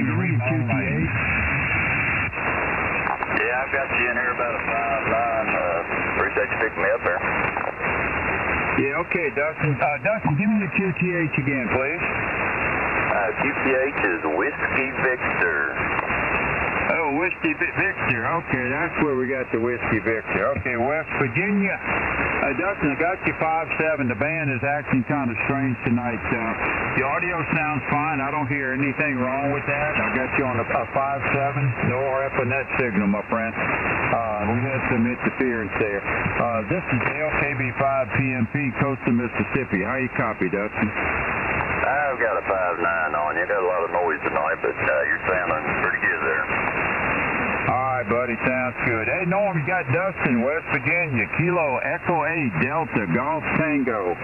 give me your QTH. Yeah, I've got you in here about a 5-9. Appreciate you picking me up there. Yeah, okay, Dustin. Dustin, give me your QTH again, please. QTH is Whiskey Victor. Oh, Whiskey Victor. Okay, that's where we got the Whiskey Victor. Okay, West Virginia. Dustin, I got you 5-7. The band is acting kind of strange tonight. The audio sounds fine. I don't hear anything wrong with that. I got you on a 5-7. No RF on that signal, my friend. We had some interference there. This is the LKB5 PMP, Coastal Mississippi. How you copy, Dustin? I've got a 5-9 on you. Got a lot of noise tonight, but you're sounding pretty good there. All right, buddy. Sounds good. Hey, Norm, you got Dustin, West Virginia. Kilo Echo 8, Delta, Golf Tango.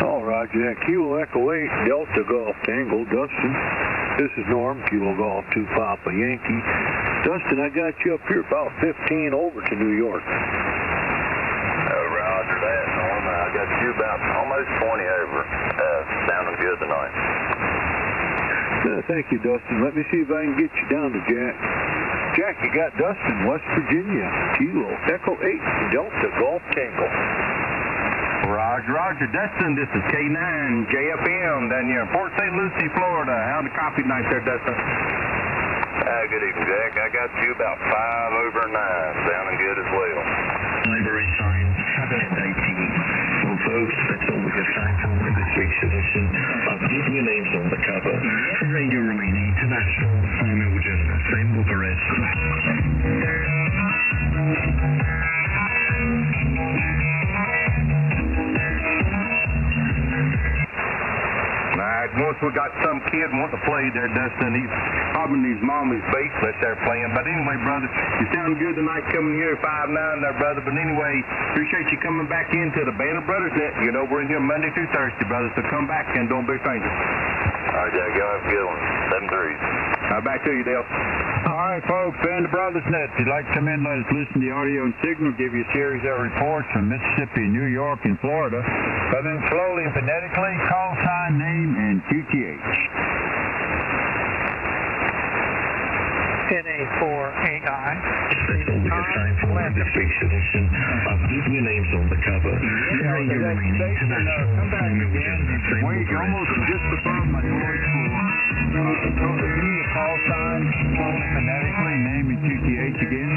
All right, yeah. Kilo Echo 8, Delta, Golf Tango. Dustin, this is Norm, Kilo Golf 2 Papa Yankee. Dustin, I got you up here about 15 over to New York. Roger that, Norm. I got you about almost 20 over. Sounding good tonight. Thank you, Dustin. Let me see if I can get you down to Jack. Jack, you got Dustin, West Virginia, Kilo Echo 8, Delta, Golf Tango. Roger. Dustin, this is K9, JFM down here in Port St. Lucie, Florida. How the copy tonight there, Dustin? Good evening, Jack. I got you about 5 over 9. Sounding good as well. Library signs, 718. Well, folks, that's all we have time for in this week's edition of Keeping Your Names on the Cover. From Radio Romania International, I'm Elgin, same Bucharest. Once we got some kid want to play there, Dustin. He's probably in his mommy's basement there playing. But anyway, brother, you sound good tonight coming here 5-9 there, brother. But anyway, appreciate you coming back into the Band of Brothers Net. You know, we're in here Monday through Thursday, brother. So come back and don't be strangers. All right, Jack. Y'all have a good one. 7-3. Back to you, Dale. All right, folks, Band of Brothers Net. If you'd like to come in, let us listen to the audio and signal, give you a series of reports from Mississippi, New York, and Florida. Come in slowly and phonetically, call sign, name, and QTH. NA4AI. That's all we have time for in this week's edition of Keeping Your Names on the Cover. From Radio Romania International, I'm Elgin, same Wait, Bucharest. almost just above my noise floor. Give me a call sign, phonetically, name and QTH again.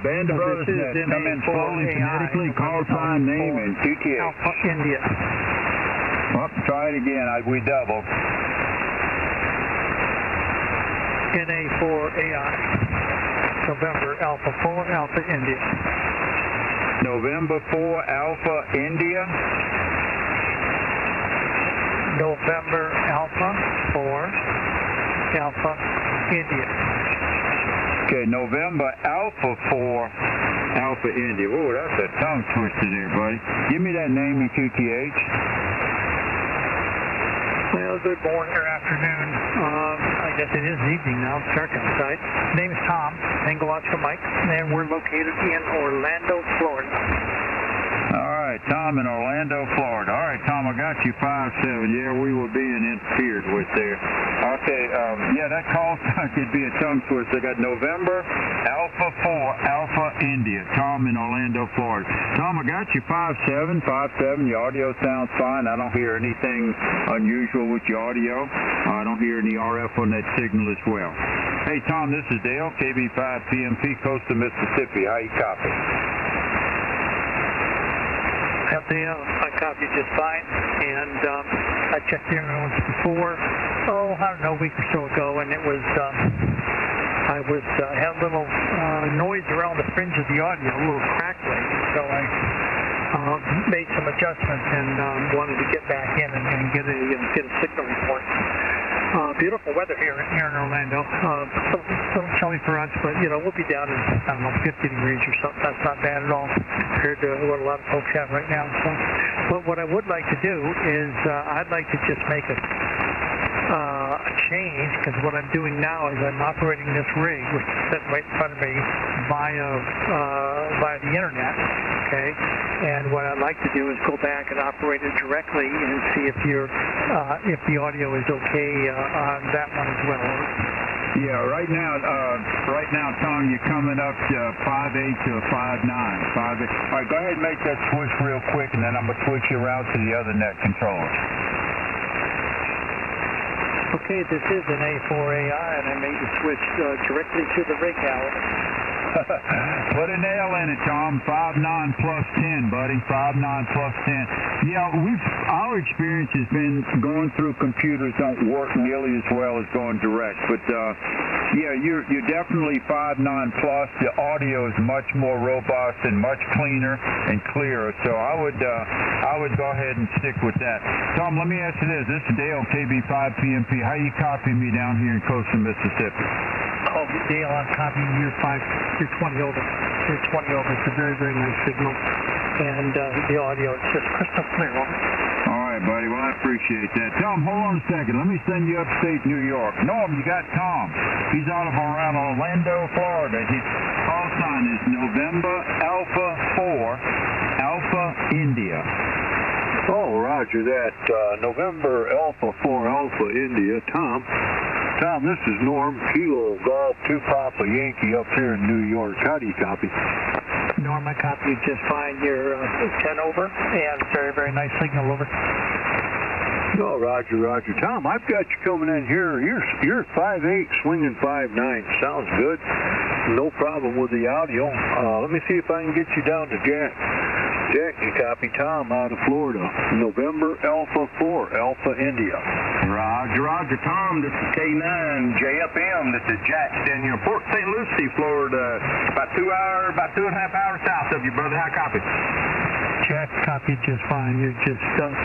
Band of Brothers Net, come in slowly, phonetically, call sign, name, and QTH. Alpha India. Well, try it again. We doubled. NA4AI. November Alpha 4, Alpha India. November 4, Alpha, India. November Alpha 4, Alpha India. Okay, November Alpha 4, Alpha India. Whoa, that's a tongue twister there, buddy. Give me that name and QTH. Well, good morning or afternoon. I guess it is evening now. It's dark outside. Name is Tom, Tango Oscar Mike, and we're located in Orlando, Florida. All right, Tom in Orlando, Florida. All right, Tom, I got you 5-7. Yeah, we were being interfered with there. Okay, yeah, that call sign could be a tongue twister. I got November Alpha 4, Alpha India. Tom in Orlando, Florida. Tom, I got you 5-7. Your audio sounds fine. I don't hear anything unusual with your audio. I don't hear any RF on that signal as well. Hey, Tom, this is Dale, KB5 PMP, Coastal Mississippi. How you copy? I copied just fine, and I checked the internet once before, I don't know, a week or so ago, and it was, I had a little noise around the fringe of the audio, a little crackling, so I made some adjustments and wanted to get back in and get a signal report. Beautiful weather here in Orlando. A little chilly for us, but we'll be down in, I don't know, 50 degrees or something. That's not bad at all compared to what a lot of folks have right now. So, but what I would like to do is I'd like to just make a change, because what I'm doing now is I'm operating this rig, which is sitting right in front of me, via the internet, okay? And what I'd like to do is go back and operate it directly and see if the audio is okay on that one as well. Yeah, right now, Tom, you're coming up to 5.8 to 5.9. 5.8. All right, go ahead and make that switch real quick, and then I'm going to switch you around to the other net controller. Okay, this is an A4AI, and I made the switch directly to the rig now. Put a nail in it, Tom. 5.9 plus 10, buddy. 5.9 plus 10. Yeah, our experience has been going through computers don't work nearly as well as going direct. But yeah, you're definitely 5.9 plus. The audio is much more robust and much cleaner and clearer. So I would go ahead and stick with that. Tom, let me ask you this. This is Dale, KB5PMP. How you copy me down here in coastal Mississippi? Oh, Dale, I'm copying your 20 over. Your 20 over. It's a very, very nice signal. And the audio is just crystal clear. All right, buddy. Well, I appreciate that. Tom, hold on a second. Let me send you upstate New York. Norm, you got Tom. He's out of around Orlando, Florida. His call sign is November Alpha 4, Alpha India. Oh, roger that. November Alpha 4 Alpha India. Tom, this is Norm, Kilo Golf 2 Papa Yankee up here in New York. How do you copy? Norm, I copy you just fine. You're 10 over, and very, very nice signal over. Oh, roger. Tom, I've got you coming in here. You're 5'8", swinging 5'9". Sounds good. No problem with the audio. Let me see if I can get you down to Jack. Jack, you copy Tom out of Florida. November Alpha 4, Alpha India. Roger, Tom. This is K9 JFM. This is Jack standing here in Port St. Lucie, Florida. About 2.5 hours south of you, brother. How copy? Jack, copied just fine. You're just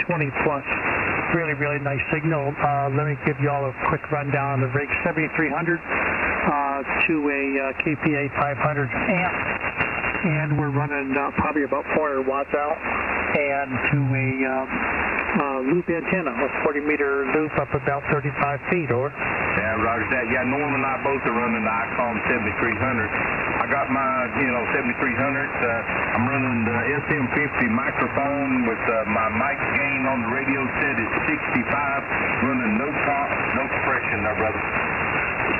20 plus. Really, really nice signal. Let me give you all a quick rundown on the rig. 7300 to a KPA 500 amp. And we're running probably about 400 watts out, and to a loop antenna, a 40-meter loop up about 35 feet, or? Yeah, roger that. Yeah, Norm and I both are running the Icon 7300. I got my, 7300. I'm running the SM50 microphone with my mic gain on the radio set at 65, running no compression there, brother.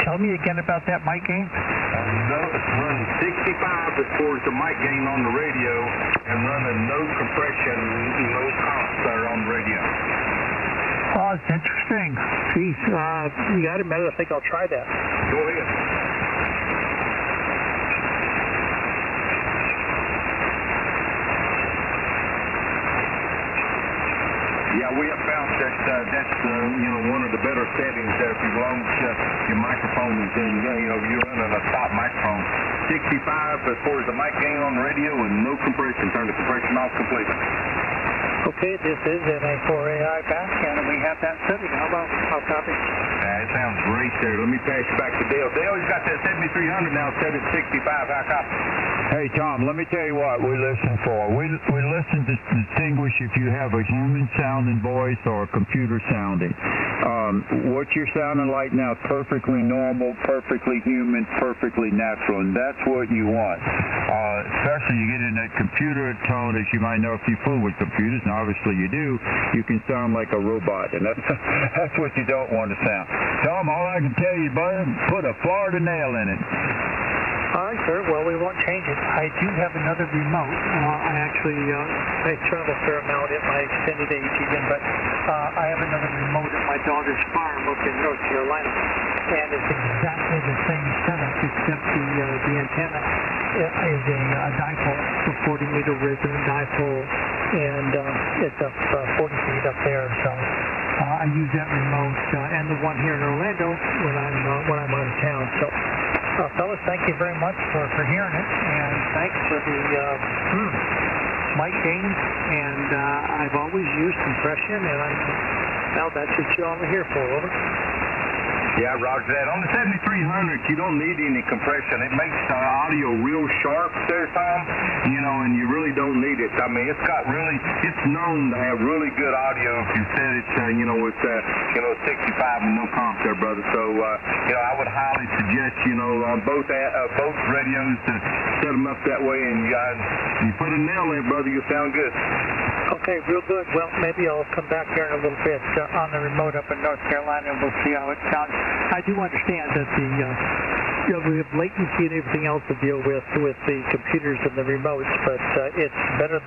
Tell me again about that mic gain. It's running 65 as far as the mic gain on the radio, and running no compression, no comps there on the radio. Oh, it's interesting. Geez, you got it, man. I think I'll try that. Go ahead. Yeah, we have found that that's one of the better settings there. If you launch your microphone is in, you're running a top microphone. 65 as far as the mic gain on the radio, and no compression. Turn the compression off completely. Okay, this is an A4AI back, and we have that setting. How about our copy? It sounds great there. Let me pass you back to Dale. Dale, he's got that 7300 now set at 65. How copy? Hey, Tom, let me tell you what we listen for. We listen to distinguish if you have a human-sounding voice or a computer-sounding. What you're sounding like now is perfectly normal, perfectly human, perfectly natural, and that's what you want. Especially you get in that computer tone, as you might know if you fool with computers, and obviously you do, you can sound like a robot, and that's what you don't want to sound. Tom, all I can tell you, buddy, put a Florida nail in it. All right, sir. Well, we won't change it. I do have another remote. I travel a fair amount at my extended age even, but I have another remote at my daughter's farm up in North Carolina, and it's exactly the same setup, except the antenna is a dipole, a 40-meter resonant dipole, and it's up 40 feet up there. So I use that remote and the one here in Orlando when I'm out of town. So. Fellas, thank you very much for hearing it, and thanks for the mic gain. And I've always used compression, and that's what you all are here for. Over. Yeah, roger that. On the 7300, you don't need any compression. It makes the audio real sharp there, Tom, and you really don't need it. I mean, it's known to have really good audio if you set it, with 65 and no comp there, brother. So, I would highly suggest, on both radios to set them up that way, and you put a nail in it, brother, you'll sound good. Okay, real good. Well, maybe I'll come back here in a little bit on the remote up in North Carolina, and we'll see how it sounds. I do understand that we have latency and everything else to deal with the computers and the remotes, but it's better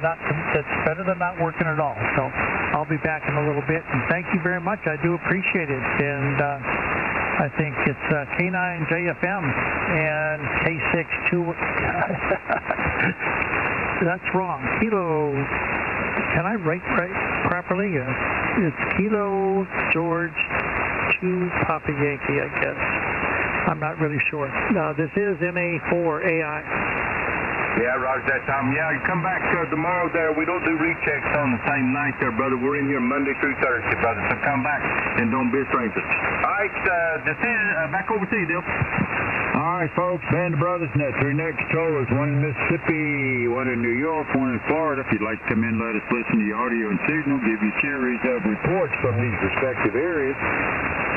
than not working at all. So I'll be back in a little bit, and thank you very much. I do appreciate it, and I think it's K9JFM and K62. That's wrong. Kilo. Can I write properly? It's Kilo George 2 Papa Yankee, I guess. I'm not really sure. No, this is MA4AI. Yeah, roger that, Tom. Yeah, you come back tomorrow there. We don't do rechecks on the same night there, brother. We're in here Monday through Thursday, brother. So come back and don't be a stranger. All right, this is back over to you, Dale. All right, folks, Band of Brothers and that 3 next controllers, one in Mississippi, one in New York, one in Florida. If you'd like to come in, let us listen to your audio and signal, give you series of reports from these respective areas.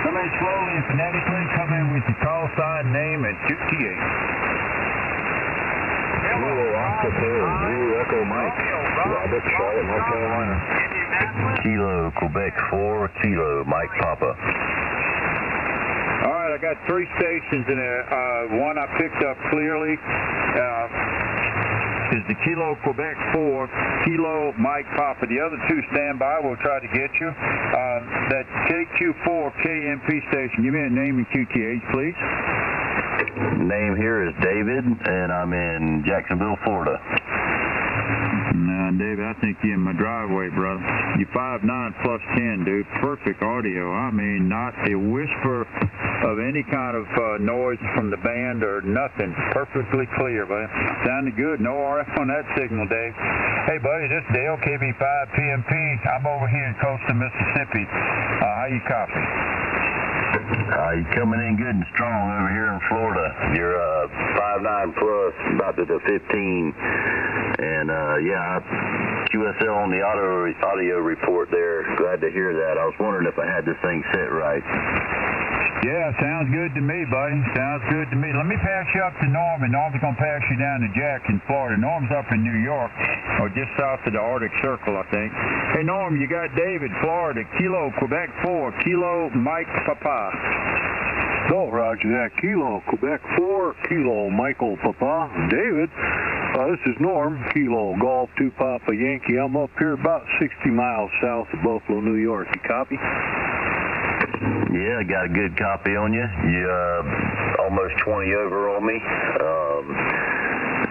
Come in slowly and phonetically, come in with your call sign, name, and QTA. Zero Echo Mike, Robert, Charlotte, North Carolina. Kilo, Quebec 4, Kilo, Mike Papa. All right, I got 3 stations in there. One I picked up clearly is the Kilo Quebec 4, Kilo Mike Papa. The other 2 stand by. We'll try to get you. That KQ4 KMP station, give me a name and QTH, please. Name here is David, and I'm in Jacksonville, Florida. Nah, David, I think you're in my driveway, brother. You 5'9 plus 10, dude. Perfect audio. I mean, not a whisper of any kind of noise from the band or nothing. Perfectly clear, buddy. Sounded good. No RF on that signal, Dave. Hey, buddy, this is Dale, KB5 PMP. I'm over here in coastal Mississippi. How you copy? You're coming in good and strong over here in Florida. You're 5'9 plus, about to the 15. And, QSL on the audio report there. Glad to hear that. I was wondering if I had this thing set right. Yeah, sounds good to me, buddy. Sounds good to me. Let me pass you up to Norm, and Norm's going to pass you down to Jack in Florida. Norm's up in New York, or just south of the Arctic Circle, I think. Hey, Norm, you got David, Florida, Kilo, Quebec 4, Kilo, Mike, Papa. So, roger that. Kilo, Quebec 4, Kilo, Michael, Papa. David, this is Norm, Kilo, Golf 2 Papa Yankee. I'm up here about 60 miles south of Buffalo, New York. You copy? Yeah, I got a good copy on you. You almost 20 over on me.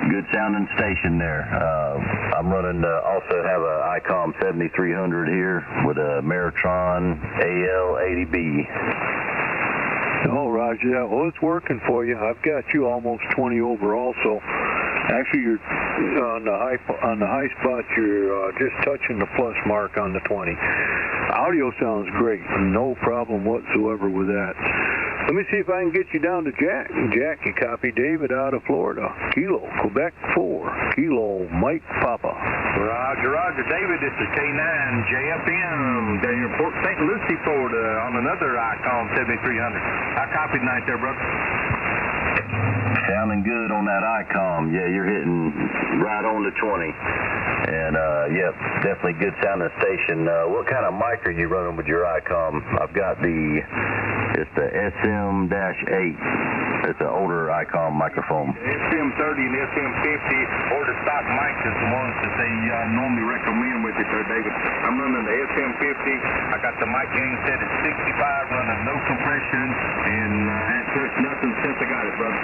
Good sounding station there. I'm running also have a ICOM 7300 here with a Meritron AL80B. Oh, roger that. Well, it's working for you. I've got you almost 20 over also. Actually, you're on the high spot. You're just touching the plus mark on the 20. Audio sounds great. No problem whatsoever with that. Let me see if I can get you down to Jack. Jack, you copy David out of Florida. Kilo, Quebec 4, Kilo, Mike Papa. Roger, roger. David, it's the K9JFM down here in Port St. Lucie, Florida on another ICOM 7300. I copied tonight there, brother. Sounding good on that ICOM. Yeah, you're hitting right on the 20. And, definitely good sounding station. What kind of mic are you running with your ICOM? I've got it's the SM-8. It's an older ICOM microphone. SM30 and SM50 or the stock mics is the ones that they normally recommend with it there, David. I'm running the SM50. I got the mic gain set at 65, running no compression, and I haven't touched nothing since I got it, brother.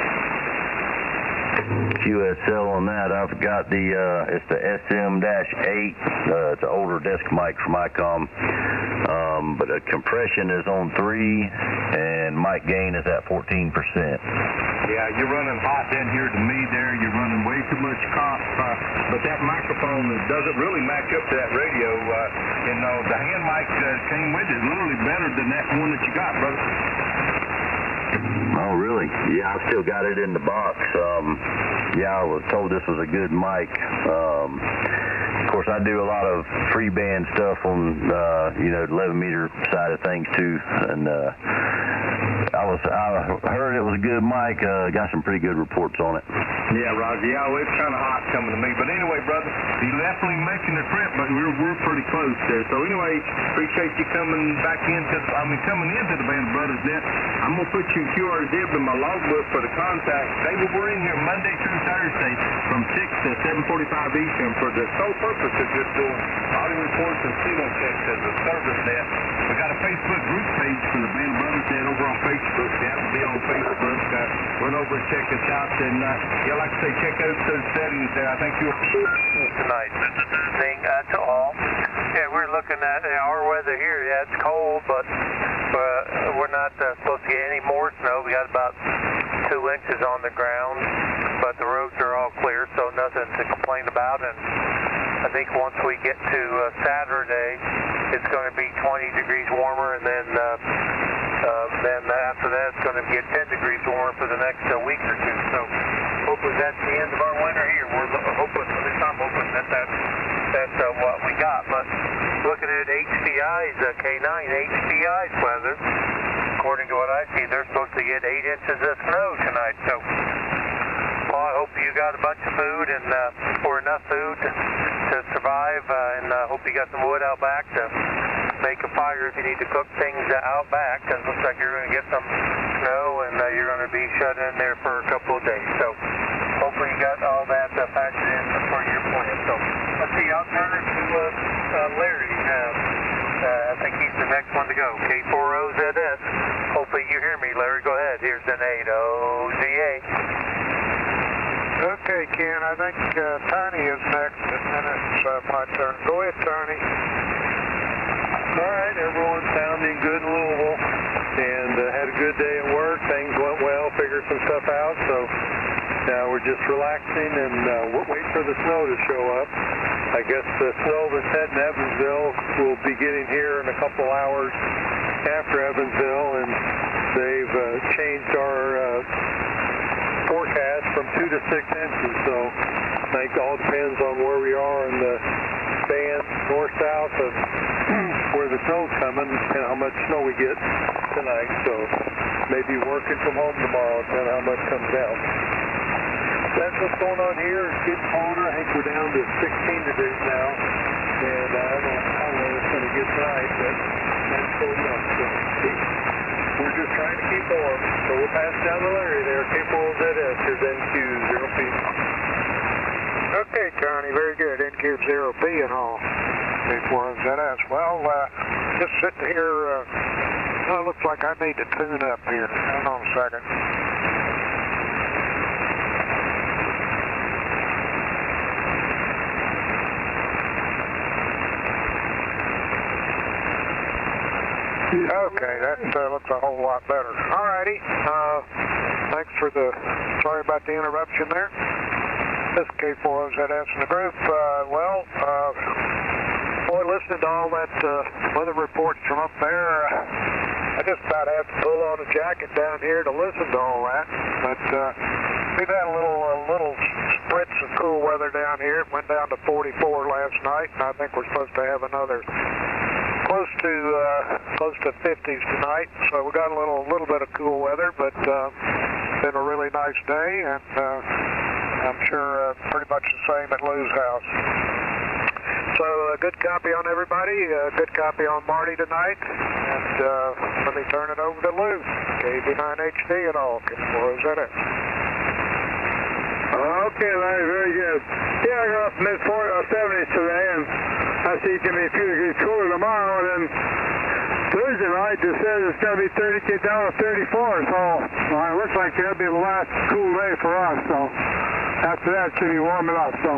QSL on that, I've got it's the SM-8. It's an older desk mic from ICOM. But the compression is on 3, and mic gain is at 14%. Yeah, you're running hot down here to me there. You're running way too much comp. But that microphone doesn't really match up to that radio. The hand mic that came with it is literally better than that one that you got, brother. Oh, really? Yeah, I still got it in the box. Yeah, I was told this was a good mic. Of course, I do a lot of free band stuff on, the 11-meter side of things, too. And I heard it was a good mic. Got some pretty good reports on it. Yeah, Roger. Yeah, well, it's kind of hot coming to me. But anyway, brother, you definitely mentioned the trip, but we're pretty close there. So anyway, appreciate you coming into the Band of Brothers Net. I'm going to put you QR zip in my logbook for the contact. We're in here Monday through Thursday from 6 to 7:45 Eastern for the sole purpose of just doing audio reports and signal checks as a service net. We got a Facebook group page for the Band of Brothers Net over on Facebook. You have to be on Facebook. Run over and check us out. And like I say, check out those settings there. I think you'll tonight. Thing to all. Yeah, we're looking at our weather here. Yeah, it's cold, but we're not supposed to get any more snow. We got about 2 inches on the ground, but the roads are all clear, so nothing to complain about. And I think once we get to Saturday, it's going to be 20 degrees warmer, and then after that, it's going to get 10 degrees warmer for the next week or two. So hopefully that's the end of our winter here. We're hoping, at least I'm hoping that's what we got. But looking at HDI's, K9 HDI's weather, according to what I see, they're supposed to get 8 inches of snow tonight. So, Paul, I hope you got a bunch of food or enough food to survive, and I hope you got some wood out back to make a fire if you need to cook things out back, because it looks like you're going to get some snow and you're going to be shut in there for a couple of days. So hopefully you got all that factored in for your plan. So let's see, I'll turn it to Larry. I think he's the next one to go. K4OZS. Hopefully you hear me, Larry. Go ahead. Here's an 8OZA. Okay, Ken, I think Tony is next, and then it's my turn. Go ahead, Tony. All right, everyone's sounding good in Louisville, and had a good day at work. Things went well, figured some stuff out, so now we're just relaxing and waiting for the snow to show up. I guess the snow that's heading to Evansville will be getting here in a couple hours after Evansville, and they've changed our forecast from 2 to 6 inches, so I think it all depends on where we are in the band north-south of where the snow's coming and how much snow we get tonight. So maybe working from home tomorrow and how much comes down. That's what's going on here. It's getting colder. I think we're down to 16 degrees now, and I don't know how long it's going to get tonight, but that's cold enough. So we're just trying to keep warm. So we'll pass down to Larry there. K4ZS. Here's NQ0P. Okay, Tony, very good. NQ0P and all. K4ZS. Well, just sitting here, it looks like I need to tune up here. Hang on a second. Okay, that looks a whole lot better. All righty. Thanks for sorry about the interruption there. This is K4OZS in the group. Boy, listening to all that weather reports from up there, I just about have to pull on a jacket down here to listen to all that. But we've had a little spritz of cool weather down here. It went down to 44 last night, and I think we're supposed to have another close to 50s tonight. So we got a little bit of cool weather, but it's been a really nice day, and I'm sure pretty much the same at Lou's house. So a good copy on everybody, a good copy on Marty tonight, and let me turn it over to Lou. KB9HD and all. K4OZS. Okay, Larry, very good. Yeah, I got up mid-70s today, and I see it's going to be a few degrees cooler tomorrow, and then Thursday night just says it's going to be 30, get down to 34, so it looks like that'll be the last cool day for us, so after that it should be warming up, so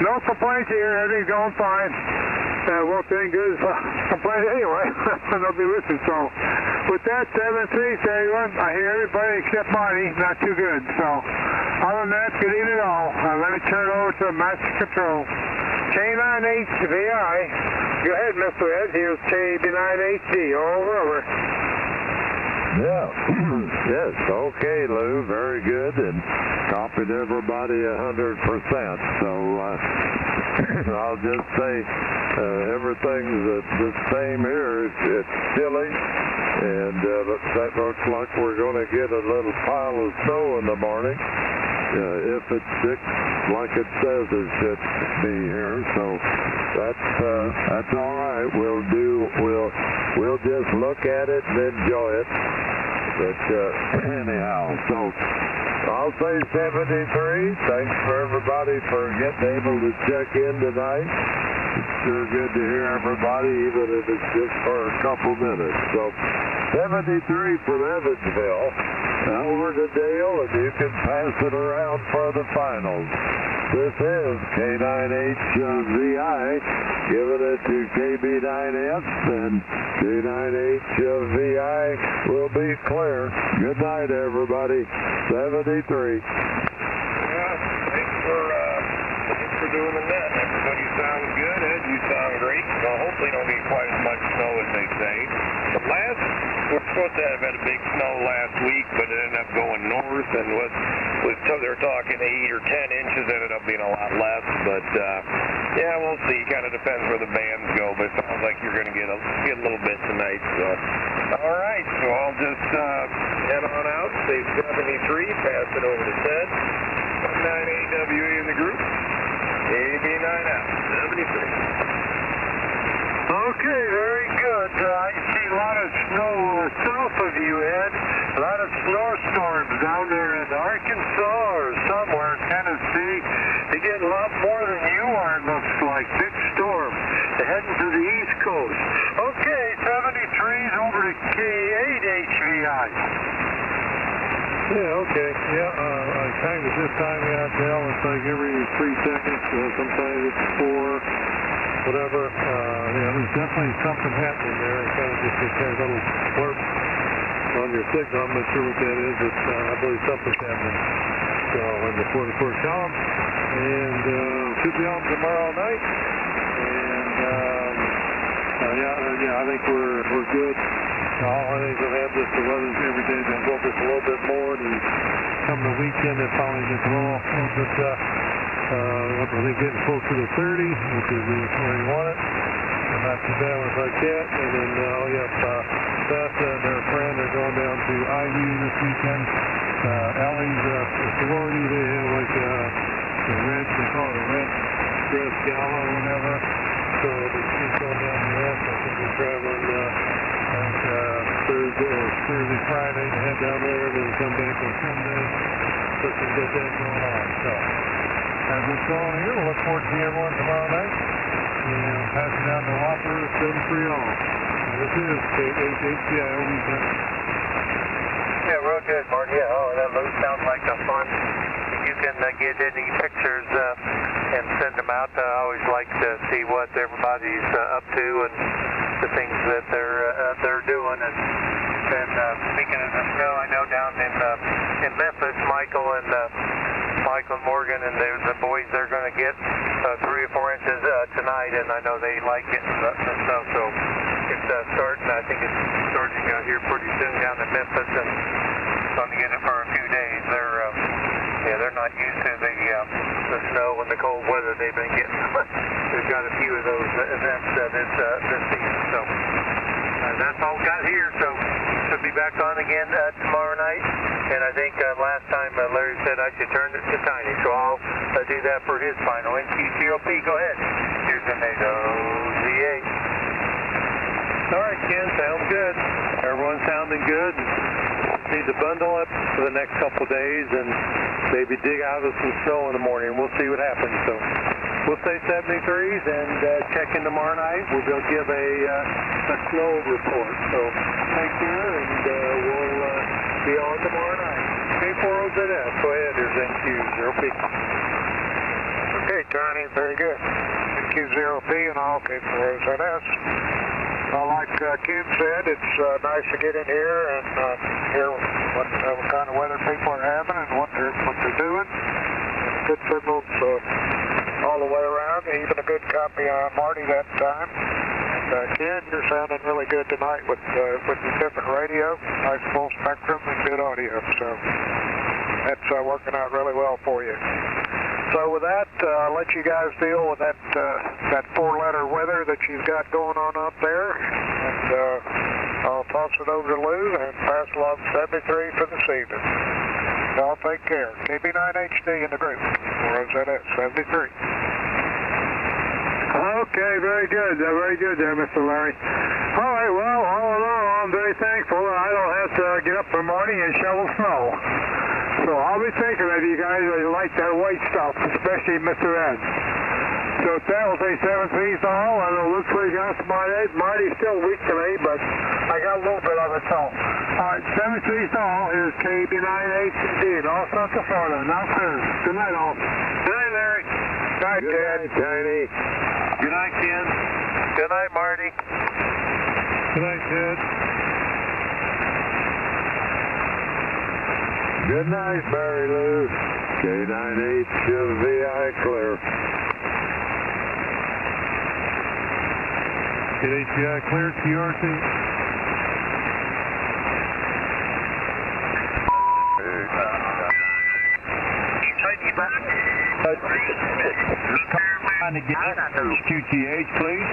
no complaints here, everything's going fine. Won't be any good complain anyway, they'll be listening, so with that, 7-3, I hear everybody except Marty, not too good, so other than that, good evening all. Let me turn it over to Master Control. K9HVI. Go ahead, Mr. Ed. Here's KB9HD. Over. Yeah. Yes, okay, Lou, very good, and copied everybody 100%. So I'll just say everything's the same here. It's chilly, and that looks like we're going to get a little pile of snow in the morning. If it sticks like it says it should be here, so that's all right. We'll just look at it and enjoy it. But anyhow, so I'll say 73. Thanks for everybody for getting able to check in tonight. It's sure good to hear everybody, even if it's just for a couple minutes. So 73 from Evansville. Over to Dale, and you can pass it around for the finals. This is K9HVI, giving it to KB9S, and K9HVI will be clear. Good night, everybody. 73. Yeah, thanks for doing the net. Everybody sounds good. Ed, you sound great. Well, hopefully don't get quite as much snow as they say. But we're supposed to have had a big snow last week, but it ended up going north, and they're talking 8 or 10 inches, ended up being a lot less. But yeah, we'll see. Kind of depends where the bands go, but it sounds like you're going to get a little bit tonight. So, all right, so I'll just head on out, say 73, pass it over to Ted. 9AWE in the group. AB9F, 73. Okay, very good. I see a lot of snow south of you, Ed. A lot of snowstorms down there in Arkansas or somewhere, Tennessee. They get a lot more than you are, it looks like. Big storm. They're heading to the East Coast. Okay, 73's over to K8HVI. Yeah, okay. Yeah, kind of this time, yeah, Dale, it's like every 3 seconds, sometimes it's 4, whatever. Yeah, there's definitely something happening there. It kind of just has a little blurb on your signal. I'm not sure what that is, but I believe something's happening. So, in the 44 column, and should be on tomorrow night. And yeah, I think we're good. I think we'll have just the weather every day. Then go just a little bit more, and come the weekend, it finally gets a little bit. I think getting closer to 30, which is where you want it. And not too bad with like that. And then Beth and her friend are going down to IU this weekend. Ellie's sorority, they have like the red, they call it a red dress gala or whatever. So she's going down to that. I think we're traveling Thursday, Friday to head down there, then come back on Sunday. So we can get that going on. So as it's going here, we'll look forward to seeing everyone tomorrow night. And pass it down to Whopper 730. And this is K8HDI. Yeah, real good, Marty. Yeah, that sounds like a fun. You can get any pictures and send them out. I always like to see what everybody's up to and the things that they're doing. And speaking of the snow, I know down in Memphis, Michael and Morgan and the boys, they're going to get 3 or 4 inches tonight, and I know they like getting the snow. So it's starting. I think it's starting here pretty soon down in Memphis, and going to get it for a few days. They're not used to the snow and the cold weather they've been getting. We've got a few of those events this season. So that's all we got here. So should be back on again tomorrow night. And I think last time Larry said I should turn it to Tiny, so I'll do that for his final. NQ0P, go ahead. Here's the NATO Z8. All right, Ken, sounds good. Everyone's sounding good. Need to bundle up for the next couple days and maybe dig out of some snow in the morning. We'll see what happens. So we'll say 73s and check in tomorrow night. We'll give a snow report. So take care, and we'll be on tomorrow night. K40ZS. Go ahead. Here's NQ0P. Okay, Tony, very good. NQ0P and all K40ZS. Well, like Ken said, it's nice to get in here and hear what kind of weather people are having and what they're doing. Good signals all the way around, even a good copy on Marty that time. And Ken, you're sounding really good tonight with the different radio. Nice full spectrum and good audio. So that's working out really well for you. So with that, I'll let you guys deal with that 4-letter weather that you've got going on up there. And I'll toss it over to Lou and pass along 73 for this evening. Y'all take care. KB9HD in the group. Or is that at 73? Okay, very good. Very good there, Mr. Larry. All right, well, all in all, I'm very thankful that I don't have to get up in the morning and shovel snow. So I'll be thinking of you guys that like that white stuff, especially Mr. Ed. So that will say 7-3 all, and it looks like that's Marty's still weak today, but I got a little bit of it, so. All right, 7-3 all is KB9HD, all Central Florida. Now clear. Good night, all. Good night, Larry. Good night, Good Ted. night, Tiny. Good night, Ken. Good night, Marty. Good night, Ted. Good night, Mary Lou. K9HVI clear. Get HDI clear, QRT. Trying to get QTH, please.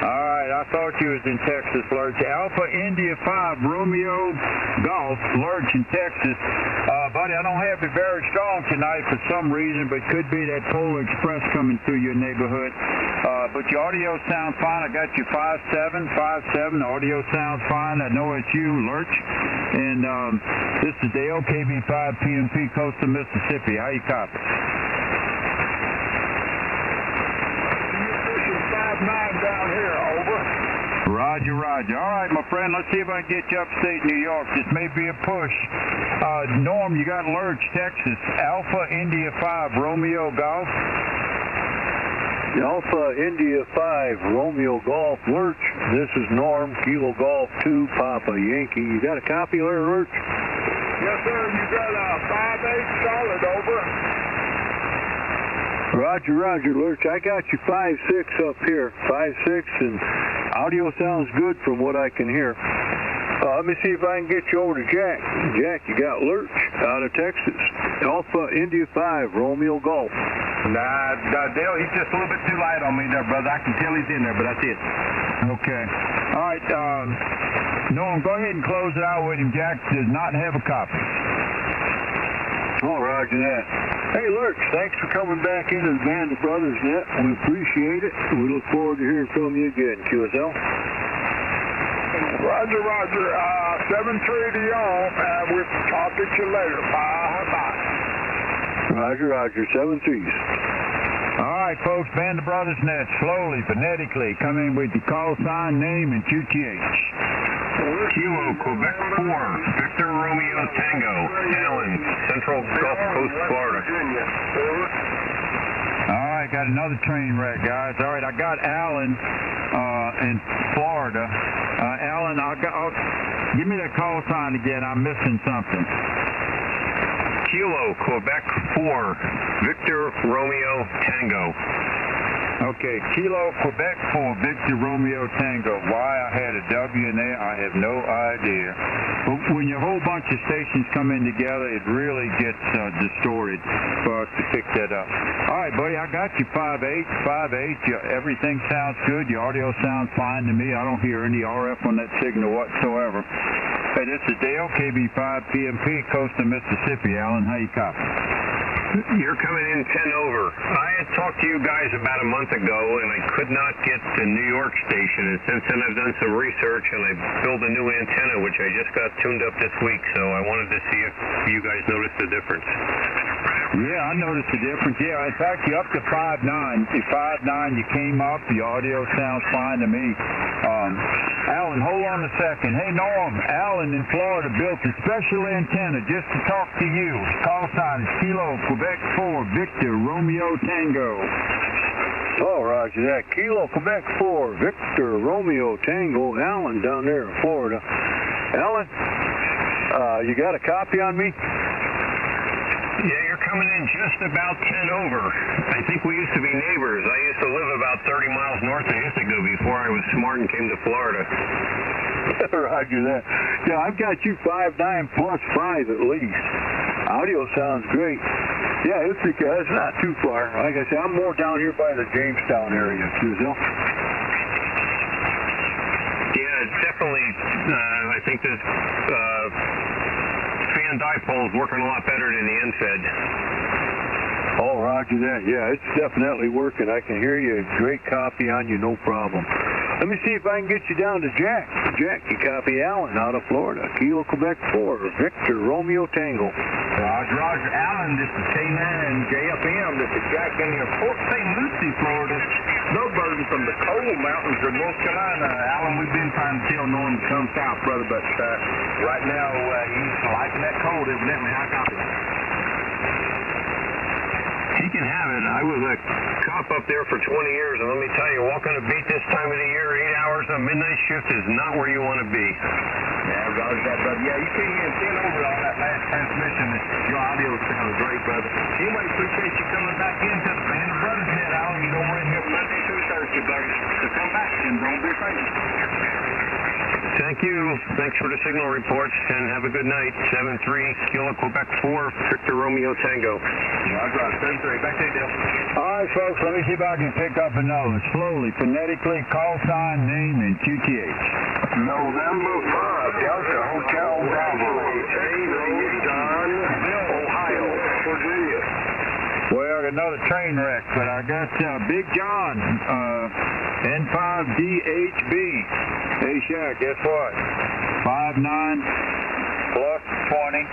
All right, I thought you was in Texas, Lurch. Alpha India 5, Romeo Golf, Lurch in Texas. Buddy, I don't have it very strong tonight for some reason, but could be that Polar Express coming through your neighborhood. But your audio sounds fine. I got you 5-7. The audio sounds fine. I know it's you, Lurch. And this is Dale, KB5 PMP, Coastal Mississippi. How you copy? 5-9 down here, over. Roger, roger. All right, my friend, let's see if I can get you upstate New York. This may be a push. Norm, you got Lurch, Texas. Alpha India 5, Romeo Golf. Alpha India 5, Romeo Golf, Lurch. This is Norm, Kilo Golf 2, Papa Yankee. You got a copy there, Lurch? Yes, sir. You got a 5-8 solid, over. Roger, roger, Lurch. I got you 5-6 up here. 5-6, and audio sounds good from what I can hear. Let me see if I can get you over to Jack. Jack, you got Lurch out of Texas. Alpha India 5, Romeo Golf. Nah, Dale, he's just a little bit too light on me there, brother. I can tell he's in there, but that's it. Okay. All right, Norm, go ahead and close it out with him. Jack does not have a copy. Oh, roger that. Hey, Lurch, thanks for coming back into the Band of Brothers Net. We appreciate it. We look forward to hearing from you again, QSL. Roger, roger. 7-3 to y'all, and we'll talk at you later. Bye-bye. Roger, roger. 7-3s. All right, folks, Band of Brothers Net, slowly, phonetically, come in with your call sign, name, and QTH. Kilo, Quebec 4, Victor Romeo Tango, Allen, Central Gulf Coast, Florida. All right, got another train wreck, guys. All right, I got Allen in Florida. Allen, give me that call sign again. I'm missing something. Kilo, Quebec 4, Victor Romeo Tango. Okay, Kilo, Quebec 4, Victor Romeo Tango. Why I had a W in there, I have no idea. But when your whole bunch of stations come in together, it really gets distorted for us to pick that up. All right, buddy, I got you 5-8. Everything sounds good. Your audio sounds fine to me. I don't hear any RF on that signal whatsoever. Hey, this is Dale, KB5 PMP, Coastal Mississippi. Alan, how you copy? You're coming in 10 over. I had talked to you guys about a month ago, and I could not get the New York station. And since then, I've done some research, and I built a new antenna, which I just got tuned up this week. So I wanted to see if you guys noticed the difference. Yeah, I noticed the difference. Yeah, in fact, you're up to 5-9. At 5-9, you came up. The audio sounds fine to me. Alan, hold on a second. Hey, Norm, Alan in Florida built a special antenna just to talk to you. Call sign is Kilo, Quebec 4, Victor, Romeo Tango. Oh, roger that. Kilo, Quebec 4, Victor, Romeo Tango. Alan down there in Florida. Alan, You got a copy on me? Yeah, you're coming in just about 10 over. I think we used to be neighbors. I used to live about 30 miles north of Ithaca before I was smart and came to Florida. Roger that. Yeah, I've got you 5'9 plus 5 at least. Audio sounds great. Yeah, Ithaca, that's not too far. Like I said, I'm more down here by the Jamestown area, Suzel. Yeah, definitely. I think this fan dipole's working a lot better than the NFED. Oh, roger that. Yeah, it's definitely working. I can hear you. Great copy on you, no problem. Let me see if I can get you down to Jack. Jack, you copy Allen out of Florida. Kilo, Quebec 4, Victor, Romeo, Tango. Roger. Allen, this is K9, JFM. This is Jack in here, Port St. Lucie, Florida. No burden from the cold mountains of North Carolina. Allen, we've been trying to tell Norm to come south, brother, but right now he's liking that cold, evidently. How copy? He can have it. I was a cop up there for 20 years, and let me tell you, walking a beat this time of the year, 8 hours on midnight shift is not where you want to be. Yeah, roger that, brother. Yeah, you came in 10 over on that last transmission. Your audio sounds great, brother. Anyway, appreciate you coming back into the Band of Brothers Net, Alan. You know we're in here Monday through Thursday, brother. So come back and don't be afraid. Thank you. Thanks for the signal reports, and have a good night. 7-3, Kilo, Quebec 4, Victor, Romeo, Tango. Roger, 7-3. Back to you, Dale. All right, folks, let me see if I can pick up another. Slowly, phonetically, call sign, name, and QTH. November 5, Delta Hotel Bravo. John, Ohio, Virginia. Well, another train wreck, but I got Big John, N5DHB. Hey, Shaq, guess what? 5'9 plus 20,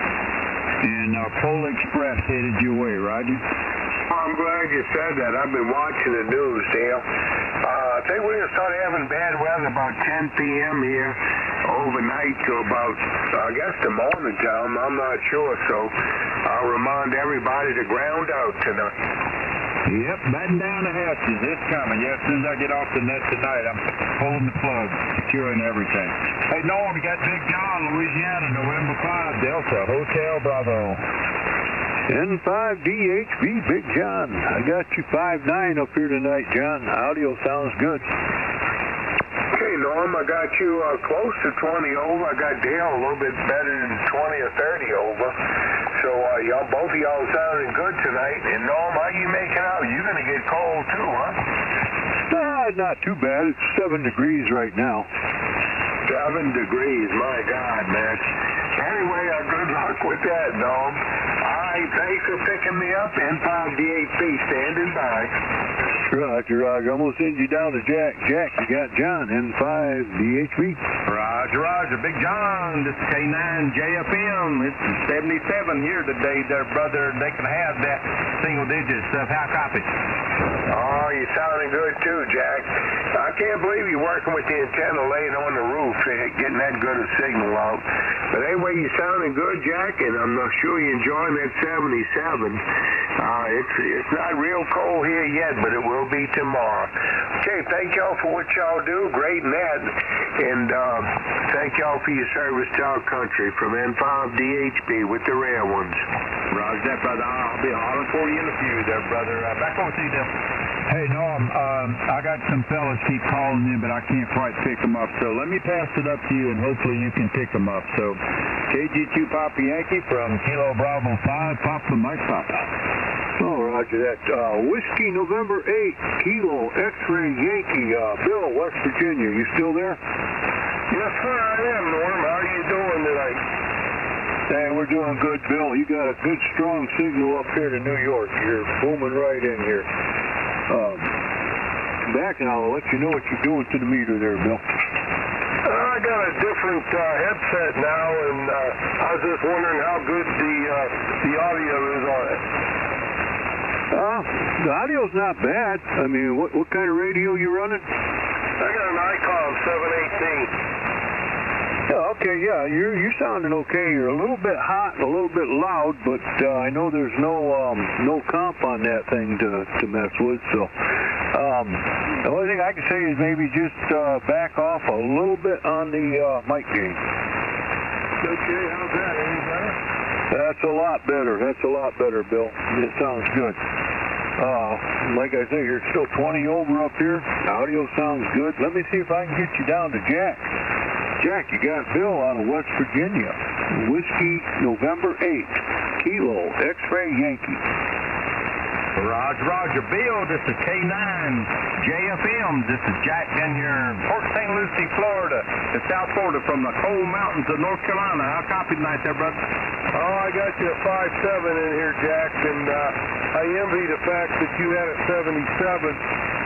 and Pole Express headed your way, Roger. I'm glad you said that. I've been watching the news, Dale. I think we're going to start having bad weather about 10 p.m. here overnight to about, I guess, the morning time. I'm not sure, so I'll remind everybody to ground out tonight. Yep, batten down the hatches. It's coming. Yeah, as soon as I get off the net tonight, I'm pulling the plug, securing everything. Hey, Norm, you got Big John, Louisiana, November 5, Delta, Hotel Bravo. N5DHB, Big John. I got you 5'9 up here tonight, John. Audio sounds good. Okay, Norm, I got you close to 20 over. I got Dale a little bit better than 20 or 30 over. So both of y'all sounding good tonight. And Norm, how you making out? You're going to get cold too, huh? Not too bad. It's 7 degrees right now. 7 degrees, my God, man. Anyway, good luck with that, Norm. All right, thanks for picking me up. N5DHB standing by. Roger. I'm going to send you down to Jack. Jack, you got John, N5DHB. Roger. Big John, this is K9 JFM. It's 77 here today, there, brother. They can have that single digit stuff. How copy? Oh, you're sounding good too, Jack. I can't believe you're working with the antenna laying on the roof, getting that good a signal out. But anyway, you're sounding good, Jack, and I'm sure you're enjoying that 77. It's not real cold here yet, but it will be tomorrow. Okay, thank y'all for what y'all do. Great net. And thank y'all for your service to our country from N5DHB with the rare ones. Roger that, brother. I'll be hollering for you in a few there, brother. Back over to you, Dale. Hey, Norm, I got some fellas keep calling in, but I can't quite pick them up. So let me pass it up to you, and hopefully you can pick them up. So KG2 Papa Yankee from Kilo Bravo 5, Papa Mike Papa. Oh, roger that. Whiskey November 8, Kilo X-Ray Yankee, Bill, West Virginia. You still there? Yes, sir, I am, Norm. How are you doing tonight? Hey, we're doing good, Bill. You got a good, strong signal up here to New York. You're booming right in here. Back, and I'll let you know what you're doing to the meter there, Bill. I got a different headset now, and I was just wondering how good the audio is on it. The audio's not bad. I mean, what kind of radio you running? I got an Icon 718. Yeah, okay, yeah, you're sounding okay. You're a little bit hot and a little bit loud, but I know there's no comp on that thing to mess with. So the only thing I can say is maybe just back off a little bit on the mic gain. Okay, how's that? Any better? That's a lot better. That's a lot better, Bill. It sounds good. Like I say, you're still 20 over up here. Audio sounds good. Let me see if I can get you down to Jack. Jack, you got Bill out of West Virginia. Whiskey, November 8th. Kilo, X-Ray Yankee. Roger. Bill, this is K9 JFM. This is Jack in here, Port St. Lucie, Florida, to South Florida from the cold mountains of North Carolina. How copy tonight there, brother? Oh, I got you at 5.7 in here, Jack, and I envy the fact that you had a 77.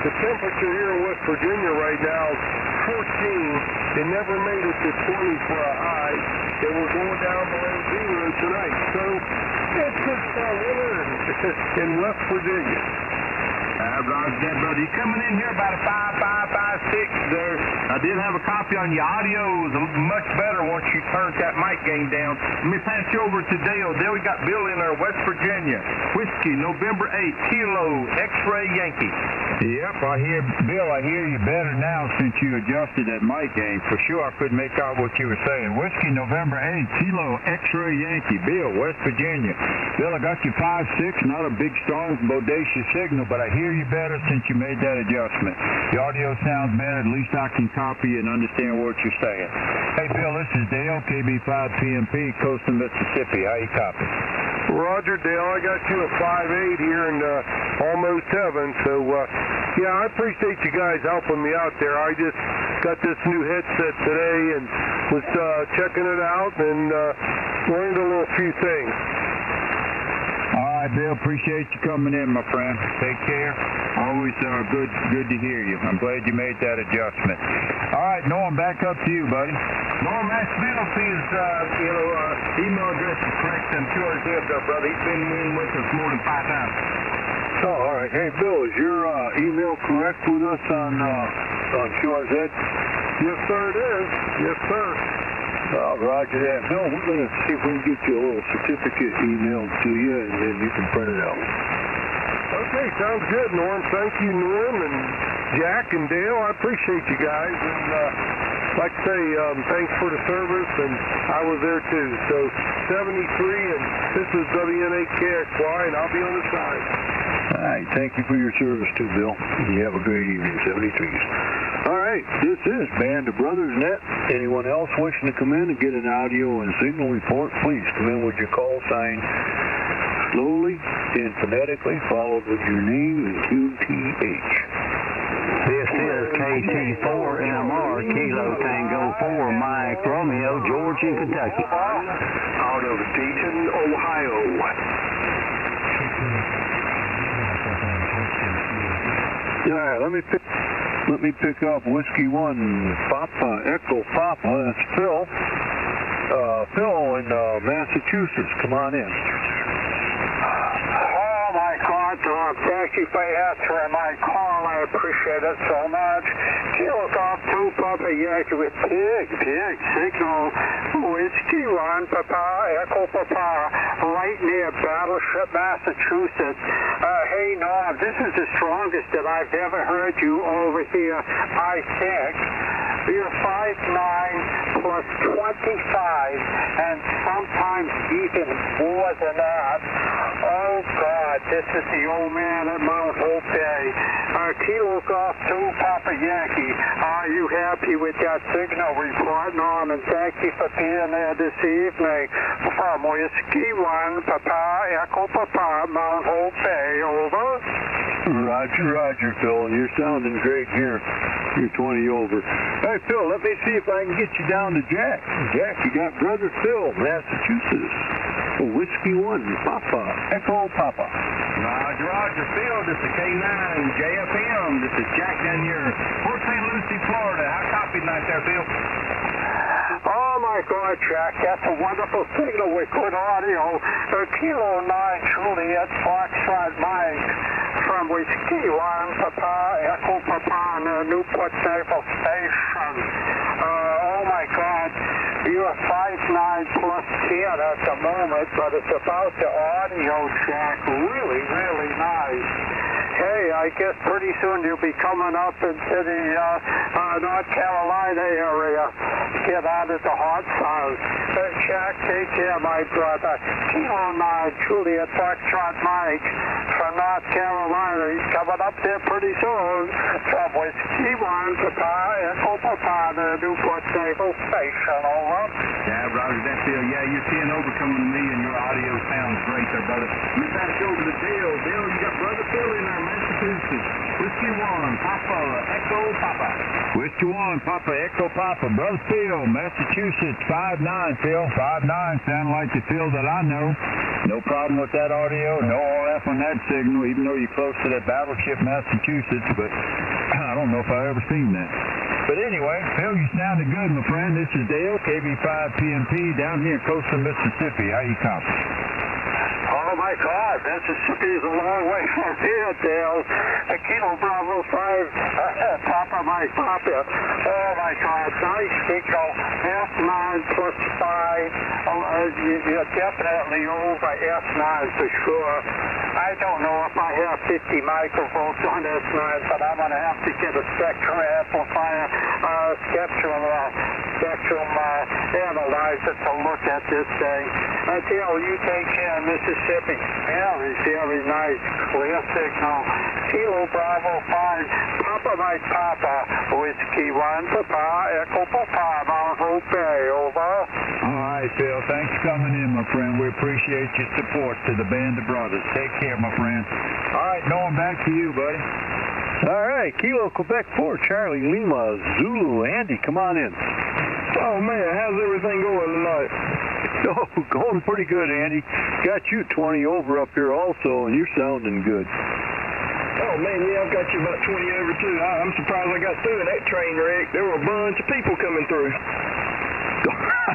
The temperature here in West Virginia right now is 14. It never made it to 20 for a high, and we're going down below zero tonight. So it's just winter in West Virginia. Roger that, brother. You coming in here about a 5.6 there. I did have a copy on your audio. It was much better once you turned that mic gain down. Let me pass you over to Dale. Dale, we got Bill in there, West Virginia. Whiskey, November 8th, Kilo, X-Ray Yankee. Yep, Bill, I hear you better now since you adjusted that mic gain. For sure, I couldn't make out what you were saying. Whiskey, November 8th, Kilo, X-Ray Yankee. Bill, West Virginia. Bill, I got you 5.6, not a big, strong, bodacious signal, but I hear you better since you made that adjustment. The audio sounds better. At least I can copy and understand what you're saying. Hey, Bill, this is Dale, KB5PMP, Coastal, Mississippi. How you copy? Roger, Dale. I got you at 5.8 here and almost 7. So, yeah, I appreciate you guys helping me out there. I just got this new headset today and was checking it out and learned a little few things. All right, Bill, appreciate you coming in, my friend. Take care. Always good to hear you. I'm glad you made that adjustment. All right, Norm, back up to you, buddy. Norm, ask Bill if his email address is correct. I'm sure it is, brother. He's been in with us more than 5 times. Oh, all right. Hey, Bill, is your email correct with us on Shores Edge? Yes, sir, it is. Yes, sir. Oh, roger that. Bill, we're going to see if we can get you a little certificate emailed to you, and then you can print it out. Okay, sounds good, Norm. Thank you, Norm, and Jack and Dale. I appreciate you guys. And like I say, thanks for the service, and I was there too. So 73, and this is WN8KXY, and I'll be on the side. All right, thank you for your service too, Bill. You have a great evening, 73s. All right, this is Band of Brothers Net. Anyone else wishing to come in and get an audio and signal report, please come in with your call sign slowly and phonetically, followed with your name and QTH. This is KT4MR, Kilo Tango 4, Mike Romeo, Georgia, Kentucky. Out of Dayton, Ohio. Yeah, let me pick up Whiskey 1, Papa, Echo Papa. That's Phil. Phil in Massachusetts. Come on in. Oh my God, Tom! Thank you for answering my call. I appreciate it so much. Kilo Golf 2, Papa Yankee with big signal. Whiskey 1, Papa, Echo Papa, right near Battleship, Massachusetts. Hey, Norm, this is the strongest that I've ever heard you over here, I think. You're 5'9" plus 25, and sometimes even more than that. Oh, God, this is the old man at Mount Hope Bay. Kilo Golf 2, Papa Yankee. Are you happy with that signal report, Norm? And thank you for being there this evening. From Whiskey 1, Papa, Echo Papa, Mount Hope Bay. Over. Roger, Phil. You're sounding great here. You're 20 over. Hey, Phil, let me see if I can get you down to Jack. Jack, you got Brother Phil, Massachusetts. Whiskey 1, Papa, Echo Papa. Roger, Phil. This is K9 JFM. This is Jack down here, Port St. Lucie, Florida. How copy tonight there, Phil? Oh my God, Jack, that's a wonderful signal with good audio. Kilo 9 Juliet Foxtrot Mike from Whiskey 1, Papa, Echo Papa on the Newport Naval Station. Oh my God, you're 5'9" plus 10 at the moment, but it's about the audio, Jack. Really nice. Hey, I I guess pretty soon you'll be coming up into the North Carolina area. Get out of the hot sun. Jack, take care, my brother. Kilo 9, Juliet Foxtrot Mike from North Carolina. He's coming up there pretty soon from Whiskey 1 Papa Echo Papa, the Newport Naval Station. Over. Yeah, Roger, that's Bill. Yeah, you're 10 over coming to me, and your audio sounds great there, brother. We back over to Dale. Dale, you got Brother Phil in there, Massachusetts. Whiskey 1, Papa, Echo Papa. Whiskey 1, Papa, Echo Papa. Brother Phil, Massachusetts, 5-9, Phil. 5-9, sound like the Phil that I know. No problem with that audio, no RF on that signal, even though you're close to that battleship, Massachusetts, but I don't know if I've ever seen that. But anyway, Phil, you sounded good, my friend. This is Dale, KB5PMP, down here in coastal Mississippi. How you copy? Oh my God, Mississippi is a long way from here, Dale. Kilo Bravo 5, Papa Mike Papa. Oh my God, nice signal. F9 plus 5. You're definitely over F9 for sure. I don't know if I have 50 microvolts on S9, but I'm going to have to get a spectrum amplifier, spectrum analyzer to look at this thing. Dale, you take care of Mississippi. Very, very nice, clear signal. Kilo Bravo 5, Papa Mike Papa, Whiskey 1 Papa, Echo Papa, Mount Hope Bay, over. All right, Phil, thanks for coming in, my friend. We appreciate your support to the Band of Brothers. Take care, my friend. All right, Norm, back to you, buddy. All right, Kilo Quebec 4, Charlie Lima, Zulu. Andy, come on in. Oh, man, how's everything going tonight? Oh, going pretty good, Andy. Got you 20 over up here also, and you're sounding good. Oh, man, yeah, I've got you about 20 over, too. I'm surprised I got through in that train wreck. There were a bunch of people coming through.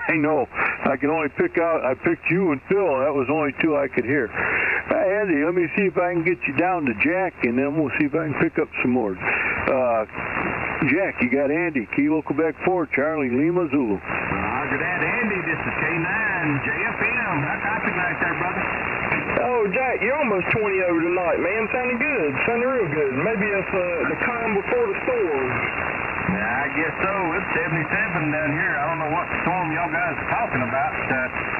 I know. I can only pick out, I picked you and Phil. That was only two I could hear. Andy, let me see if I can get you down to Jack, and then we'll see if I can pick up some more. Jack, you got Andy, Kilo Quebec 4, Charlie Lima Zulu. Roger that, Andy. This is K9, JFM. How copy night there, brother? Oh, Jack, you're almost 20 over tonight, man. Sounding good. Sounding real good. Maybe it's the calm before the storm. Yeah, I guess so. It's 77 down here. I don't know what storm y'all guys are talking about.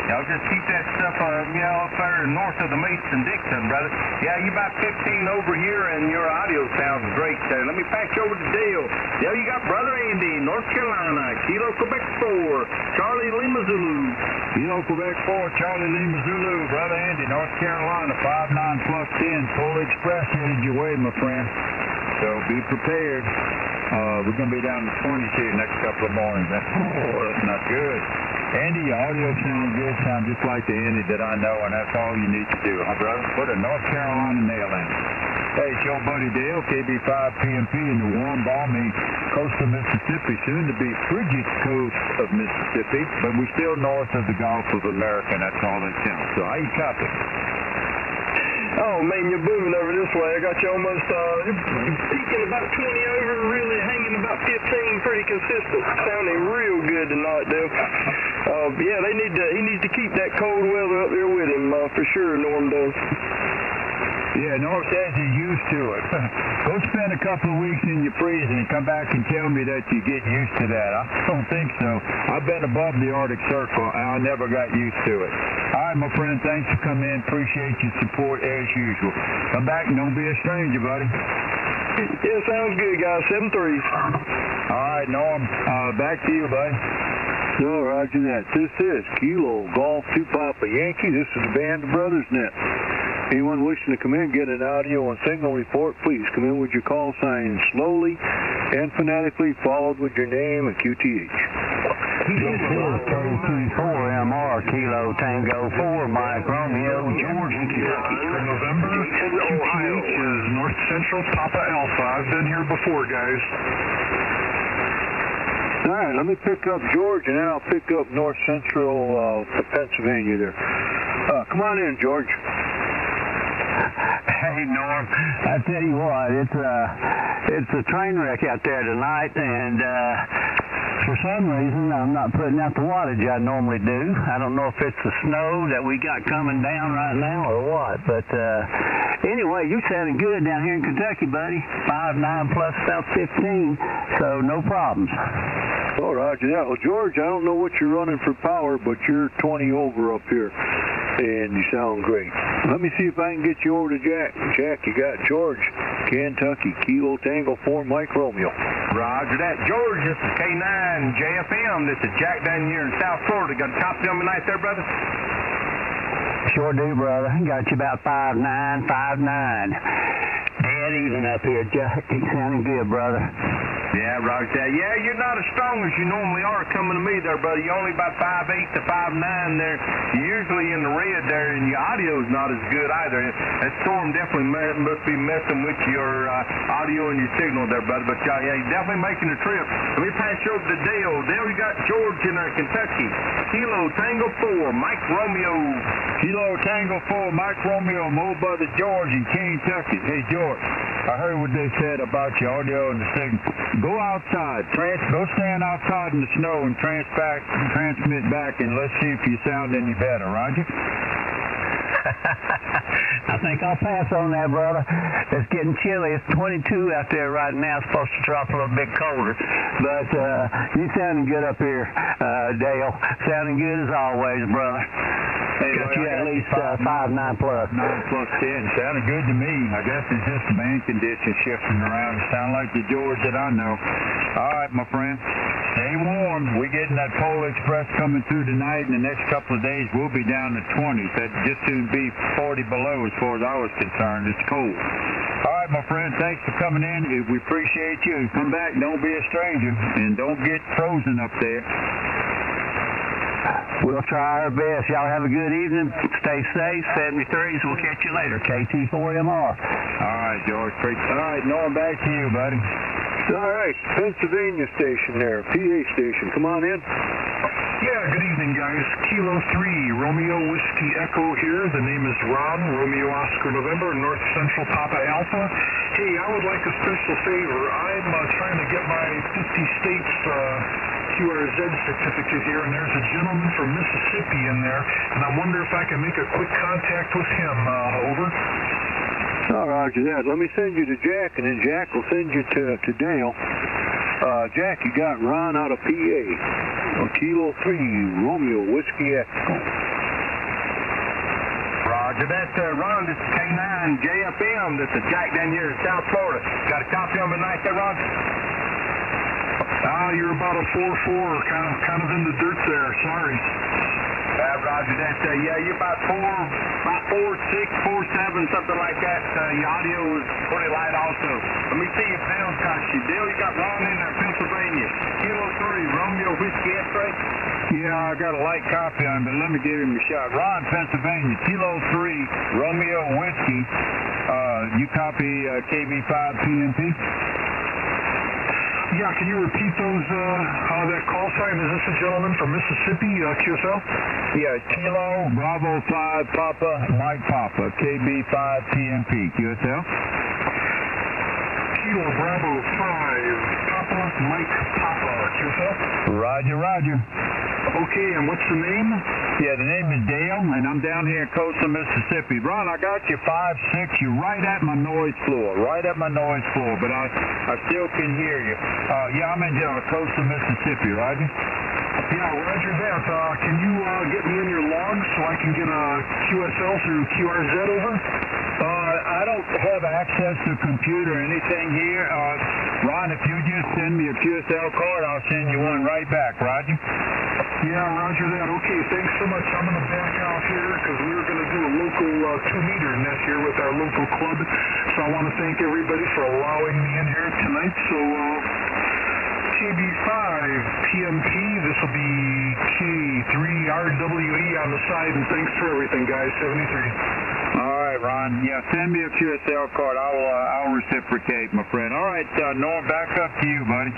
Y'all just keep that stuff, up there north of the Mason-Dixon, brother. Yeah, you about 15 over here, and your audio sounds great there. Let me patch over to Dale. Dale, you got Brother Andy, North Carolina, Kilo Quebec 4, Charlie Lima Zulu. Kilo Quebec 4, Charlie Lima Zulu. Brother Andy, North Carolina, 5-9 plus 10. Full Express headed your way, my friend. So be prepared. We're going to be down to 20 here next couple of mornings. That's not good. Andy, your audio sounds good. Sounds just like the Andy that I know, and that's all you need to do, huh, brother? Put a North Carolina nail in it. Hey, it's your buddy Dale, KB5PMP in the warm, balmy coastal Mississippi, soon to be frigid coast of Mississippi, but we're still north of the Gulf of America, and that's all that counts. So how you copy? Oh, man, you're booming over this way. I got you almost, you're peaking about 20 over, really hanging about 15, pretty consistent. Sounding real good tonight, Dale. Yeah, he needs to keep that cold weather up there with him, for sure, Norm does. Yeah, Norm says he's used to it. Go spend a couple of weeks in your freezing and come back and tell me that you get used to that. I don't think so. I've been above the Arctic Circle, and I never got used to it. All right, my friend, thanks for coming in. Appreciate your support as usual. Come back and don't be a stranger, buddy. Yeah, sounds good, guys. 7-3. All right, Norm, back to you, buddy. No, roger that. This is Kilo Golf 2 Papa Yankee. This is the Band of Brothers Net. Anyone wishing to come in, get an audio and signal report, please come in with your call sign slowly and phonetically, followed with your name and QTH. This is KT4MR, Kilo Tango 4, Mike Romeo, George in Kentucky. November, QTH is North Central Papa Alpha. I've been here before, guys. All right, let me pick up George, and then I'll pick up North Central Pennsylvania there. Come on in, George. Hey, Norm, I tell you what, it's a train wreck out there tonight, and for some reason I'm not putting out the wattage I normally do. I don't know if it's the snow that we got coming down right now or what, but anyway, you're sounding good down here in Kentucky, buddy. 5.9 plus about 15, so no problems. Oh, roger that. Well, George, I don't know what you're running for power, but you're 20 over up here, and you sound great. Let me see if I can get you over to Jack. Jack, you got George, Kentucky, Kilo Tango 4, Mike Romeo. Roger that. George, this is K9 JFM. This is Jack down here in South Florida. Got a copy on me night there, brother? Sure do, brother. Got you about 5.9, 5.9. Dead even up here, Jack. Keep sounding good, brother. Yeah, roger that. Yeah, you're not as strong as you normally are coming to me there, buddy. You're only about 5.8 to 5.9 there. You're usually in the red there, and your audio's not as good either. That storm definitely must be messing with your audio and your signal there, buddy. But yeah, you're definitely making a trip. Let me pass you over to Dale. Dale, you got George in there, Kentucky. Kilo Tango 4, Mike Romeo. Kilo Tango 4, Mike Romeo, Mo Brother George in Kentucky. Hey, George, I heard what they said about your audio and the signal. Go outside. Go stand outside in the snow and transmit back, and let's see if you sound any better, Roger? I think I'll pass on that, brother. It's getting chilly. It's 22 out there right now. It's supposed to drop a little bit colder. But you sounding good up here, Dale. Sounding good as always, brother. Hey, got you at least 5.9 plus. 9 plus 10. Sounded good to me. I guess it's just the band conditions shifting around. It sound like the George that I know. All right, my friend. Stay warm. We're getting that Polar Express coming through tonight. In the next couple of days, we'll be down to 20s. That just soon be 40 below as far as I was concerned. It's cold. All right, my friend. Thanks for coming in. We appreciate you. Come back. Don't be a stranger. And don't get frozen up there. We'll try our best. Y'all have a good evening. Stay safe. 73s. We'll catch you later. KT4MR. All right, George. All right, Norm, back to you, buddy. All right, Pennsylvania station there, PA station. Come on in. Yeah, good evening, guys. Kilo 3, Romeo Whiskey Echo here. The name is Ron, Romeo Oscar November, North Central Papa Alpha. Hey, I would like a special favor. I'm trying to get my 50 states QRZ certificate here, and there's a gentleman from Mississippi in there, and I wonder if I can make a quick contact with him. Over. Oh, roger that. Let me send you to Jack, and then Jack will send you to Dale. Jack, you got Ron out of PA. Kilo 3, Romeo Whiskey Echo. Roger that, Ron. This is K9 JFM. This is Jack down here in South Florida. Got a copy on me tonight there, Ron? You're about a 4.4, kind of in the dirt there. Sorry. Roger that. Yeah, you're about 4.6, 4.7, something like that. Your audio is pretty light also. Let me see if Dale's got you. Dale, you got Ron in there, Pennsylvania. Kilo 3, Romeo Whiskey X-Ray? Yeah, I got a light copy on him, but let me give him a shot. Ron, Pennsylvania, Kilo 3, Romeo Whiskey. You copy KB5 PMP? Yeah, can you repeat those, that call sign? Is this a gentleman from Mississippi, QSL? Yeah, Kilo, Bravo 5, Papa, Mike Papa, KB5 PMP, QSL? Kilo, Bravo 5, Papa, Mike Papa, QSL? Roger, roger. Okay, and what's the name? Yeah, the name is Dale, and I'm down here in coastal Mississippi. Ron, I got you 5.6. You're right at my noise floor, but I still can hear you. Yeah, I'm in coastal Mississippi, Roger. Yeah, roger that. Can you get me in your logs so I can get a QSL through QRZ over? I don't have access to a computer or anything here. Ron, if you just send me a QSL card, I'll send you one right back, Roger. Yeah, roger that. Okay, thanks so much. I'm going to back out here because we're going to do a local 2-meter net here with our local club. So I want to thank everybody for allowing me in here tonight. So KB5 PMP, this will be K3RWE on the side, and thanks for everything, guys. 73. All right, Ron. Yeah, send me a QSL card. I'll reciprocate, my friend. All right, Norm, back up to you, buddy.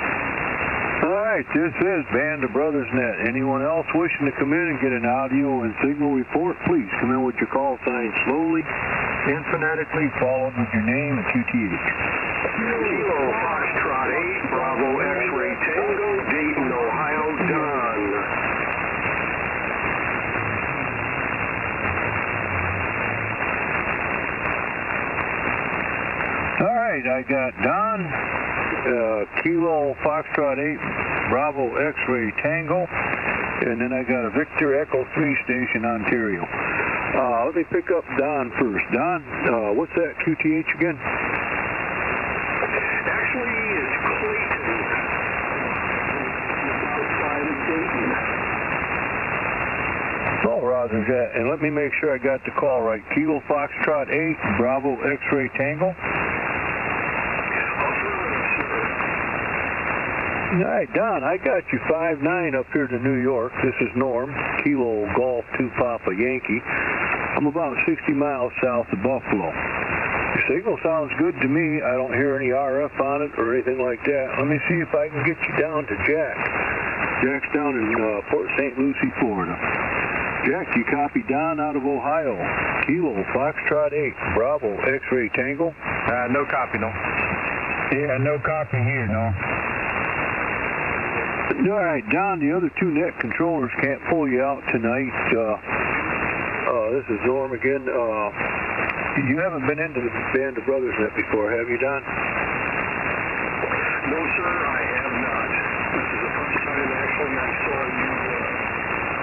All right, this is Band of Brothers Net. Anyone else wishing to come in and get an audio and signal report, please come in with your call sign slowly and phonetically, followed with your name and QTH. Kilo Foxtrot 8, Bravo X-Ray Tango, Dayton, Ohio, Don. All right, I got Don, Kilo Foxtrot 8, Bravo X-Ray Tango, and then I got a Victor Echo 3 Station, Ontario. Let me pick up Don first. Don, what's that QTH again? Actually, it's Clayton. Outside of Dayton. Oh, roger that. And let me make sure I got the call right. Kilo Foxtrot 8, Bravo X-Ray Tango. All right, Don, I got you 5-9 up here to New York. This is Norm, Kilo Golf 2 Papa Yankee. I'm about 60 miles south of Buffalo. Your signal sounds good to me. I don't hear any RF on it or anything like that. Let me see if I can get you down to Jack. Jack's down in Port St. Lucie, Florida. Jack, you copy Don out of Ohio. Kilo Foxtrot 8, Bravo X-Ray Tango. No copy, no. Yeah, no copy here, no. All right, Don, the other two net controllers can't pull you out tonight. This is Norm again. You haven't been into the Band of Brothers Net before, have you, Don? No, sir, I have not. This is the first time, actually, I saw you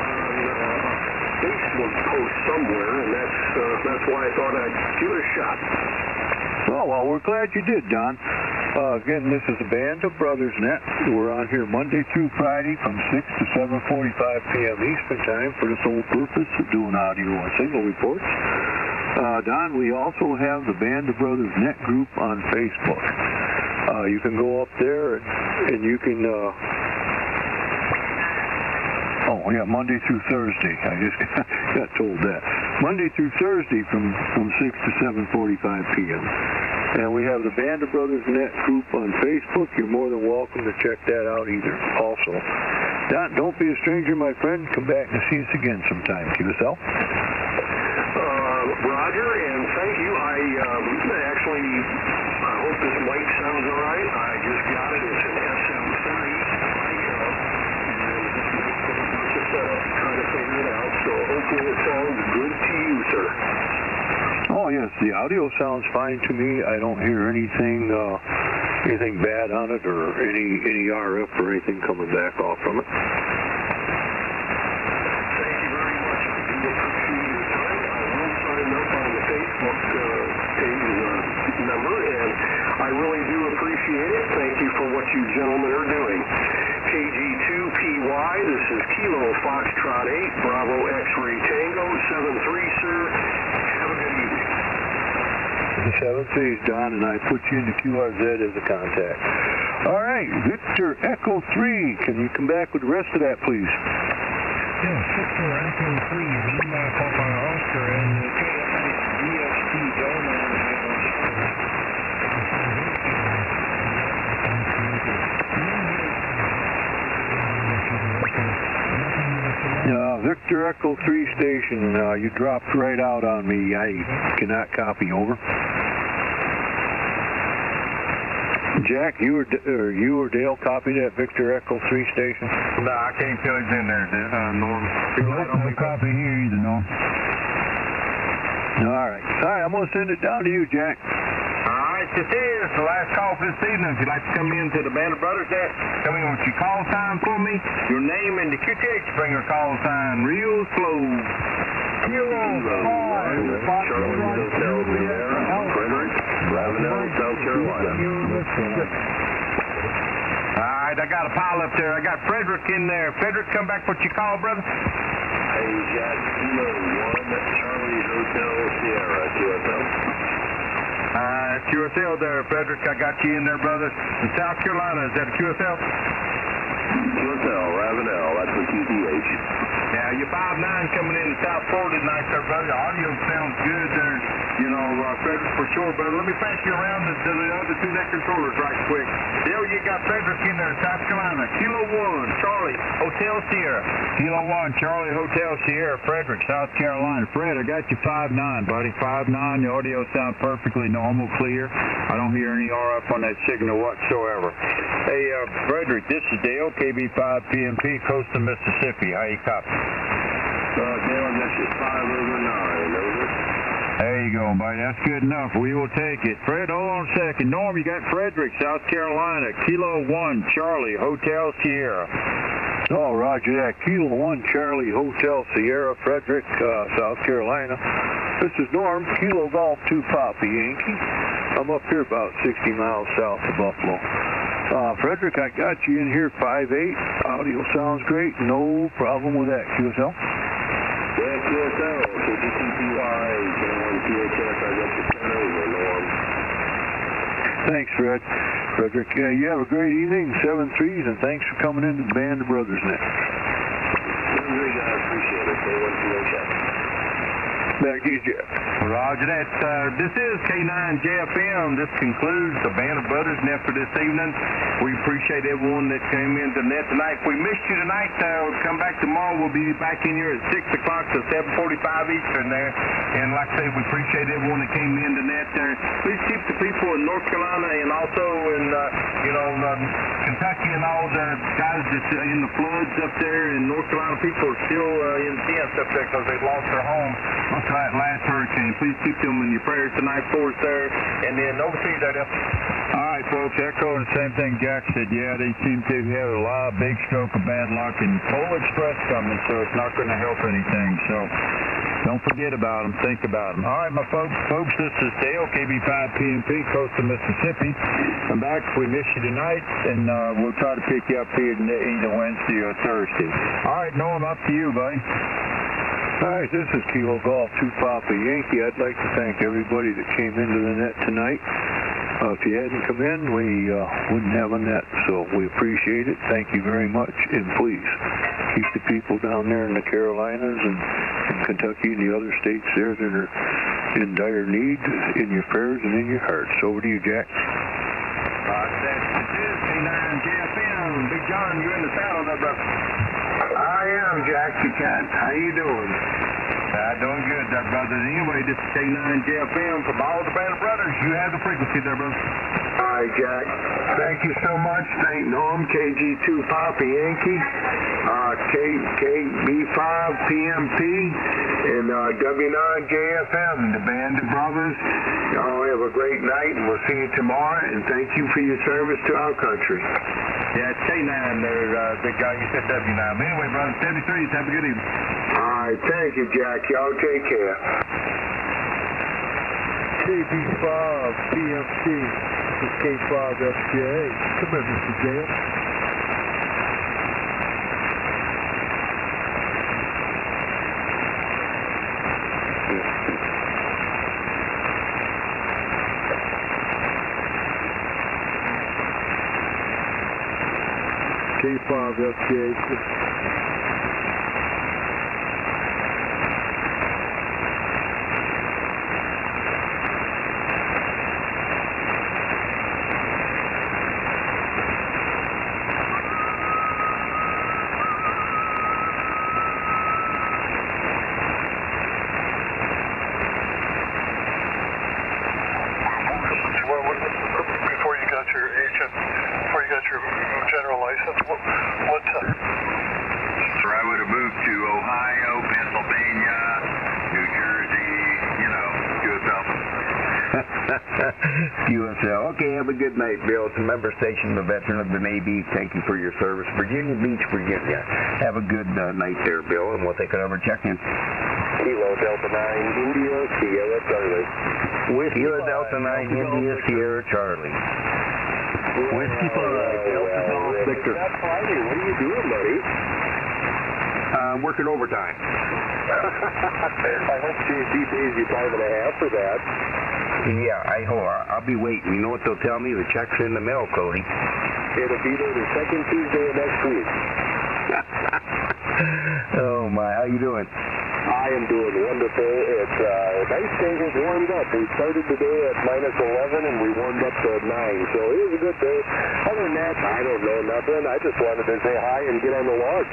on a Facebook post somewhere, and that's why I thought I'd give it a shot. Oh, well, we're glad you did, Don. Again, this is the Band of Brothers Net. We're on here Monday through Friday from 6 to 7:45 p.m. Eastern Time for the sole purpose of doing audio and signal reports. Don, we also have the Band of Brothers Net group on Facebook. You can go up there and you can... Oh, yeah, Monday through Thursday. I just got told that. Monday through Thursday from 6 to 7:45 p.m. And we have the Band of Brothers Net group on Facebook. You're more than welcome to check that out either also. Don, don't be a stranger, my friend. Come back and see us again sometime. QSL. Roger, and thank you. I hope this mic sounds all right. I just got it. It's an SM30 trying to figure it out, so hopefully it sounds good to you, sir. Oh, yes, the audio sounds fine to me. I don't hear anything bad on it or any RF or anything coming back off from it. Thank you very much. I do appreciate your time. I will sign up on the Facebook page number, and I really do appreciate it. Thank you for what you gentlemen are doing. KG2PY, this is Kilo Foxtrot 8, Bravo X-Ray Tango, 7-3, sir. Have a good evening. The 7-3's Don, and I put you into QRZ as a contact. All right, Victor Echo 3, can you come back with the rest of that, please? Yes, Victor Echo 3, Lima Papa Oscar, and the HDSD donor. Victor Echo 3 station, you dropped right out on me. I cannot copy, over. Jack, you or Dale copy that Victor Echo 3 station? No, I can't tell he's in there, Norm. No copy here either, no. All right, I'm going to send it down to you, Jack. All right, this is the last call for this evening. If you'd like to come in to the Band of Brothers Net, come in with your call sign for me, your name, and the QTH. Bring your call sign real slow. South Carolina. All right, I got a pile up there. I got Frederick in there. Frederick, come back with your call, brother. Hey, Jack, Kilo 1, Charlie Hotel Sierra, QSL. QSL there, Frederick. I got you in there, brother. In South Carolina, is that a QSL? QSL, Ravenel, that's the QTH. Yeah, you're 5-9 coming in South Florida tonight, sir, brother. The audio sounds good there. Frederick, for sure, brother. Let me pass you around to the other two net controllers right quick. Dale, you got Frederick in there, South Carolina. Kilo 1, Charlie, Hotel Sierra. Kilo 1, Charlie, Hotel Sierra, Frederick, South Carolina. Fred, I got you 5'9", buddy. 5'9", the audio sounds perfectly normal, clear. I don't hear any RF on that signal whatsoever. Hey, Frederick, this is Dale, KB5 PMP, Coastal Mississippi. How you copy? Dale, this is 5 over 9, over. There you go, buddy. That's good enough. We will take it. Fred, hold on a second. Norm, you got Frederick, South Carolina. Kilo 1, Charlie, Hotel Sierra. Oh, roger that. Kilo 1, Charlie, Hotel Sierra, Frederick, South Carolina. This is Norm, Kilo Golf 2 Papa Yankee. I'm up here about 60 miles south of Buffalo. Frederick, I got you in here 5'8". Audio sounds great. No problem with that. QSL? Yeah, QSL. KGCPY, KN1PHS. I got you 10 over, Norm. Thanks, Fred. Frederick, you have a great evening, 7-3s, and thanks for coming into the Band of Brothers Net. I appreciate it, KN1PHS. Back to you, Jeff. Roger that. This is K9JFM. This concludes the Band of Brothers Net for this evening. We appreciate everyone that came into the net tonight. If we missed you tonight, come back tomorrow. We'll be back in here at 6 o'clock to 7:45 Eastern there. And like I say, we appreciate everyone that came into the net there. Please keep the people in North Carolina and also in, Kentucky and all the guys that's in the floods up there in North Carolina. People are still intense up there because they've lost their home. That's right, last hurricane. Please keep them in your prayers tonight for us there. And then over to you there, Dale. All right, folks, echoing the same thing Jack said. Yeah, they seem to have a lot of big stroke of bad luck and Pole Express coming, so it's not going to help anything. So don't forget about them. Think about them. All right, my folks, this is Dale, KB5 PMP, Coastal Mississippi. I'm back if we miss you tonight, and we'll try to pick you up here either Wednesday or Thursday. All right, Norm, up to you, buddy. All right, this is Kilo Golf 2 Papa Yankee. I'd like to thank everybody that came into the net tonight. If you hadn't come in, we wouldn't have a net, so we appreciate it. Thank you very much, and please keep the people down there in the Carolinas and Kentucky and the other states there that are in dire need in your prayers and in your hearts. Over to you, Jack. This is K9JFM. Big John, you're in the saddle there, brother. I am, Jack the Cat. How you doing? Doing good there, brother. Anyway, this is K9JFM from all the Band of Brothers. You have the frequency there, brother. All right, Jack. Thank you so much. Thank Norm, KG2 Papa Yankee, KB5 PMP, and W9JFM, the Band of Brothers. Y'all have a great night, and we'll see you tomorrow, and thank you for your service to our country. Yeah, it's K9 there, big guy. You said W9. But anyway, brother, 73s. Have a good evening. All right, thank you, Jack. Y'all take care. KB5 PMC. This is K5FJ. Come here, Mr. Dale. K5FJ. General license, what's up? Sir, I would have moved to Ohio, Pennsylvania, New Jersey, QSL. QSL. Okay, have a good night, Bill. It's a member station, a veteran of the Navy. Thank you for your service. Virginia Beach, Virginia. Have a good night there, Bill, and we'll take another check-in. Kilo Delta 9, India, Sierra Charlie. Kilo Delta 9, India, Sierra Charlie. Whiskey 5, Delta Golf Victor. What are you doing, buddy? I'm working overtime. I hope JC pays you time and a half for that. Yeah, I'll be waiting. You know what they'll tell me? The check's in the mail, Cody. It'll be there the second Tuesday of next week. Oh, my. How you doing? I am doing wonderful. It's nice day has warmed up. We started the day at -11 and we warmed up to 9, so it was a good day. Other than that, I don't know nothing. I just wanted to say hi and get on the log.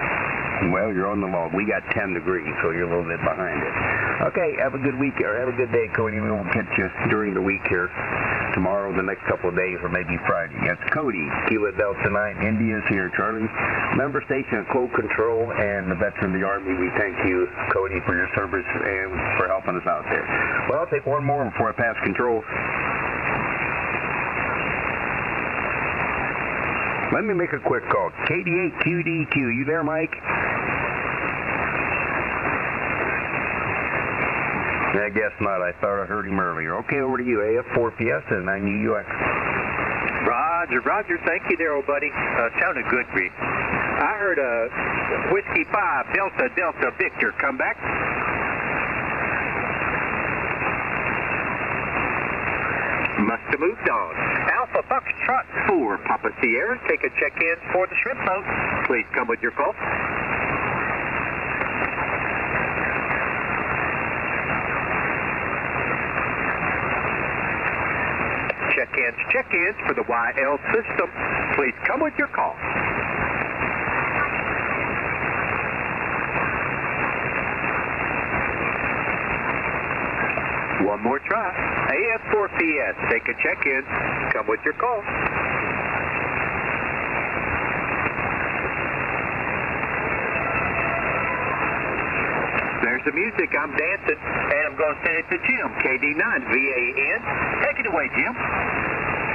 Well, you're on the log. We got 10 degrees, so you're a little bit behind it. Okay, have a good week, or have a good day, Cody. We'll catch you during the week here. Tomorrow, the next couple of days, or maybe Friday. That's Cody, Kilo Delta 9, India's here. Charlie, member station of Quote Control, and the veteran of the Army. We thank you, Cody, for your service and for helping us out there. Well, I'll take one more before I pass controls. Let me make a quick call. KD8QDQ, you there, Mike? I guess not. I thought I heard him earlier. Okay, over to you. AF4PS and 9UX. Roger. Thank you there, old buddy. Sounded good, Reed. I heard Whiskey 5, Delta, Victor. Come back. Must have moved on. Alpha Foxtrot 4, Papa Sierra. Take a check-in for the shrimp boat. Please come with your call. Check-ins for the YL system. Please come with your call. One more try. AF4PS, take a check-in. Come with your call. There's the music. I'm dancing, and I'm going to send it to Jim, KD9VAN. Take it away, Jim.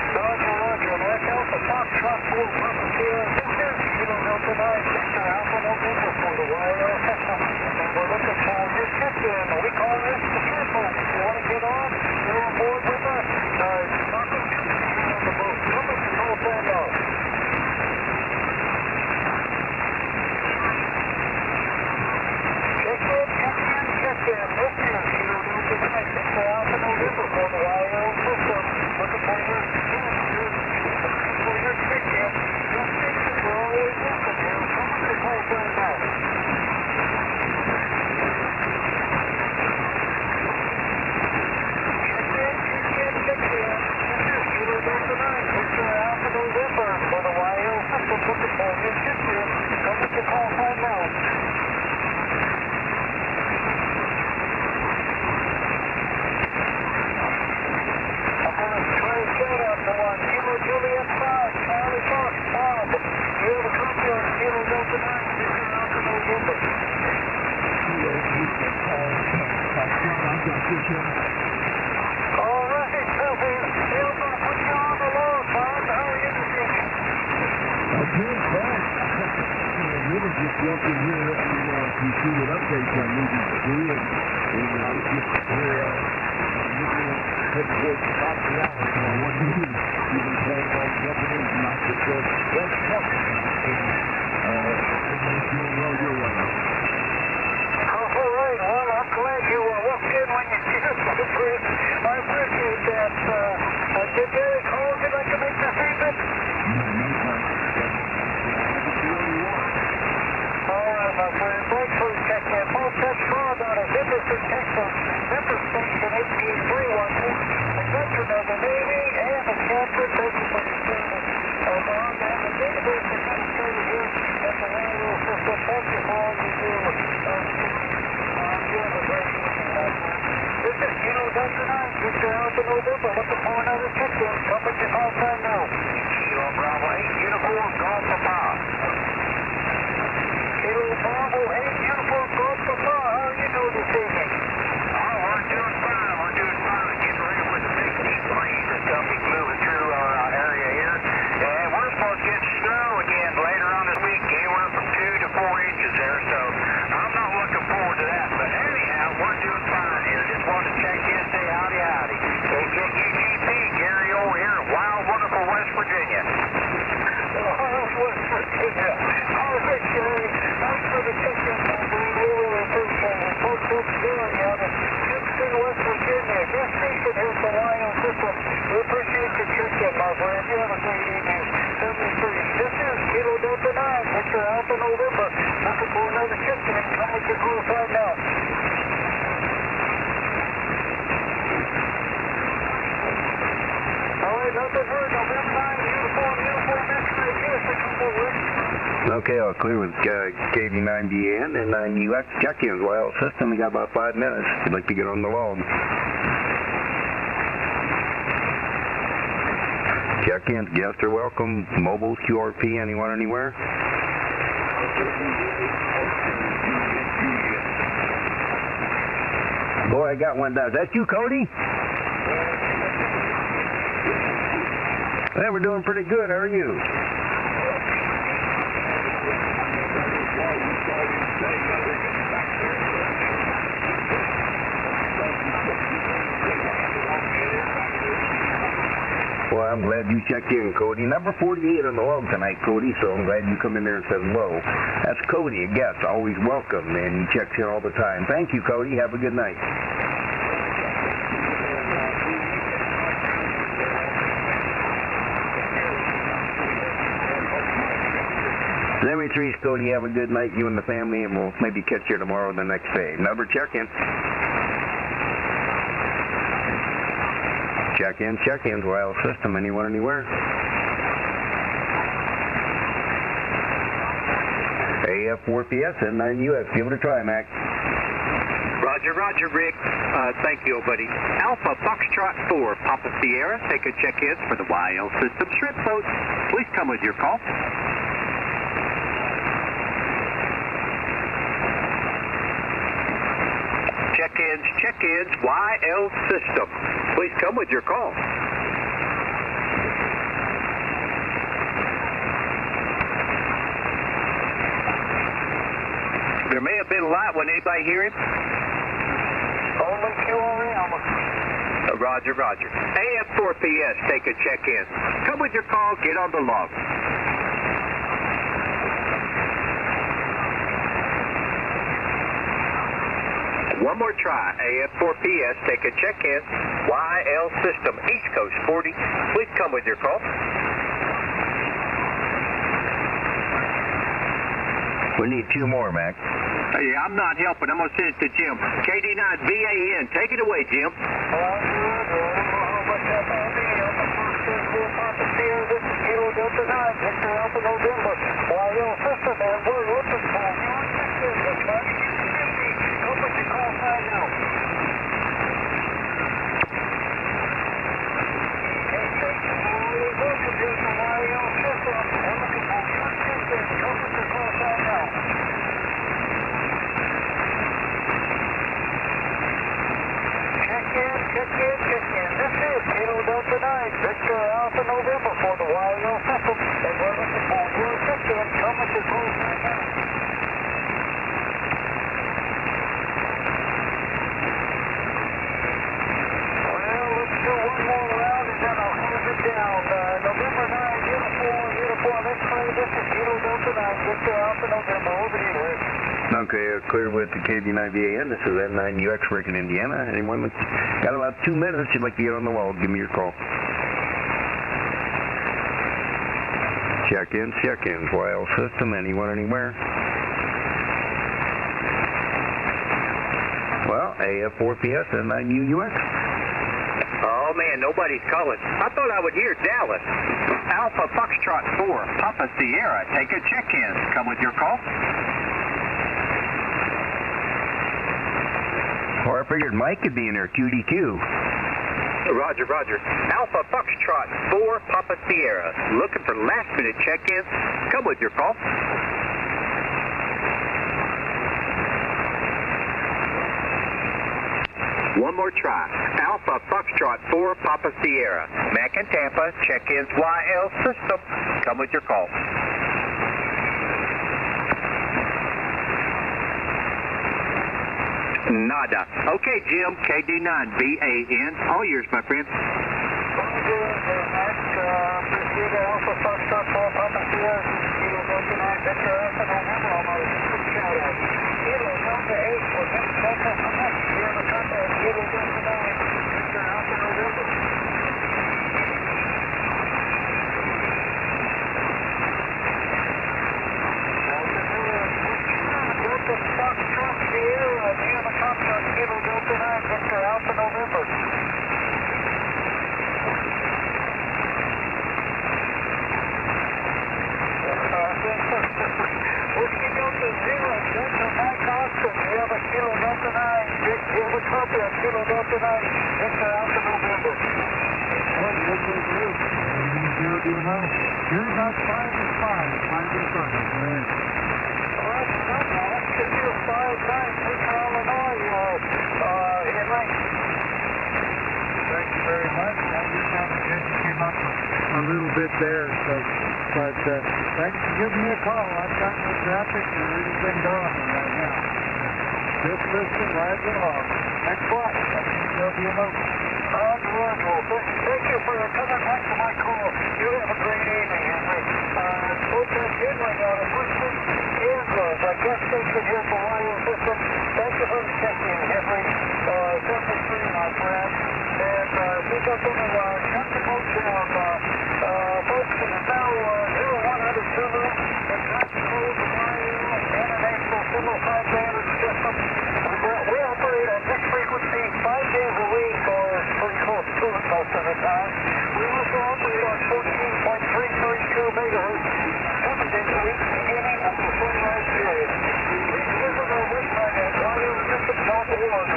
Roger. That's Alpha Foxtrot 4, Papa Sierra. This is Kilo Delta 9, Victor Alpha November for the YL system. And we're looking for your check-in. We call this the shrimp boat. If you want to get on, you're on board with us. Talking to you on the boat. Come with your call sign off. Check-in. This is Kilo Delta 9, Victor Alpha November for the YL system. Looking for your check-in. Your station, we're always welcome here. Come with your call sign off. Okay, I'll clear with KV9BN and 9UX check-ins. Well, system, we got about 5 minutes. You'd like to get on the log. Check-ins, guests are welcome. Mobiles, QRP, anyone, anywhere? Boy, I got one down. Is that you, Cody? Hey, we're doing pretty good. How are you? Well, I'm glad you checked in, Cody. Number 48 on the log tonight, Cody, so I'm glad you come in there and said hello. That's Cody, a guest, always welcome, and he checks in all the time. Thank you, Cody. Have a good night. Zemi 3's Cody, have a good night, you and the family, and we'll maybe catch you tomorrow or the next day. Number check-in. Check-ins, wireless system, anyone, anywhere? AF4PS and 9UX, give it a try, Mac. Roger, Rick. Thank you, buddy. Alpha Foxtrot 4, Papa Sierra, take a check-in for the YL system strip boat. Please come with your call. Check-ins, YL system. Please come with your call. There may have been light. Wasn't anybody hear him? Only QRM. Roger. AF4PS, take a check-in. Come with your call, get on the log. One more try. AF4PS, take a check-in. YL system, East Coast 40. Please come with your call. We need 2 more, Mac. Hey, I'm not helping. I'm going to send it to Jim. KD9VAN, take it away, Jim. This is Kilo Delta 9, Victor Alpha November. YL system, and we're looking for you. Check-in. This is Kilo Delta 9, Victor Alpha November for the YL system, and we're looking for your check-in. Come with your call right now. Well, let's do one more round and then I'll close it down. November 9, uniform X-ray. This is Kilo Delta 9, Victor Alpha November. Over to you, Rick. Okay, clear with the KV9VAN. This is N9UX, Rick in Indiana. Anyone that's got about 2 minutes, you'd like to get on the wall, give me your call. Check-ins, YL system, anyone, anywhere? Well, AF4PS and 9UX. Oh, man, nobody's calling. I thought I would hear Dallas. Alpha Foxtrot 4, Papa Sierra, take a check-in. Come with your call. Or I figured Mike could be in there, QDQ. Roger. Alpha Foxtrot 4, Papa Sierra. Looking for last-minute check-ins? Come with your call. One more try. Alpha Foxtrot 4, Papa Sierra. Mac and Tampa, check-ins YL system. Come with your call. Nada. Okay, Jim, KD9VAN. All yours, my friend. Alpha Foxtrot 4, Papa Sierra. Kilo Delta 9, Victor Alpha November. Kilo Delta 8, for Victor Alpha Sierra Contact. Kilo Delta 9, Victor Alpha November. Delta Foxtrot Sierra, near the contact. Kilo Delta 9, Victor Alpha November. Delta 0, Delta Mike Austin, you have a Kilo Delta 9, Vic, you have a copy of Kilo Delta 9, Victor Alpha November. Well, good, good, good. Zero, do you know? You're about 5 and 5, 5 and 5. Right. Well, that's not now. That should be a 5-9, Victor, Illinois, Henry. Thank you very much. Now your conversation came up a little bit there, so, but thanks for giving me a call. I've got no traffic or anything going on right now. Just listen right along. Next flight, WMO. Thank you for coming back to my call. You have a great evening, Henry. Folks are Henry out of Houston, Kansas. I guess they could hear the radio system. Thank you for the check-in, Henry. 73, my friend. And keep up in the country motel. Folks, it is now 0100 Zulu. It's not to close the International Civil Flight Standards System. We operate on this frequency 5 days a week or pretty close to it most of the time. We also operate on 14.332 megahertz 7 days a week beginning of the sunrise period. Please visit our website at radiosystem.org.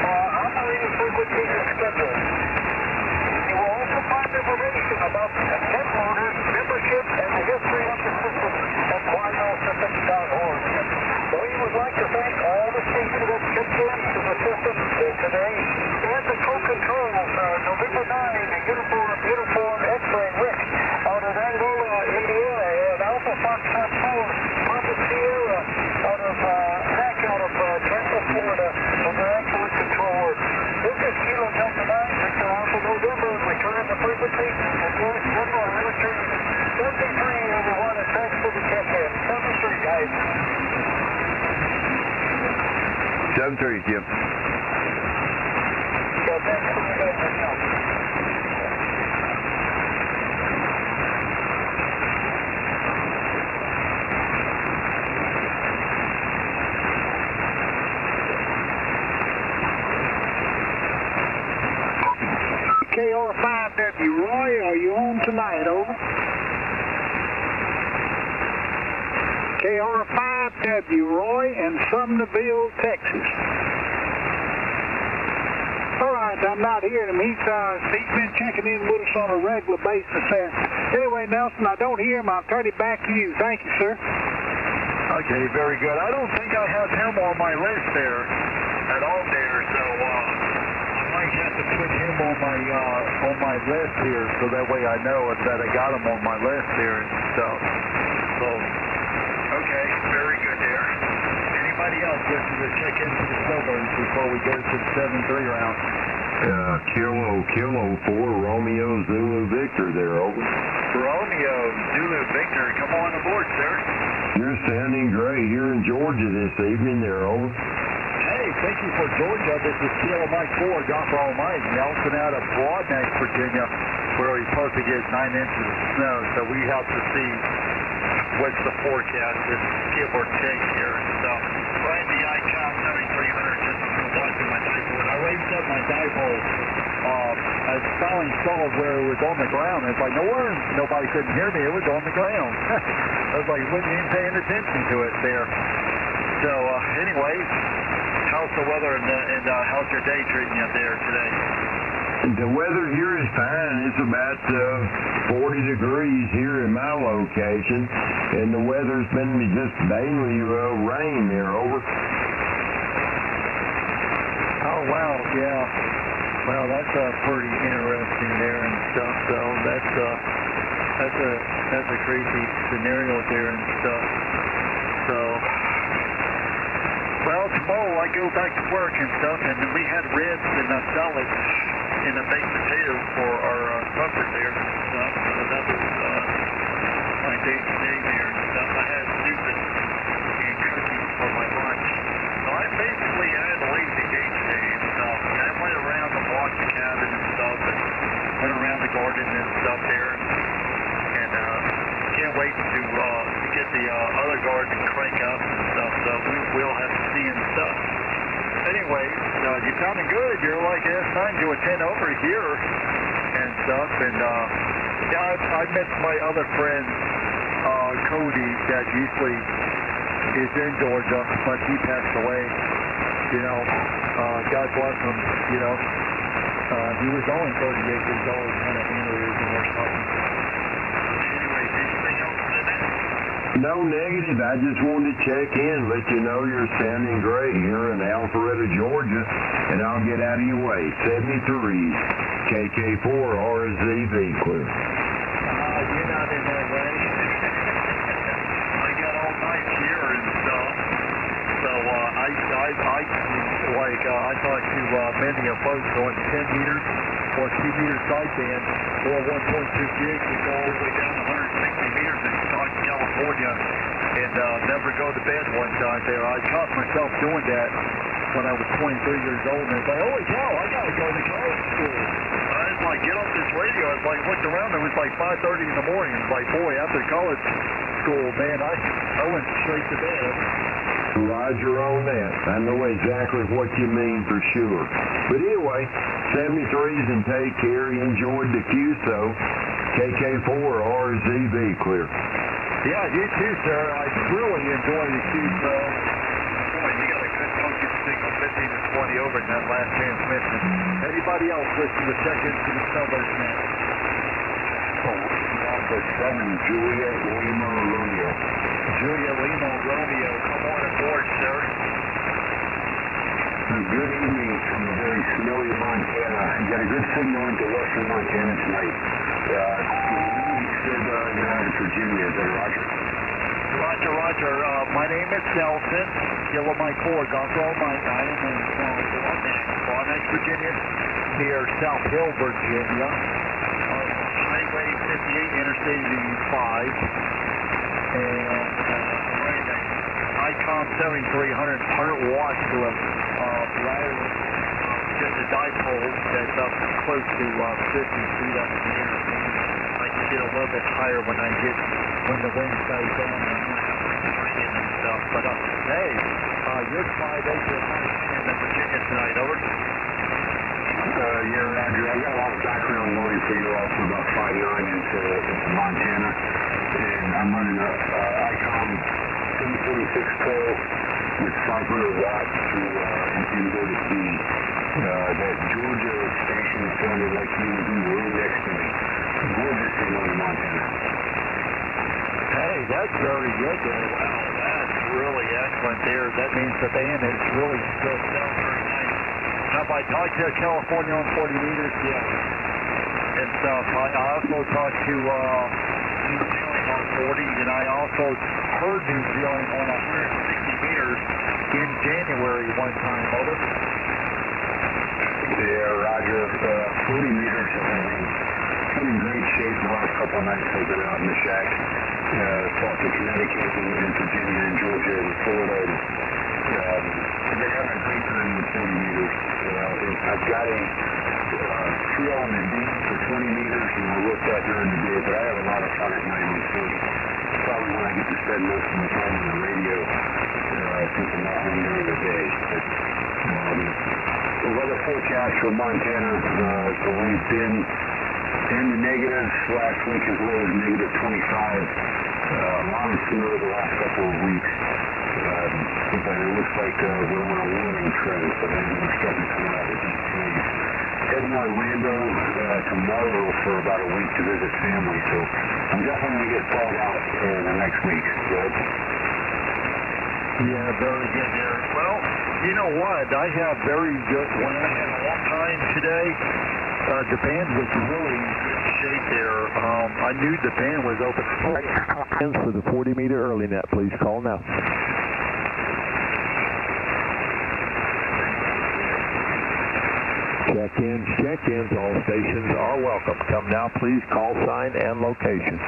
Operating frequency and schedule. You will also find information about head loaders, membership, and the history of the system at radiosystem.org. We would like to thank all the stations that chipped in to the system today, and the co-controls, November 9, uniform X-ray Rick out of Angola, Indiana, and Alpha Foxtrot 4, Papa Sierra out of Tampa, Florida, over excellent controller. This is Kilo Delta 9, Victor Alpha November, returning the frequency, and yours, General Military 73, everyone, and thanks for the check-in. 73, guys. 7-3, Jim. KR5W, Roy, are you on tonight? Over. KR5W, Roy, in Sumnerville, Texas. All right, I'm not hearing him. He's been checking in with us on a regular basis there. Anyway, Nelson, I don't hear him. I'll turn it back to you. Thank you, sir. Okay, very good. I don't think I have him on my list there at all there, so I might have to put him on my list here, so that way I know that I got him on my list here and stuff. So, okay, very good there. Anybody else wishing to check into the snowbirds before we go to the 7-3 round? Kilo 4, Romeo Zulu Victor there, over. Romeo Zulu Victor, come on aboard, sir. You're sounding great here in Georgia this evening there, over. Hey, thank you for Georgia. This is Kilo Mike 4, Gospel Mike, Nelson out of Broad Neck, Virginia, where we're supposed to get 9 inches of snow, so we have to see what's the forecast is, give or take here. So, right the ICOM 7300, just watching my dipole. And I raised up my dipole. I finally saw where it was on the ground. It's like, nobody couldn't hear me. It was on the ground. I was like, wasn't even paying attention to it there. So, anyway, how's the weather and how's your day treating you there today? The weather here is fine. It's about 40 degrees here in my location, and the weather's been just daily rain there, over. Oh, wow, yeah. Well, that's pretty interesting there and stuff, so that's a crazy scenario there and stuff. So, well, tomorrow I go back to work and stuff, and we had ribs and salads in a baked potato for our supper there and stuff. So that was my day today there and stuff. I had soup and cookies for my lunch. So I basically had a lazy day today and stuff. And I went around the block, the cabin and stuff, and went around the garden and stuff there. And can't wait to get the other garden crank up and stuff. So we'll have to see and stuff. Anyway, you're sounding good. You're like S9 to a 10 over here and stuff. And yeah, I met my other friend, Cody, that usually is in Georgia, but he passed away. God bless him. He was only 38 years old, kind of aneurysm or something. Anyways, anything else for the day? No negative. I just wanted to check in, let you know you're sounding great here in Alpharetta, Georgia, and I'll get out of your way. 73, KK4, RZV, clear. You're not in that way. I got all night here and stuff. So I talked to many of folks going 10 meters or 2 meter sideband or 1.2 gigs and go all the way down 160 meters in Stockton, California, and never go to bed one time there. I caught myself doing that when I was 23 years old, and I was like, holy cow, I got to go to college school. I was like, get off this radio. I was like, looked around, it was like 5:30 in the morning. It was like, boy, after college school, man, I went straight to bed. Roger on that. I know exactly what you mean for sure. But anyway, 73s and take care. Enjoyed the QSO. KK4 RZV, clear. Yeah, you too, sir. I really enjoy the QSO. boy, you got a good funky signal, 15 to 20 over in that last transmission. Anybody else wishing to check into the Cellbirds net? Alpha 7, Juliet Lima Romeo. Juliet Lima Romeo, come on aboard, sir. Good evening from a very snowy Montana. You got a good signal into western Montana tonight. You said you're out of Virginia. Is that Roger? Roger. My name is Nelson. Kilo Mike 4, Golf Roll Mike. I am in Bonnex, Virginia, near South Hill, Virginia. Highway 58, Interstate 85. And ICOM 7300, 100 watts to a ladder, just a dipole that's up close to 50 feet up in the air. I can get a little bit higher when the wind stays down and stuff. But hey, you're 5 acres in Virginia tonight, over. Yeah, Roger. I've got a lot of background noise for you also about 5'9" into Montana. And I'm running a ICOM 746 pole with 500 watts to inverted speed. That Georgia station sounded like you were right next to me. Gorgeous signal in Montana. Hey, that's very good there. Wow, that's really excellent there. That means the band is really stretched out very nice. Have I talked to California on 40 meters? Yes. And stuff. I also talked to New Zealand on 40, and I also heard New Zealand on 160 meters in January one time, over. Yeah, Roger. 40 meters have been in great shape the last couple of nights. I've been out in the shack. Talked to Connecticut and Virginia and Georgia and Florida. And they're having a great time with 40 meters. I've got a trio on the deep for 20 meters, and I looked at during the day, but I have a lot of fun at night on 40. Probably when I get to spend most of my time on the radio, since I'm not home during the day. But, the weather forecast for Montana, so we've been in the negatives. Last week as low as negative 25. A lot of snow the last couple of weeks. But it looks like we're on a warming trend, so maybe we're starting to come out of the deep freeze. Heading to Orlando tomorrow for about a week to visit family, so I'm definitely going to get thawed out in the next week. Good. Yeah, very good there. Well, you know what? I have very good, when I had a long time today, the band was really in good shape there. I knew the band was open. For the 40 meter early net, please call now. Check-ins, all stations are welcome. Come now, please, call sign and location.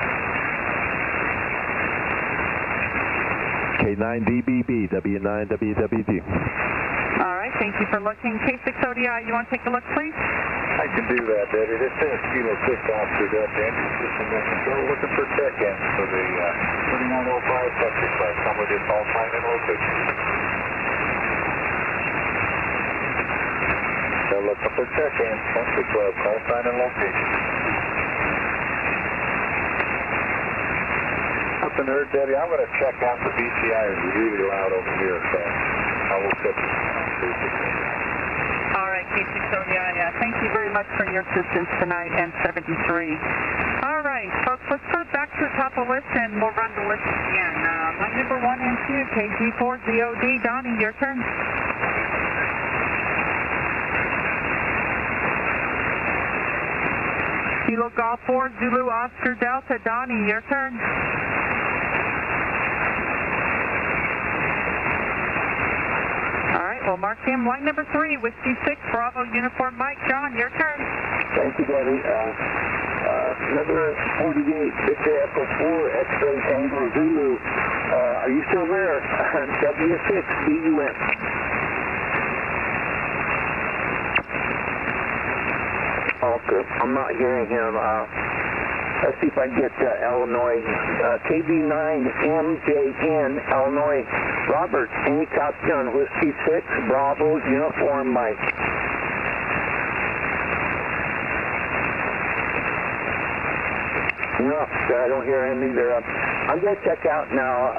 K9DBB, W9WWD. All right, thank you for looking. K6ODI, you want to take a look, please? I can do that, Betty. This is Kilo 6 Officer Delta Engine System and Control looking for check-in for the 2905 Texas class. Come with this call sign and location. They're looking for check-in, 112, call sign and location. nothing heard, Debbie. I'm going to check out the BCI. It's really loud over here, so I will check it out. All right, K6ODI, thank you very much for your assistance tonight, and 73. All right, folks, let's go back to the top of the list, and we'll run the list again. Line number 1 and 2, KG4ZOD. Donnie, your turn. Kilo Golf 4, Zulu Oscar Delta. Donnie, your turn. All right, we'll mark him. Line number 3, Whiskey 6, Bravo Uniform Mike. John, your turn. Thank you, Debbie. Number 48, Victor Echo 4, X-Ray Tango Zulu. Are you still there? W6BUM. Okay, I'm not hearing him. Let's see if I can get Illinois. KB9MJN, Illinois. Robert, any copy on Whiskey 6, Bravo, Uniform Mike. No, I don't hear him either. I'm going to check out now,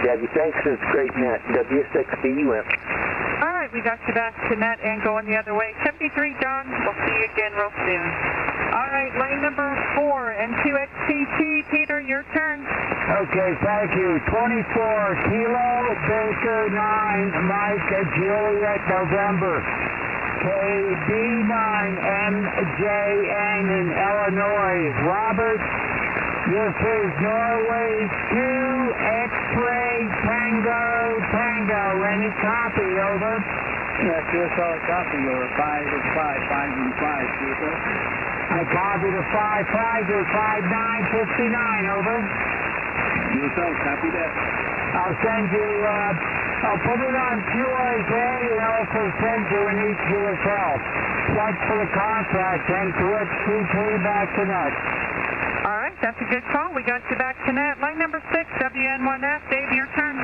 Debbie. Thanks, it's great net. W6BUM. All right, we got you back to net and going the other way. 73, John. We'll see you again real soon. All right, lane number 4, N2XTT. Peter, your turn. Okay, thank you. 24, Kilo Baker 9, Mike Juliet November. KB9MJN in Illinois. Robert, this is Norway 2, X-Ray Tango. Any copy, over? Yes, QSO copy, over. 5 and 5, 5 and 5, QSO. I copied a 5-5 to 5959, over. QSO, copy that. I'll send you, I'll put it on QSA and also send you an EQSL. Plug for the contract and switch CT back to net. All right, that's a good call. We got you back to net. Line number 6, WN1F. Dave, your turn.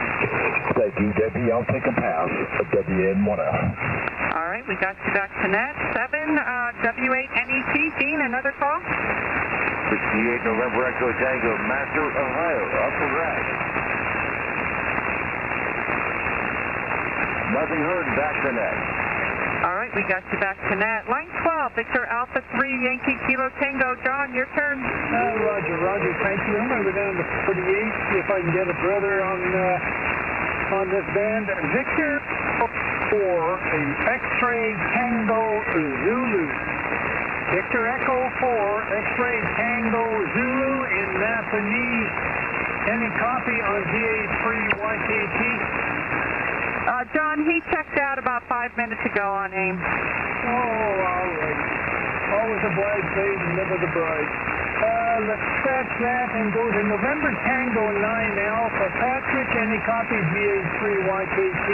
Thank you, Debbie. I'll take a pass at WN1F. All right, we got you back to net. 7, W8NET. Dean, another call? 68 November Echo Tango, Master, Ohio, upper rack. Nothing heard, back to net. All right, we got you back to net. Line 12, Victor Alpha 3, Yankee Kilo Tango. John, your turn. Roger, thank you. I'm going to go down to 48, see if I can get a brother on this band. Victor 4, a X-Ray Tango Zulu. Victor Echo 4, X-Ray Tango Zulu in Napanese. Any copy on DA3YKT? John, he checked out about 5 minutes ago on AIM. Oh, all right. Always a bridesmaid and never the bride. Let's scratch that and go to November Tango 9 Alpha. Patrick, any copy DA3YKT?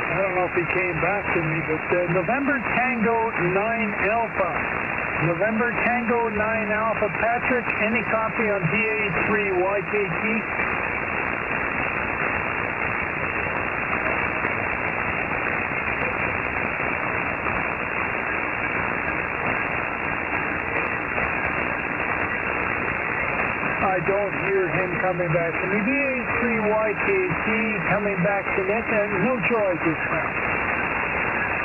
I don't know if he came back to me, but November Tango 9 Alpha. November Tango 9 Alpha. Patrick, any copy on DA3YKT? I don't hear him coming back to me. DA3YKT coming back to net, and no charge this time.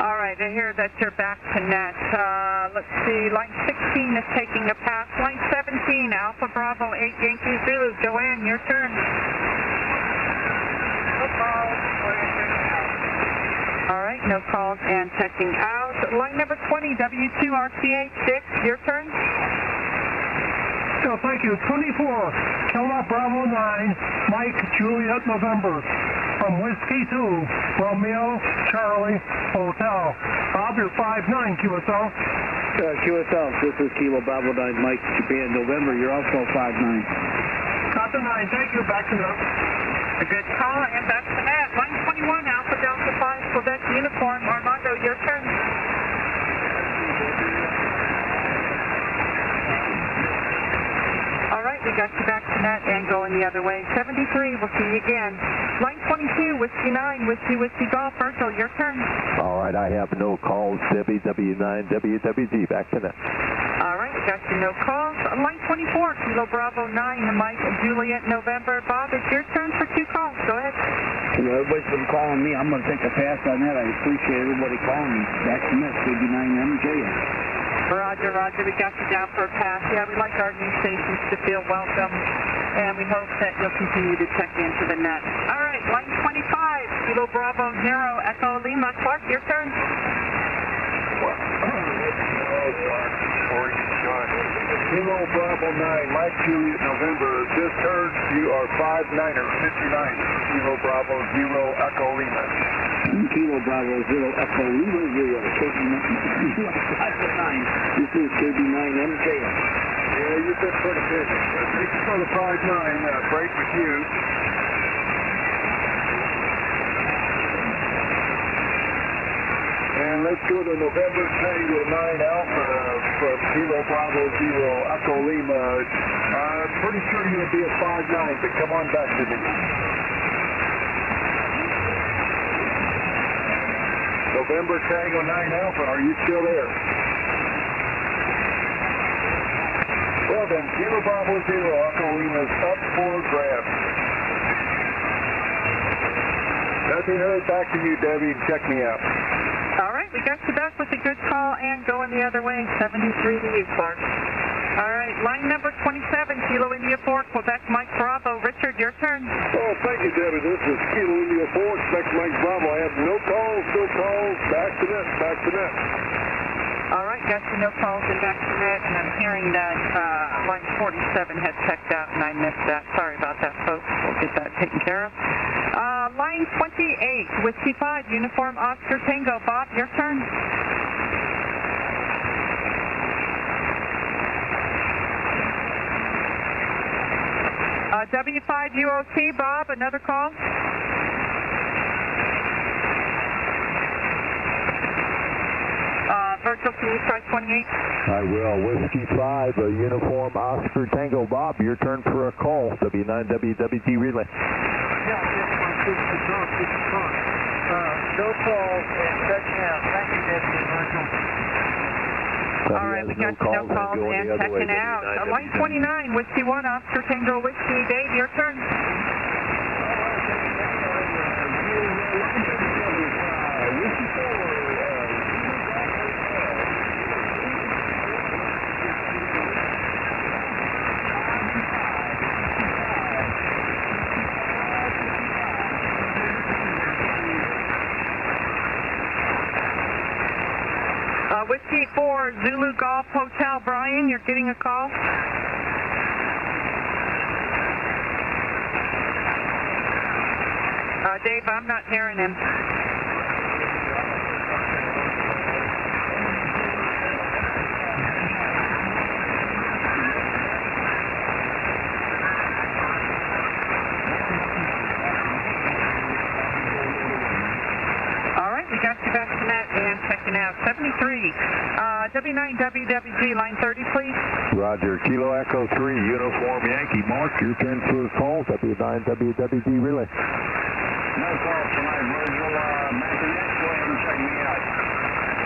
All right, I hear that you're back to net. Let's see, line 16 is taking a pass. Line 17, Alpha Bravo 8 Yankee Zulu. Joanne, your turn. All right, no calls and checking out. Line number 20, W2RCH 6, your turn. Oh, thank you. 24, Kilo Bravo 9, Mike Juliet November. From Whiskey 2, Romeo Charlie Hotel. Bob, you're 5-9, QSL. QSL, this is Kilo Bravo 9, Mike Japan November. You're also 5-9. Copy 9, thank you. Back to net. A good call, and back to net. Line 21, Alpha Delta 5, Quebec Uniform. Armando, your turn. All right, we got you back to net and going the the other way. 73, we'll see you again. Line 22, Whiskey 9, Whiskey Golf. Virgil, your turn. All right, I have no calls. Debbie, W9, WWG, back to net. All right, got you no calls. Line 24, Kilo Bravo 9, Mike Juliet November. Bob, it's your turn for 2 calls. Go ahead. You know, everybody's been calling me. I'm going to take a pass on that. I appreciate everybody calling me. Back to net, KB9MJ. Roger, Roger. We got you down for a pass. Yeah, we like our new stations to feel welcome, and we hope that you'll continue to check into the net. All right, line 25, Kilo Bravo 0, Echo Lima. Clark, your turn. Kilo Bravo 9, Mike Juliet November. Just heard you are 59er, 59. Kilo Bravo 0, Echo Lima. Kilo Bravo 0, Echo Lima 0, KB9. This is KB9MJ. Yeah, you've been pretty busy. Thank you for the 5-9 break with you. And let's go to November Tango 9 Alpha from Kilo Bravo 0, Echo Lima. I'm pretty sure you're going to be at 5-9, but come on back to me. November Tango 9 Alpha, are you still there? Well then, Kilo Bravo 0, Echo Lima's up for grabs. Nothing heard. Back to you, Debbie. Check me out. All right, we got you back with a good call and going the other way. 73 to you, Clark. All right, line number 27, Kilo India 4, Quebec Mike Bravo. Richard, your turn. Oh, thank you, Debbie. This is Kilo India 4, Quebec Mike Bravo. I have no calls, no calls. Back to net, back to net. All right, got you no calls and back to net, and I'm hearing that line 47 had checked out, and I missed that. Sorry about that, folks. We'll get that taken care of. Line 28, Whiskey 5, Uniform Oscar Tango. Bob, your turn. W5UOT, Bob, another call. Virgil, can you try 28? I will. Whiskey 5, Uniform Oscar Tango. Bob, your turn for a call. W9WWG relay. Yeah, this is Clark. No calls and checking out. Thank you, Debbie and Virgil. All right, we got no calls and checking out. Line 29, Whiskey 1, Oscar Tango Whiskey. Dave, your turn. Whiskey 4, Zulu Golf Hotel. Brian, you're getting a call. Dave, I'm not hearing him. All right, we got you back to net and checking out. 73, W9WWG, line 30, please. Roger. Kilo Echo 3, Uniform Yankee. Mark, your turn for a call. W9WWG relay. No calls tonight, Virgil. Matthew, go ahead and check me out.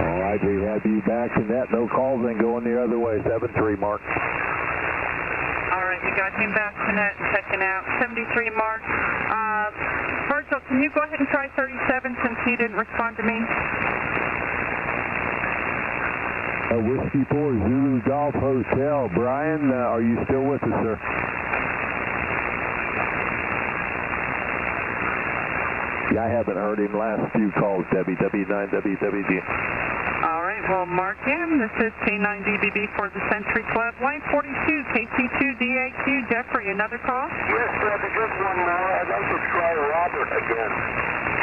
All right, we have you back in that. No calls and going the other way. 7-3, Mark. All right, we got him back to net and checking out. 73, Mark. Virgil, can you go ahead and try 37 since he didn't respond to me? Whiskey 4, Zulu Golf Hotel. Brian, are you still with us, sir? Yeah, I haven't heard him last few calls, Debbie. W9WWG. All right, well, mark in. This is K9DBB for the Century Club. Line 42, KC2DAQ. Jeffrey, another call? Yes, Debbie, just one more. I'd like to try Robert again.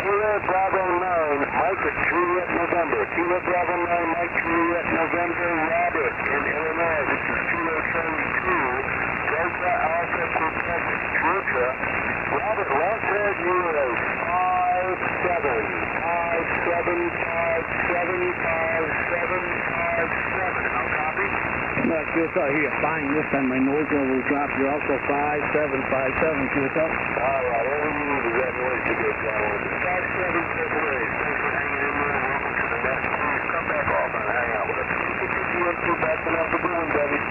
Kilo Bravo 9, Mike Juliet November. Kilo Bravo 9, Mike Juliet November, Robert in Illinois. This is Kilo Charlie 2, Delta Alpha Quebec, Georgia. Robert, last heard you at 57. 57575757. I'll copy. QSL, here, fine. This time my nose level dropped. You're also 5757 QSL. All right, every that noise to get going. 5778, thanks for hanging in there. Welcome to the next. Come back off and hang out with us. We're back to the balloon, Debbie.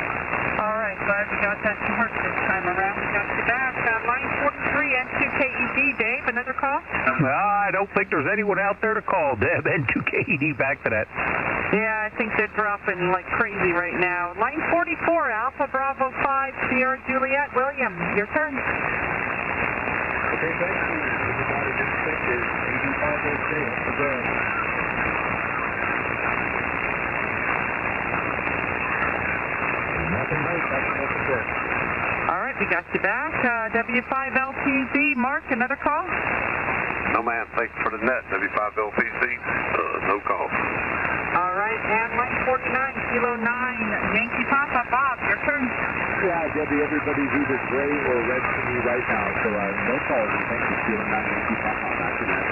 All right, glad we got that short this time around. We got you back. Line 43, N2KED. Dave, another call? I don't think there's anyone out there to call, Deb. N2KED, back to that. Yeah, I think they're dropping like crazy right now. Line 44, Alpha Bravo 5, Sierra Juliet. William, your turn. Okay, thank you. Everybody just think is 85 okay. That's the best. Nothing late. That's nothing good. All right, we got you back. W5LPZ. Mark, another call? No, ma'am. Thanks for the net. W5LPZ. No call. All right, and line 49, Kilo 9, Yankee Papa. Bob, your turn. Yeah, Debbie, everybody's either gray or red to me right now, so no calls. Thank you, Kilo 9, Yankee Papa. Back to net.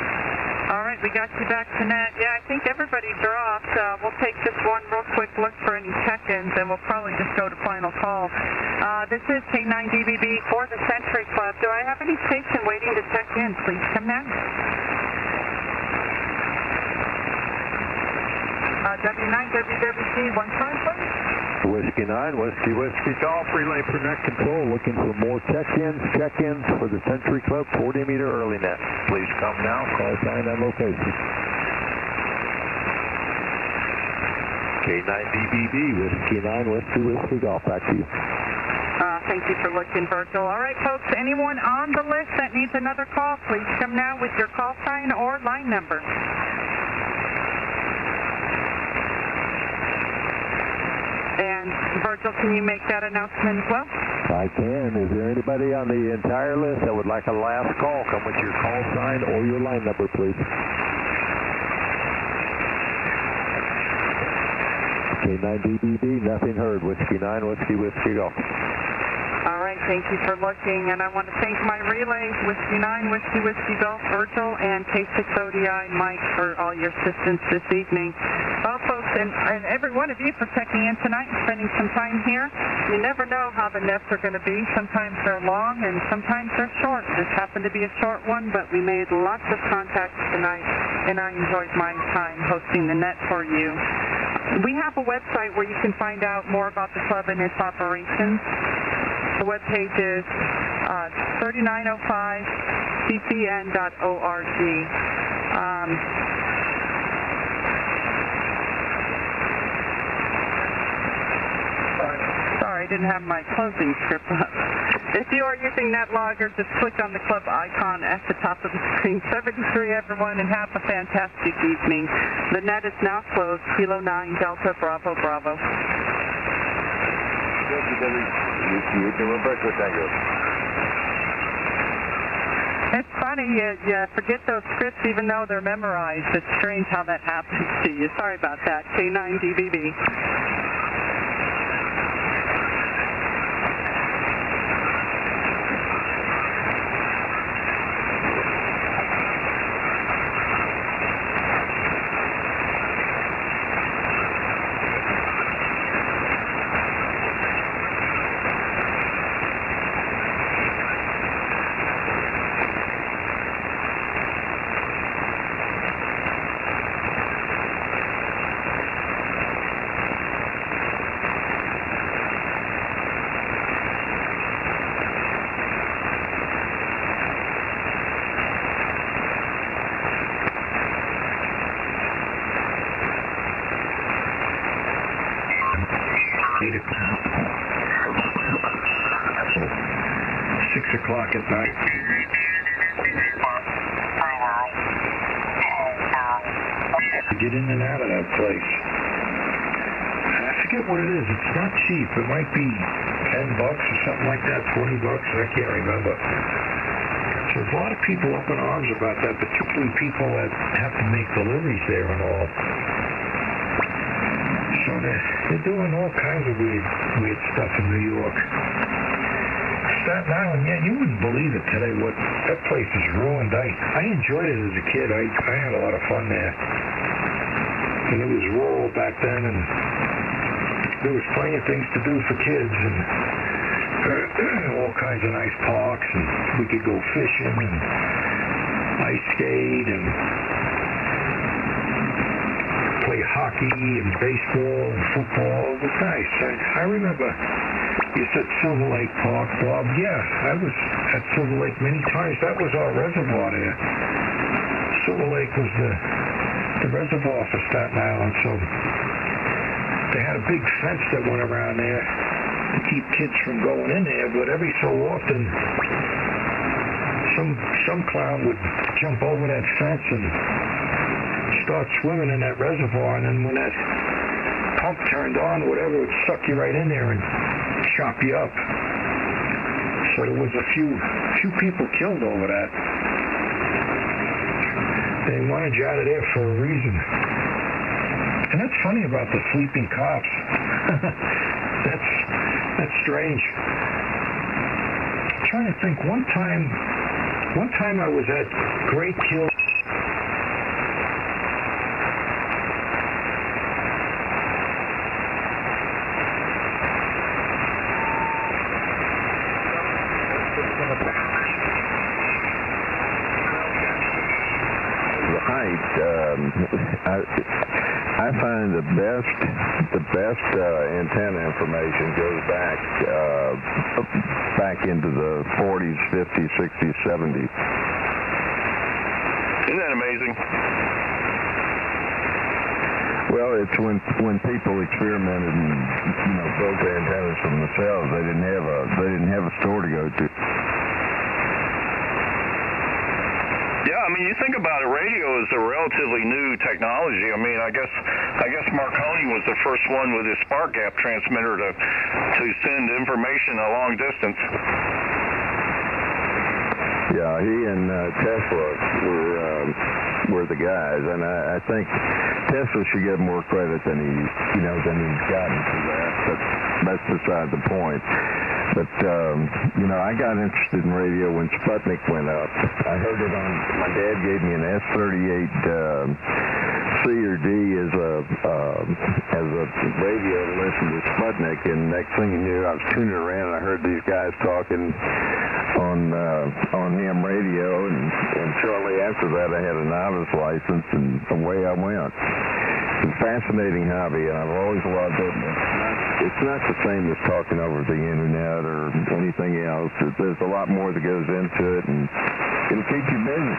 All right, we got you back to net. Yeah, I think everybody dropped. We'll take just one real quick look for any check-ins, and we'll probably just go to final call. This is K9DBB for the Century Club. Do I have any station waiting to check in? Please come now. W9WWC, one time, please. Whiskey 9, Whiskey Golf, relay for net control, looking for more check-ins for the Century Club, 40-meter early net. Please come now, call sign and location. K9DBB, Whiskey 9, Whiskey Golf, back to you. Thank you for looking, Virgil. All right, folks, anyone on the list that needs another call, please come now with your call sign or line number. And, Virgil, can you make that announcement as well? I can. Is there anybody on the entire list that would like a last call? Come with your call sign or your line number, please. K9DBB, nothing heard. Whiskey 9, Whiskey Golf. All right, thank you for looking, and I want to thank my relays, Whiskey 9, Whiskey Golf, Virgil, and K6ODI, Mike, for all your assistance this evening. Well, folks, and every one of you for checking in tonight and spending some time here. You never know how the nets are going to be. Sometimes they're long, and sometimes they're short. This happened to be a short one, but we made lots of contacts tonight, and I enjoyed my time hosting the net for you. We have a website where you can find out more about the club and its operations. The webpage is 3905ccn.org. Sorry, I didn't have my closing script up. If you are using NetLogger, just click on the club icon at the top of the screen. 73, everyone, and have a fantastic evening. The net is now closed. Kilo 9, Delta, Bravo, Bravo. You're doing breakfast, Tango. It's funny, you forget those scripts even though they're memorized. It's strange how that happens to you. Sorry about that. K9DBB. At night. Get in and out of that place. I forget what it is. It's not cheap. It might be $10 or something like that, $20. I can't remember. So there's a lot of people up in arms about that, particularly people that have to make deliveries there and all. So they're doing all kinds of weird stuff in New York. Staten Island, yeah, you wouldn't believe it today. What that place is ruined. I enjoyed it as a kid. I had a lot of fun there. And it was rural back then, and there was plenty of things to do for kids, and all kinds of nice parks, and we could go fishing and ice skate and play hockey and baseball and football. It was nice. I remember you said Silver Lake Park, Bob. Yeah, I was at Silver Lake many times. That was our reservoir there. Silver Lake was the reservoir for Staten Island, so they had a big fence that went around there to keep kids from going in there, but every so often some clown would jump over that fence and start swimming in that reservoir, and then when that pump turned on, whatever, it would suck you right in there and chop you up. So there was a few people killed over that. They wanted you out of there for a reason. And that's funny about the sleeping cops. That's strange. I'm trying to think. One time I was at Great Kill. I find the best antenna information goes back into the 40s, 50s, 60s, 70s. Isn't that amazing? Well, it's when people experimented and built the antennas for themselves. They didn't have a store to go to. Yeah, I mean, you think about it, radio is a relatively new technology. I mean, I guess Marconi was the first one with his spark gap transmitter to send information a long distance. Yeah, he and Tesla were the guys, and I think Tesla should get more credit than he's gotten for that. But that's beside the point. But I got interested in radio when Sputnik went up. I heard it on. My dad gave me an S38 C or D as a radio to listen to Sputnik, and next thing you knew, I was tuning around and I heard these guys talking on ham radio, and shortly after that, I had a novice license, and away I went. It's a fascinating hobby, and I've always loved it. It's not the same as talking over the internet or anything else. There's a lot more that goes into it, and it'll keep you busy.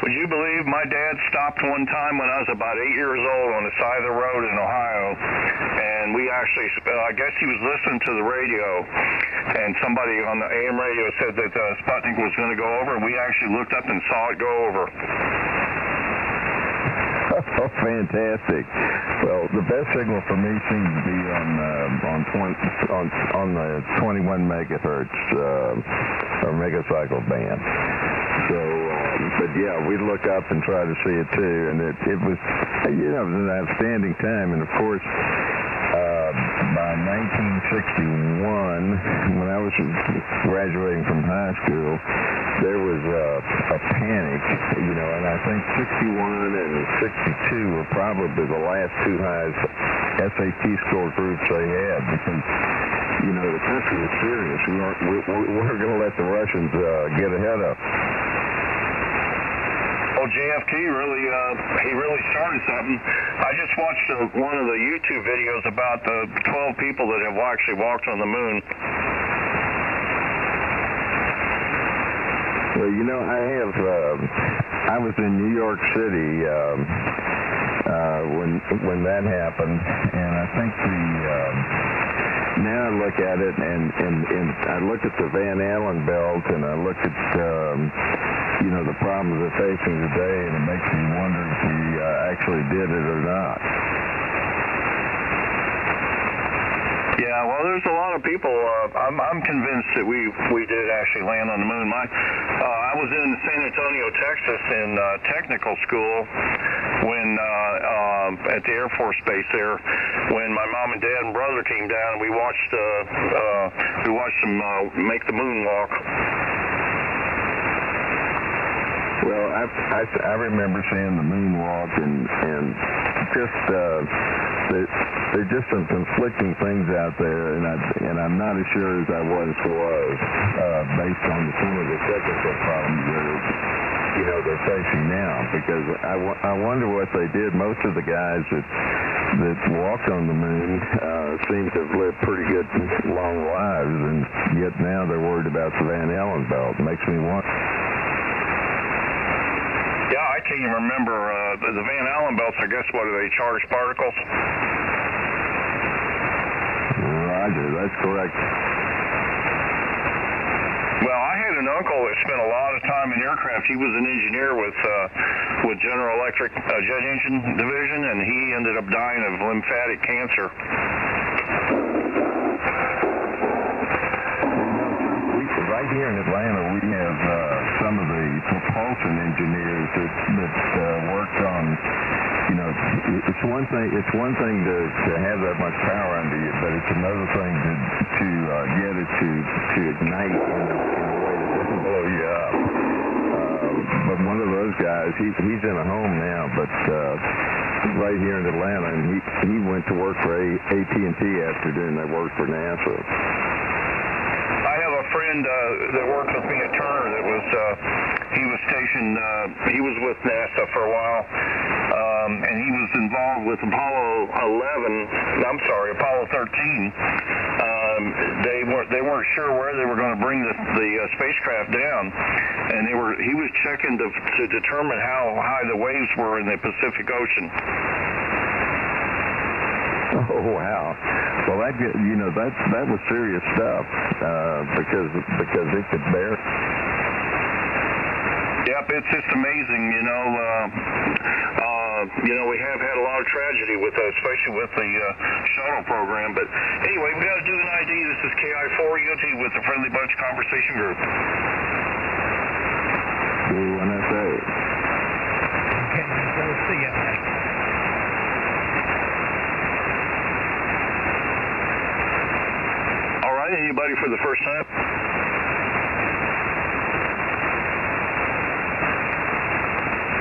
Would you believe my dad stopped one time when I was about 8 years old on the side of the road in Ohio, and we actually, I guess he was listening to the radio, and somebody on the AM radio said that Sputnik was going to go over, and we actually looked up and saw it go over. Oh, fantastic! Well, the best signal for me seems to be on the 21 megahertz or megacycle band. So, but yeah, we look up and try to see it too, and it was an outstanding time. And of course, by 1961, when I was graduating from high school, there was a panic, and I think 61 and 62 were probably the last two highest SAT score groups they had, because the country was serious. We weren't going to let the Russians get ahead of us. Well, JFK really started something. I just watched one of the YouTube videos about the 12 people that have actually walked on the moon. Well, I was in New York City when that happened, and I think now I look at it, and I look at the Van Allen belt, and I look at the problems they're facing today, and it makes me wonder if we actually did it or not. Yeah, well, there's a lot of people. I'm convinced that we did actually land on the moon. I was in San Antonio, Texas, in technical school when at the Air Force Base there, when my mom and dad and brother came down, and we watched them make the moonwalk. Well, Well, I remember seeing the moonwalk and just there's just some conflicting things out there, and I'm not as sure as I once was based on some of the technical problems that they're facing now. Because I wonder what they did. Most of the guys that walked on the moon seem to have lived pretty good long lives, and yet now they're worried about the Van Allen belt. It makes me wonder. Yeah, I can't even remember the Van Allen belts. I guess what do they charge particles? Roger, that's correct. Well, I had an uncle that spent a lot of time in aircraft. He was an engineer with General Electric Jet Engine Division, and he ended up dying of lymphatic cancer. Right here in Atlanta, we have some of the propulsion engineers that worked on. It's one thing to have that much power under you, but it's another thing to get it to ignite in a way that doesn't blow you up. But one of those guys, he's in a home now, but right here in Atlanta, and he went to work for AT&T after doing that work for NASA. Friend that worked with me at Turner that was he was stationed he was with NASA for a while and he was involved with Apollo 13. They weren't sure where they were going to bring the spacecraft down, and he was checking to determine how high the waves were in the Pacific Ocean. Oh wow! Well, that was serious stuff because it could bear. Yep, it's just amazing. We have had a lot of tragedy with, especially with the shuttle program. But anyway, we got to do an ID. This is KI4 UT with the Friendly Bunch Conversation Group. NSA. Okay, we'll see you. Anybody for the first time?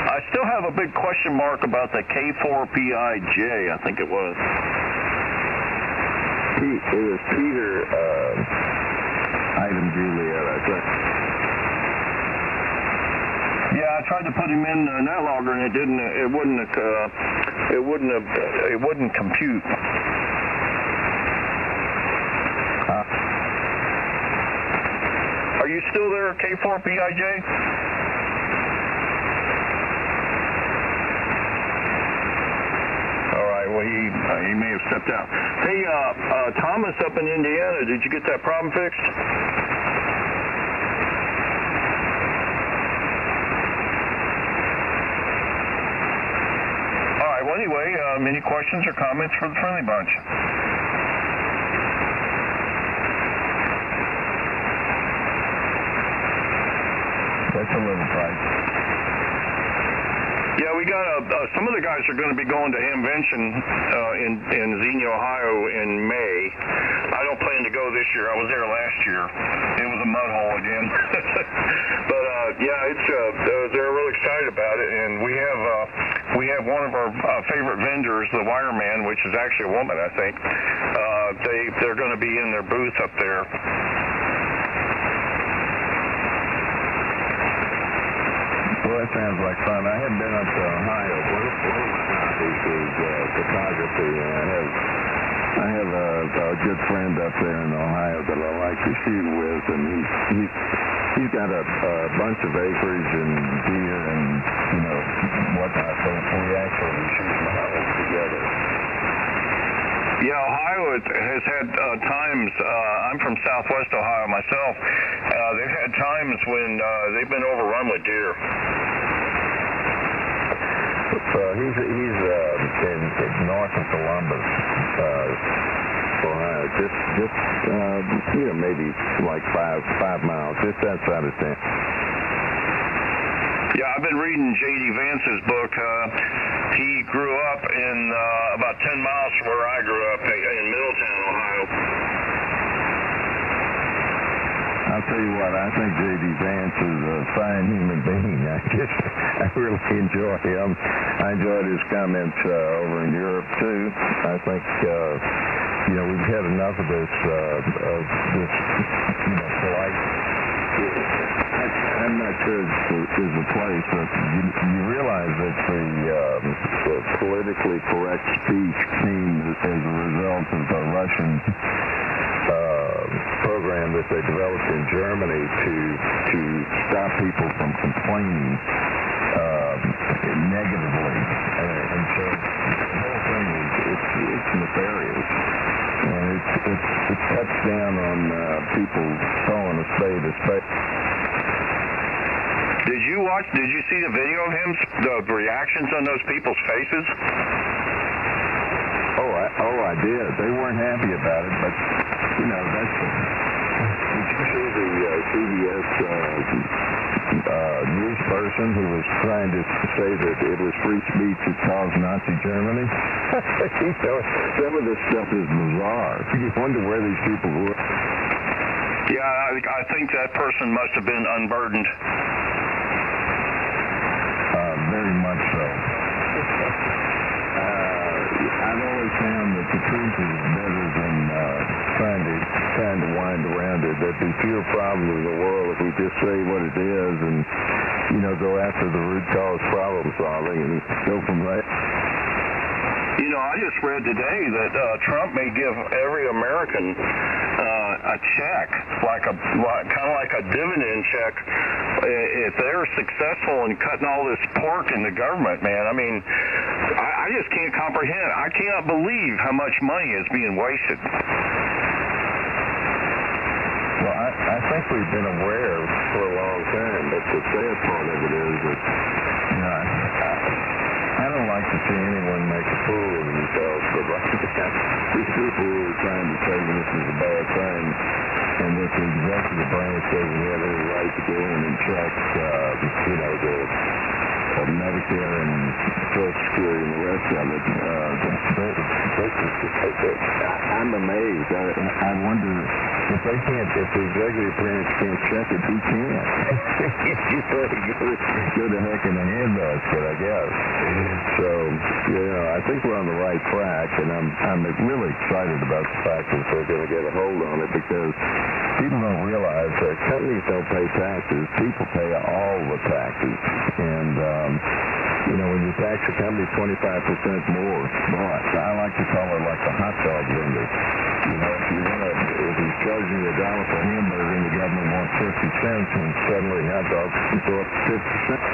I still have a big question mark about the K4PIJ, I think it was. It was Peter Item Juliet, I think. Yeah, I tried to put him in NetLogger and it wouldn't compute. Are you still there, K4PIJ? All right, well, he may have stepped out. Hey, Thomas up in Indiana, did you get that problem fixed? All right, well, anyway, any questions or comments for the Friendly Bunch? That's a little price. Yeah, we got some of the guys are going to be going to Hamvention in Xenia, Ohio in May. I don't plan to go this year. I was there last year. It was a mud hole again. But yeah, it's they're really excited about it, and we have one of our favorite vendors, the Wireman, which is actually a woman, I think. They're going to be in their booth up there. Well, that sounds like fun. I haven't been up to Ohio. One of my hobbies is photography, and I have a good friend up there in Ohio that I like to shoot with, and he's got a bunch of acreage and deer and whatnot. So we actually shoot models together. Yeah, Ohio has had times, I'm from Southwest Ohio myself, they've had times when they've been overrun with deer. He's in north of Columbus, Ohio, just maybe like 5 miles, just outside of town. Yeah, I've been reading J.D. Vance's book. He grew up in about 10 miles from where I grew up in Middletown, Ohio. I'll tell you what, I think J.D. Vance is a fine human being. I really enjoy him. I enjoyed his comments over in Europe, too. I think, we've had enough of this, polite. I'm not sure this is a place, but you realize that the politically correct speech came as a result of the Russian program that they developed in Germany to stop people from complaining negatively. And so the whole thing it's nefarious. And it cuts down on people calling a spade a spade. Did you see the video of him, the reactions on those people's faces? I did. They weren't happy about it, but, that's... Did you see the CBS news person who was trying to say that it was free speech that caused Nazi Germany? Some of this stuff is bizarre. You wonder where these people were. Yeah, I think that person must have been unburdened. Very much so. I've always found that the truth is better than trying to wind around it. There'd be fewer problems in the world if we just say what it is and, go after the root cause problem solving and go from there. I just read today that Trump may give every American a check, kind of like a dividend check, if they're successful in cutting all this pork in the government, man. I mean, I just can't comprehend. I cannot believe how much money is being wasted. Well, I think we've been aware for a long time, but the sad part of it is that, I don't like to see anyone make a fool of themselves, but these people who are trying to say this is a bad thing, and that the executive branch doesn't have any right to go in and check, the Medicare and Social Security and the rest of it. I'm amazed. I wonder if the executive branch can't check it, who can? Go to heck in the handbasket, I guess. So, I think we're on the right track, and I'm really excited about the fact that they're going to get a hold on it, because people don't realize that companies don't pay taxes. People pay all the taxes. And, when you tax a company 25% more, boy, I like to call it like a hot dog vendor. If he's charging you $1 for a hamburger and the government wants 50 cents, and suddenly hot dogs go up to 50 cents.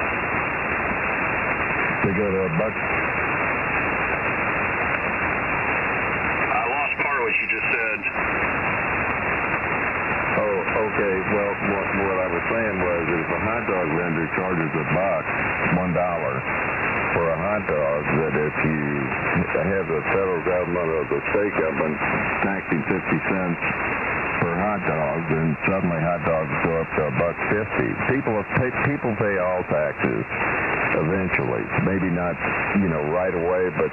They go to $1. I lost part of what you just said. Oh, okay. Well, what I was saying was that if a hot dog vendor charges $1 for a hot dog, that if you have the federal government or the state government taxing 50 cents for hot dogs, then suddenly hot dogs go up to $1.50. People pay all taxes eventually. Maybe not, right away, but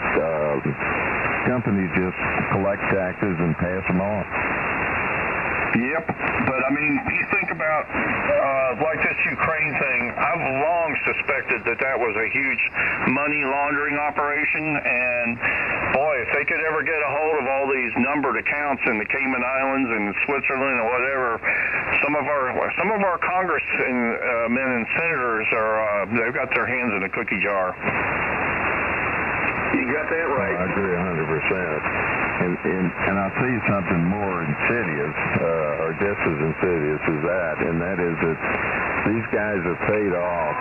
companies just collect taxes and pass them on. Yep, but I mean, you think about like this Ukraine thing. I've long suspected that was a huge money laundering operation, and boy, if they could ever get a hold of all these numbered accounts in the Cayman Islands and Switzerland or whatever, some of our congressmen and senators they've got their hands in a cookie jar. You got that right. I agree 100%. And I'll tell you something more insidious, or just as insidious as that, and that is that these guys are paid off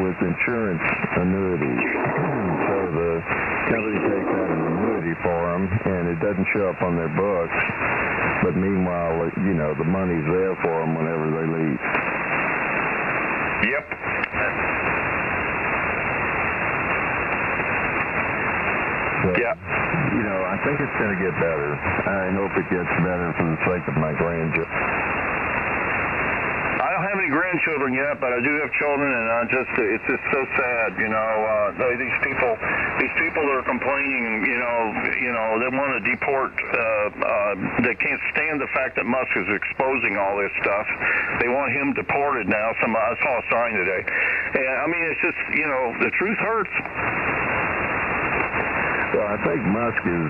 with insurance annuities. So the company takes out an annuity for them, and it doesn't show up on their books, but meanwhile, the money's there for them whenever they leave. Yep. So, I think it's going to get better. I hope it gets better for the sake of my grandchildren. I don't have have any grandchildren yet, but I do have children, and it's just so sad, you know. These people that are complaining, you know, they want to deport. They can't stand the fact that Musk is exposing all this stuff. They want him deported now. I saw a sign today, and I mean, it's just, you know, the truth hurts. Well, I think Musk is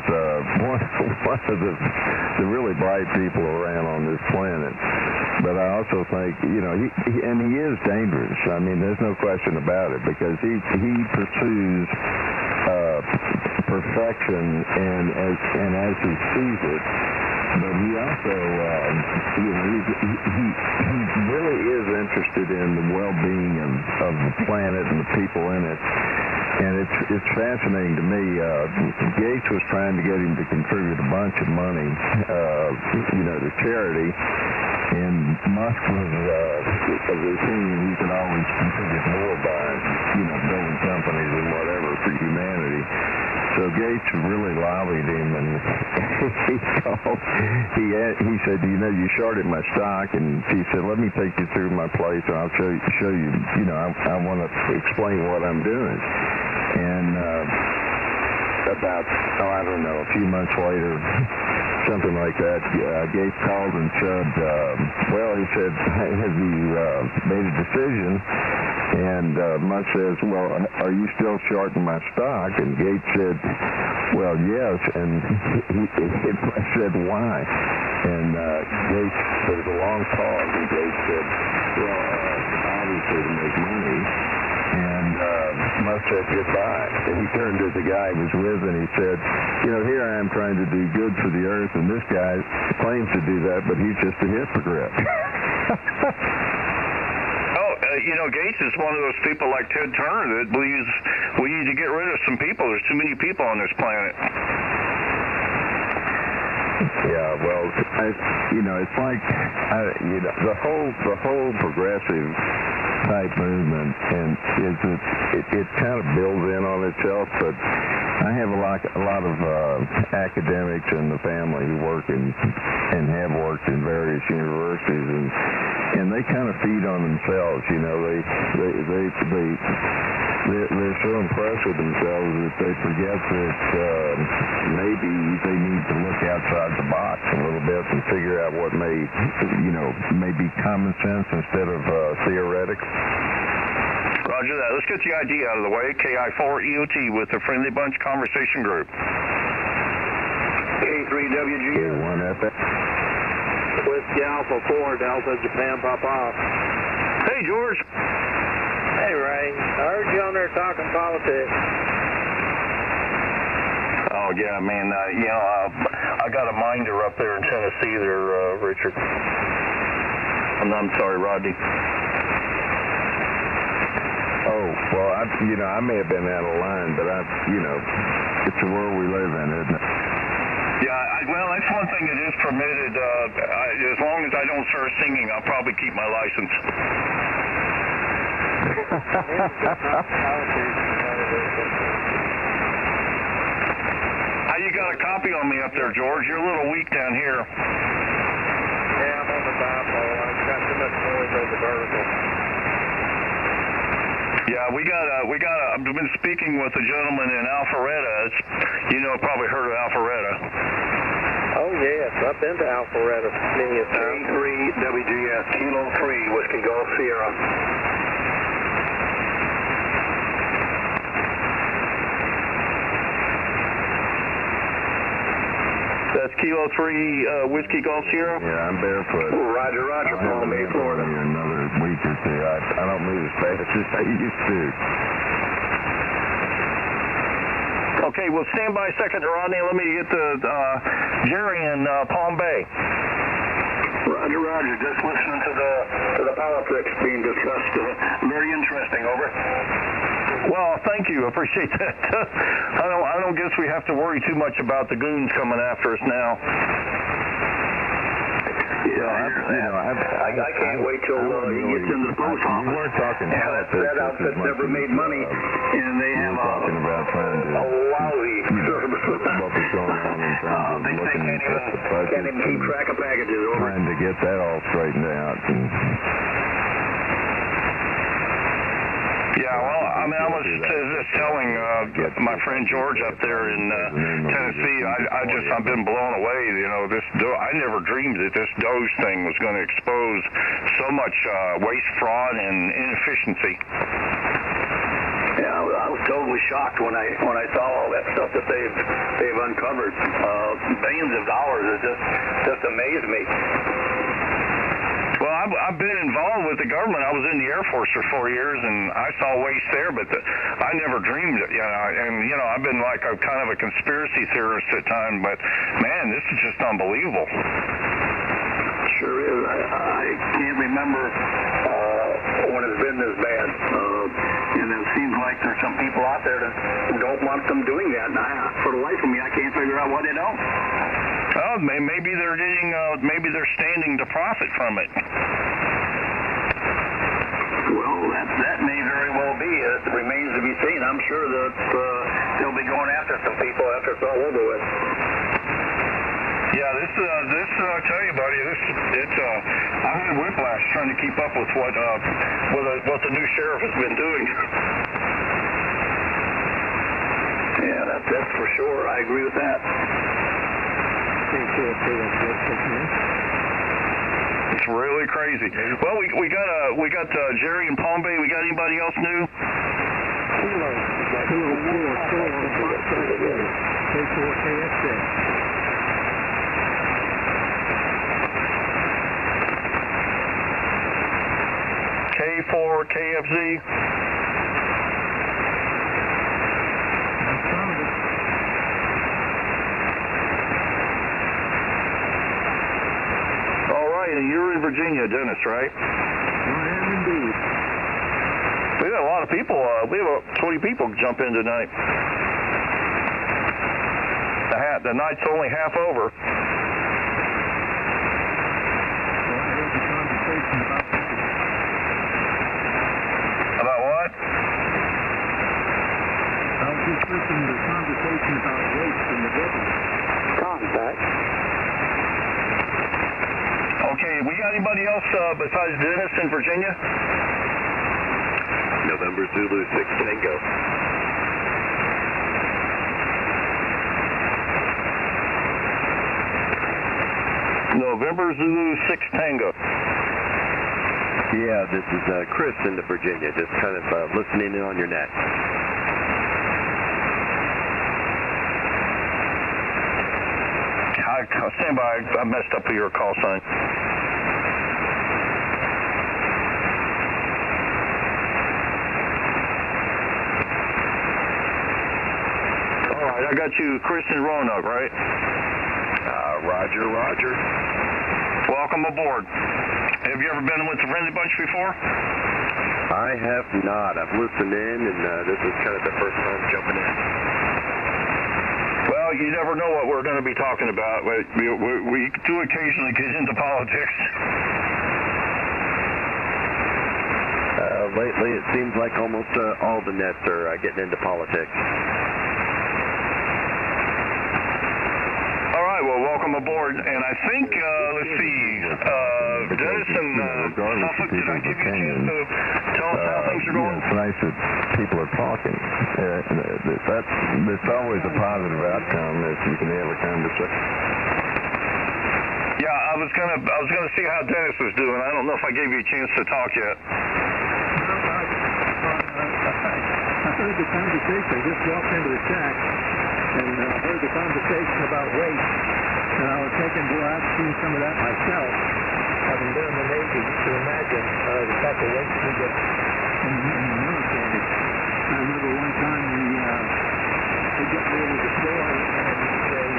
one of the really bright people around on this planet. But I also think, you know, he is dangerous. I mean, there's no question about it, because he pursues perfection and as he sees it. But he also, you know, he really is interested in the well-being of the planet and the people in it. And it's fascinating to me. Gates was trying to get him to contribute a bunch of money, you know, to charity. And Musk was of the opinion he could always contribute more by, you know, building companies and whatever for humanity. So Gates really lobbied him, and he said, you know, you shorted my stock, and he said, let me take you through my place, and I'll show you, you know, I want to explain what I'm doing. And about, I don't know, a few months later, something like that, Gates called and said, well, he said, have you made a decision? And Musk says, well, are you still shorting my stock? And Gates said, well, yes. And he said, why? And Gates, there was a long pause, and Gates said, well, obviously to make money. And Musk said goodbye. And he turned to the guy he was with, and he said, you know, here I am trying to do good for the earth, and this guy claims to do that, but he's just a hypocrite. You know, Gates is one of those people like Ted Turner that believes we need to get rid of some people. There's too many people on this planet. Yeah, well, you know, it's like, you know, the whole progressive type movement, and it kind of builds in on itself. But I have a lot of academics in the family who work and have worked in various universities, and they kind of feed on themselves. You know, they're so impressed with themselves that they forget that maybe they need to look outside the box a little bit and figure out what may be common sense instead of theoretic. Roger that. Let's get the ID out of the way. KI4EOT with the Friendly Bunch Conversation Group. K3WG. K1FX. Whiskey Alpha 4, Delta Japan Papa. Hey, George. Hey, Ray. I heard you on there talking politics. Oh, yeah, man. You know, I got a minder up there in Tennessee there, Richard. I'm sorry, Rodney. Oh, well, I may have been out of line, but it's the world we live in, isn't it? Yeah, well, that's one thing that is permitted. As long as I don't start singing, I'll probably keep my license. How you got a copy on me up there, George? You're a little weak down here. Yeah, I'm on the dipole. I've got too much noise over vertical. Yeah, I've been speaking with a gentleman in Alpharetta. Probably heard of Alpharetta. Oh, yes, I've been to Alpharetta many a time. K3WGS, Kilo 3, Whiskey Golf Sierra. That's Kilo 3, Whiskey Golf Sierra? Yeah, I'm barefoot. Roger, Palm Bay, Florida. Another week or two. I don't move as fast as I used to. Okay, well, stand by a second, Rodney. Let me get to Jerry in Palm Bay. Roger. Just listening to the politics being discussed. Very interesting. Over. Well, thank you. I appreciate that. I don't guess we have to worry too much about the goons coming after us now. I can't wait till he gets into the post office. You weren't talking politics. That outfit never made money, and they have talking about trying to lousy service. What was going on in terms of looking at the budget, can't even keep track of packages. Over. Trying to get that all straightened out. And Yeah, well, I mean, I was just telling my friend George up there in Tennessee, I've been blown away. You know, I never dreamed that this Doge thing was going to expose so much waste, fraud, and inefficiency. Yeah, I was totally shocked when I saw all that stuff that they've uncovered. Billions of dollars. It just amazed me. Well, I've been involved with the government. I was in the Air Force for 4 years, and I saw waste there, but I never dreamed it, you know. And, you know, I've been like a kind of a conspiracy theorist at times, but, man, this is just unbelievable. Sure is. I can't remember when it's been this bad. And it seems like there's some people out there that don't want them doing that. And for the life of me, I can't figure out why they don't. Well, maybe they're getting, maybe they're standing to profit from it. Well, that may very well be. It remains to be seen. I'm sure that they'll be going after some people after it's all over with. Yeah, this I tell you, buddy, I've had whiplash trying to keep up with what the new sheriff has been doing. Yeah, that's for sure. I agree with that. It's really crazy. Well, we got Jerry in Palm Bay. We got anybody else new? K4 KFZ. All right, and you're in Virginia, Dennis, right? I am indeed. We got a lot of people. We have 20 people jump in tonight. The night's only half over. About what? I was just listening to the conversation about waste in the government. Contact. Okay, we got anybody else besides Dennis in Virginia? November Zulu 6 Tango. November Zulu 6 Tango. Yeah, this is Chris in Virginia, just kind of listening in on your net. Stand by. I messed up your call sign. All right, I got you, Chris in Roanoke, right? Roger. Welcome aboard. Have you ever been with the Friendly Bunch before? I have not. I've listened in, and this is kind of the first time jumping in. Well, you never know what we're going to be talking about. We do occasionally get into politics. Lately, it seems like almost all the nets are getting into politics. All right, well, welcome aboard. And I think, let's see, Dennis and Suffolk, did I give you a chance to tell us how things are going? It's nice that people are talking. It's always a positive outcome if you can have a conversation. Yeah, I was gonna see how Dennis was doing. I don't know if I gave you a chance to talk yet. I heard the conversation. I just walked into the shack and heard the conversation about waste. And I was thinking, boy, I've seen some of that myself. Having been in the Navy, you can imagine the type of waste we get in the military. I remember one time we got ready to deploy, and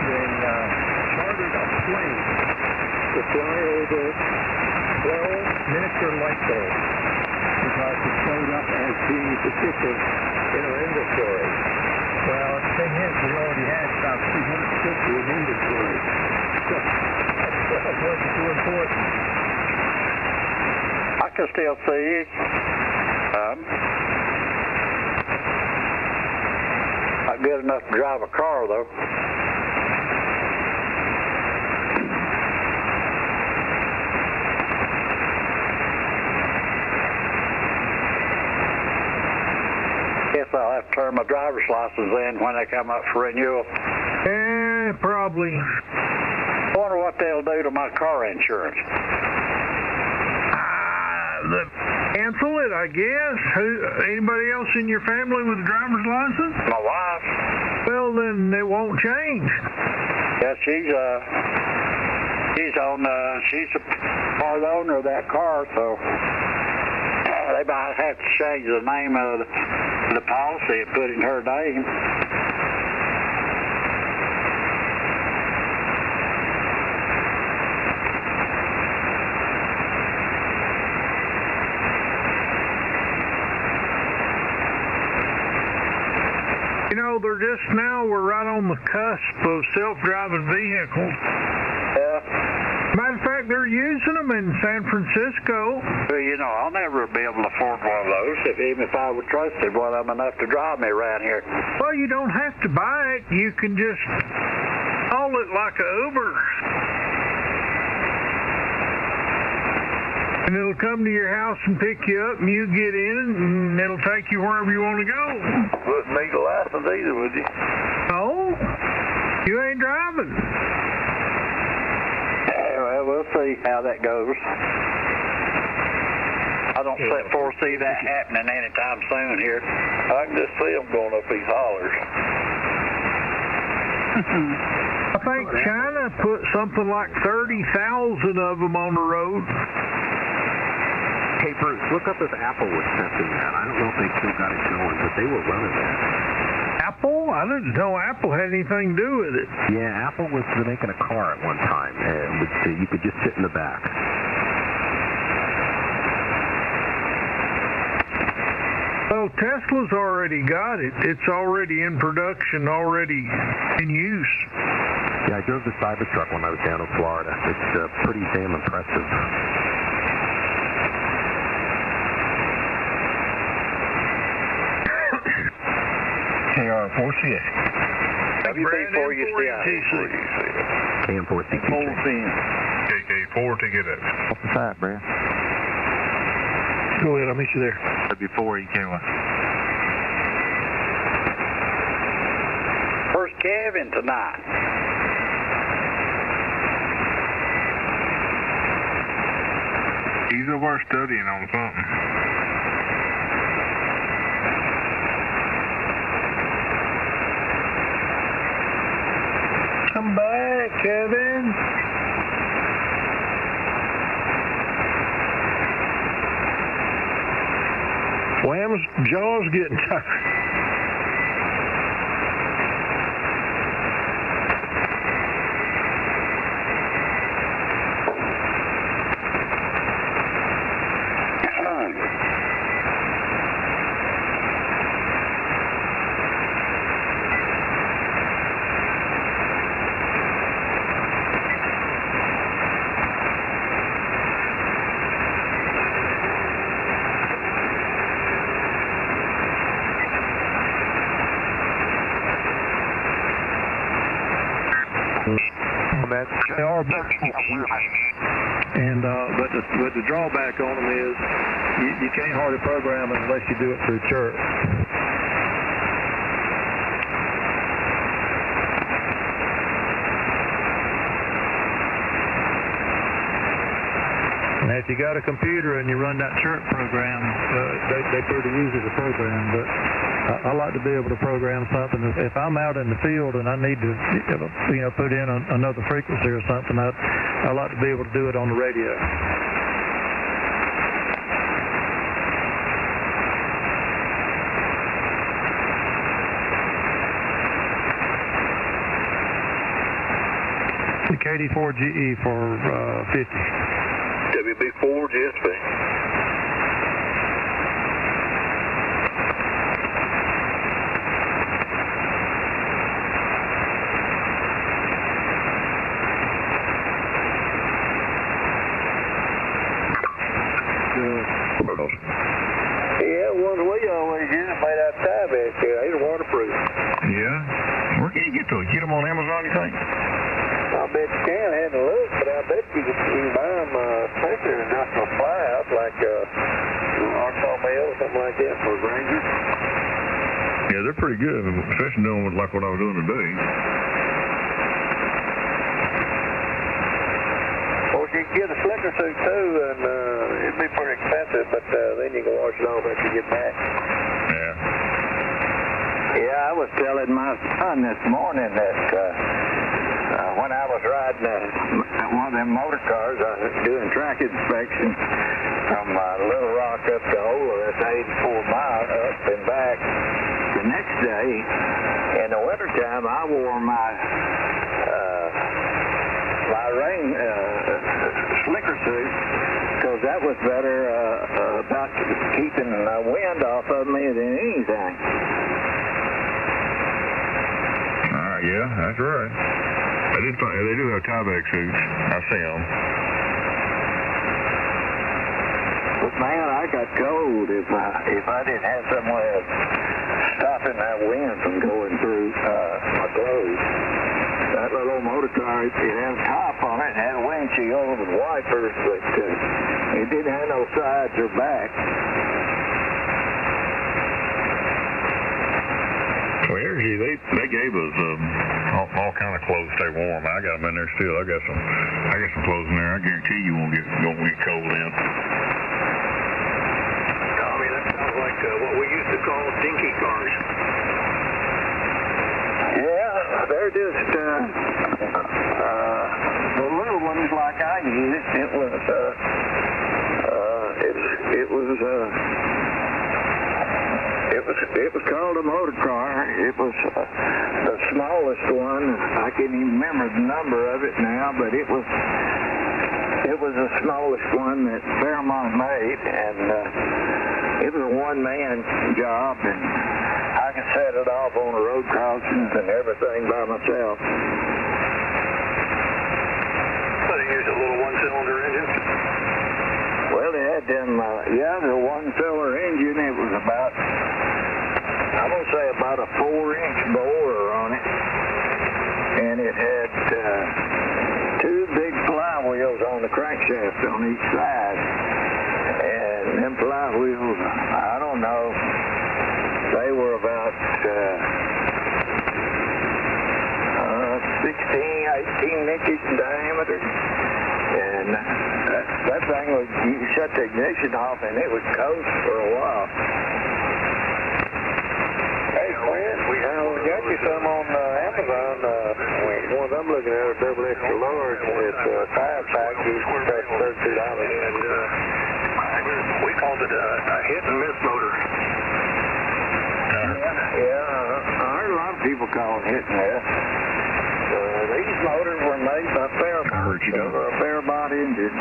they chartered a plane to fly over 12 miniature light bulbs because it showed up as being deficient in our inventory. Well, the thing is, we already had about 350 in inventory. So that wasn't too important. I can still see you. Not good enough to drive a car, though. driver's license then when they come up for renewal? Probably. I wonder what they'll do to my car insurance. Cancel it, I guess. Anybody else in your family with a driver's license? My wife. Well, then it won't change. Yeah, she's a part owner of that car, so they might have to change the name of the policy and put it in her name. You know, we're right on the cusp of self-driving vehicles. Yeah. Matter of fact, they're using them in San Francisco. Well, you know, I'll never be able to afford one of those, even if I would trusted one of them enough to drive me around here. Well, you don't have to buy it. You can just haul it like an Uber. And it'll come to your house and pick you up, and you get in, and it'll take you wherever you want to go. Wouldn't need a license either, would you? No, you ain't driving. Well, we'll see how that goes. I don't foresee that happening anytime soon here. I can just see them going up these hollers. I think China put something like 30,000 of them on the road. Hey, Bruce, look up if Apple was testing that. I don't know if they still got it going, but they were running that. Apple? I didn't know Apple had anything to do with it. Yeah, Apple was making a car at one time, and you could just sit in the back. Well, Tesla's already got it. It's already in production, already in use. Yeah, I drove the Cybertruck when I was down in Florida. It's pretty damn impressive. KR4CA. WB4UCI. KM4CT. KK4 to get it. What's the site, Brad? Go ahead, I'll meet you there. W4EK1. Where's Kevin tonight? He's over studying on something. Come back, Kevin. Wham's jaw's getting tired. They are and but the drawback on them is you can't hardly program them unless you do it through church. And if you got a computer and you run that chirp program, they pretty easy to program, but I like to be able to program something. If I'm out in the field and I need to, put in another frequency or something, I like to be able to do it on the radio. The KD4GE for 50. WB4 GSP. Yeah, ones we always use made out of Tyvek. These are waterproof. Yeah? Where can you get those? Get them on Amazon, you think? I bet you can. I hadn't looked, but I bet you can buy them, especially in industrial fly-out, like Arkansas Mail or something like that for a Granger. Yeah, they're pretty good, especially doing like what I was doing today. Well, you can get a slicker suit too, and it'd be pretty expensive, but then you can wash it off after you get back. Yeah. Yeah, I was telling my son this morning that when I was riding one of them motor cars, I was doing track inspection from Little Rock up to Ola. That's 84 miles up and back. The next day, in the wintertime, I wore my rain slicker suit because that was better about keeping the wind off of me than anything. Yeah, that's right. They do have Tyvek suits. I see them. But man, I got cold if I didn't have some way of stopping that wind from going through my clothes. That little motor car, it had a top on it, and had a windshield with wipers, but it didn't have no sides or back. Well, Energy, they gave us all kind of clothes to stay warm. I got them in there still. I got some clothes in there. I guarantee you won't get cold in. Tommy, that sounds like what we used to call dinky cars. Yeah, they're just the little ones like I used. It was called a motor car. It was the smallest one. I can't even remember the number of it now, but it was the smallest one that Fairmont made, and it was a one-man job, and I could set it off on the road crossings and everything by myself. So they used a little one-cylinder engine? Well, they had them, the one-cylinder engine. It was about, I'm going to say about a 4-inch bore on it. And it had 2 big flywheels on the crankshaft on each side. And them flywheels, I don't know, they were about 16, 18 inches in diameter. And that thing would, you shut the ignition off and it would coast for a while. Hey, Clint, we got you some on Amazon. One I'm looking at is double extra large. It's a 5-pack. It's $32. And we called it a hit and miss motor. Yeah, I heard a lot of people call it hit and miss. These motors were made by Fairmont. They were a Fairmont engine.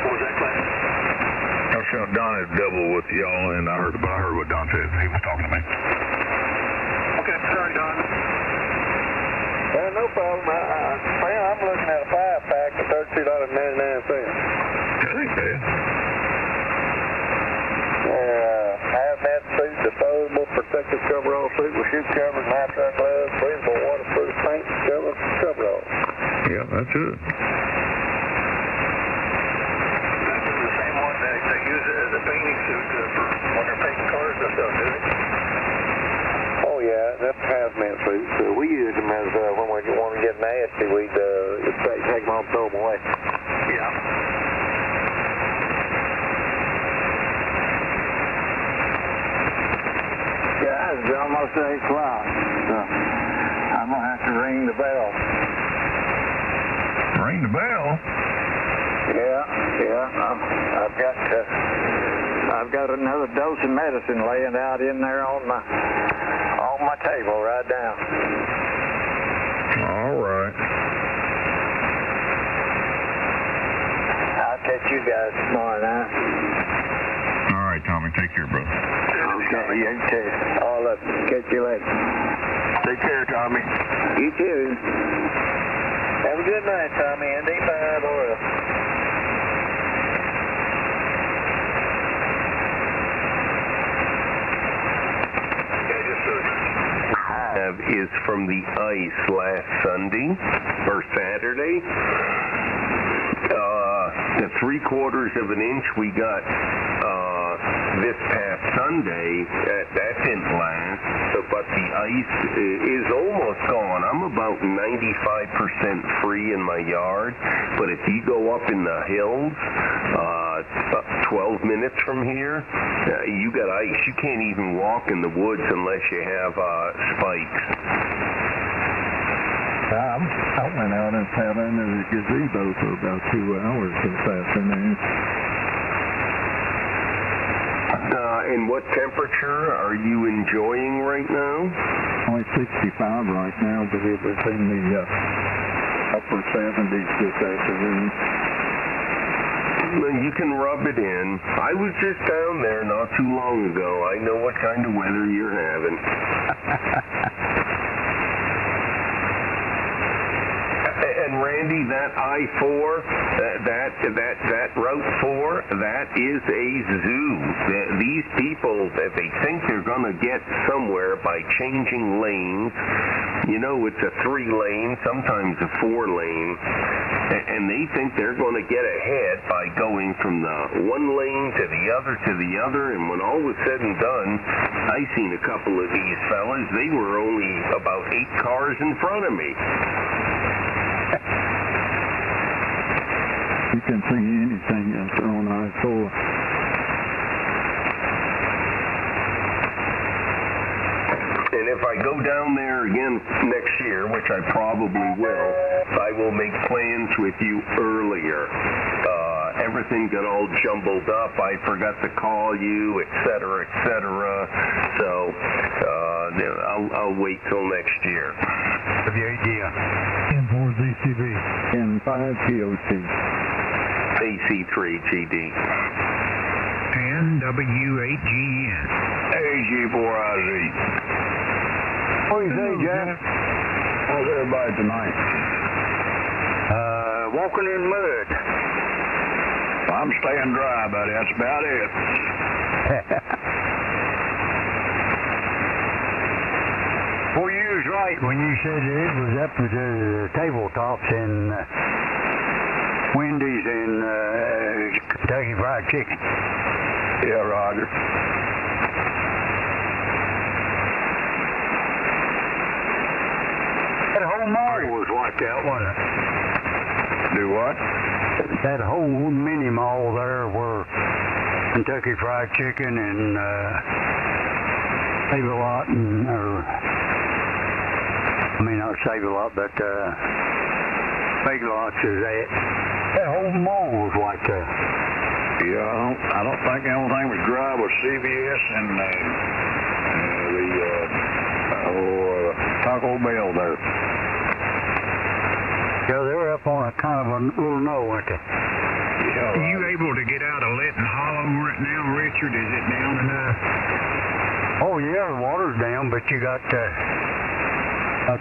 What was that, Clint? I was telling Don had double with y'all, and I heard what Don said. He was talking to me. Okay, sorry, Don. No problem. I'm looking at a 5-pack for $32.99. Okay. Hazmat suit, disposable protective coverall suit with shoe covers, knapsack gloves, breathable waterproof paint coverall. Yeah, that's it. That's the same one they use it as a painting suit for when they're painting cars and stuff, isn't it? Oh yeah, that's hazmat suit. We use them as when we want to get nasty, we'd take them off, throw them away. Yeah. Guys, it's almost 8 o'clock, so I'm going to have to ring the bell. Ring the bell? Yeah. I've got another dose of medicine laying out in there on my table right now. All right. I'll catch you guys tomorrow night. All right, Tommy. Take care, brother. Okay, you too. All of you. Catch you later. Take care, Tommy. You too. Have a good night, Tommy. ND5 oil. Is from the ice last Sunday or Saturday. The 3/4 of an inch we got this past Sunday, that didn't last, but the ice is almost gone. I'm about 95% free in my yard, but if you go up in the hills, 12 minutes from here, you got ice. You can't even walk in the woods unless you have spikes. I went out and sat under the gazebo for about 2 hours this afternoon. And what temperature are you enjoying right now? Only 65 right now, but it was in the upper 70s this afternoon. You can rub it in. I was just down there not too long ago. I know what kind of weather you're having. And Randy, that I-4, that Route 4, that is a zoo. These people, they think they're going to get somewhere by changing lanes. You know, it's a 3-lane, sometimes a 4-lane. And they think they're going to get ahead by going from the one lane to the other, and when all was said and done, I seen a couple of these fellas, they were only about 8 cars in front of me. You can see anything that's on I-4. And if I go down there again next year, which I probably will, I will make plans with you earlier. Everything got all jumbled up. I forgot to call you, etc., etc. So I'll wait till next year. WAGM. N4ZCB. N5POT. AC3GD. NW8GN. AG4IZ. What do you say, Jack? How's everybody tonight? Walking in mud. I'm staying dry, buddy. That's about it. Well, you was right when you said it was up to the tabletops in Wendy's and Kentucky Fried Chicken. Yeah, Roger. That whole mall was like that, wasn't it? Do what? That whole mini mall there were Kentucky Fried Chicken and Save-A-Lot and, not Save-A-Lot, but Big Lots is that. That whole mall was like that. Yeah, I don't think anything was dry with CVS and the Taco Bell there. Yeah, they were up on a kind of a little knoll, weren't they? Yeah. Are you able to get out of Litton Hollow right now, Richard? Is it down enough? Oh, yeah, the water's down, but you got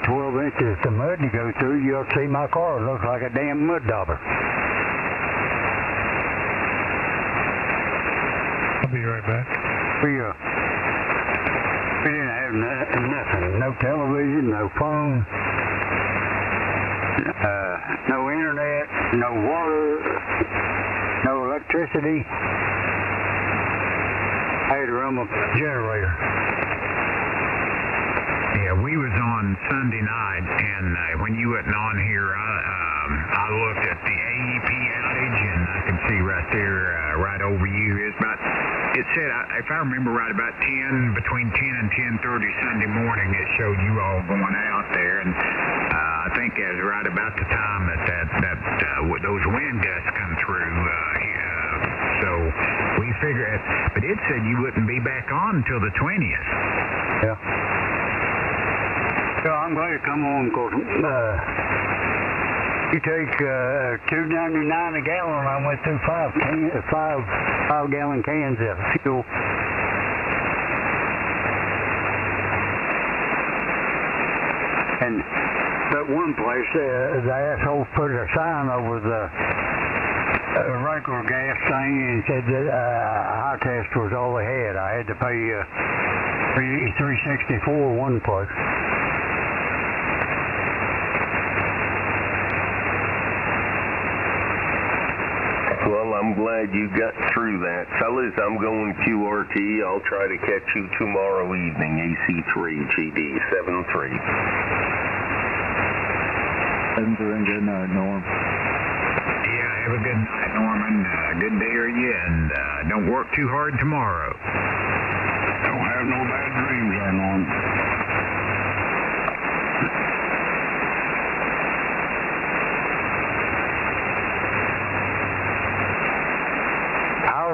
12 inches of mud to go through. You'll see my car. It looks like a damn mud dauber. I'll be right back. We didn't have nothing. No television, no phone, no internet, no water, no electricity. I had to run a generator. Yeah, we was on Sunday night, and when you wasn't on here, I looked at the AEP outage, and I can see right there, right over you. It said, if I remember right, about between 10 and 10:30 Sunday morning, it showed you all going out there, and I think it was right about the time that those wind gusts come through. So we figured, but it said you wouldn't be back on until the 20th. Yeah. Yeah, I'm glad to come on because you take $2.99 a gallon. I went through five gallon cans of fuel. And that one place, the assholes put a sign over the regular gas thing and said that high test was all they had. I had to pay $3.64 one place. Well, I'm glad you got through that. Fellas, I'm going QRT. I'll try to catch you tomorrow evening, AC3, GD 73. 73, good night, Norm. Yeah, have a good night, Norman. Good to hear you, and don't work too hard tomorrow. Don't have no bad dreams there, Norm.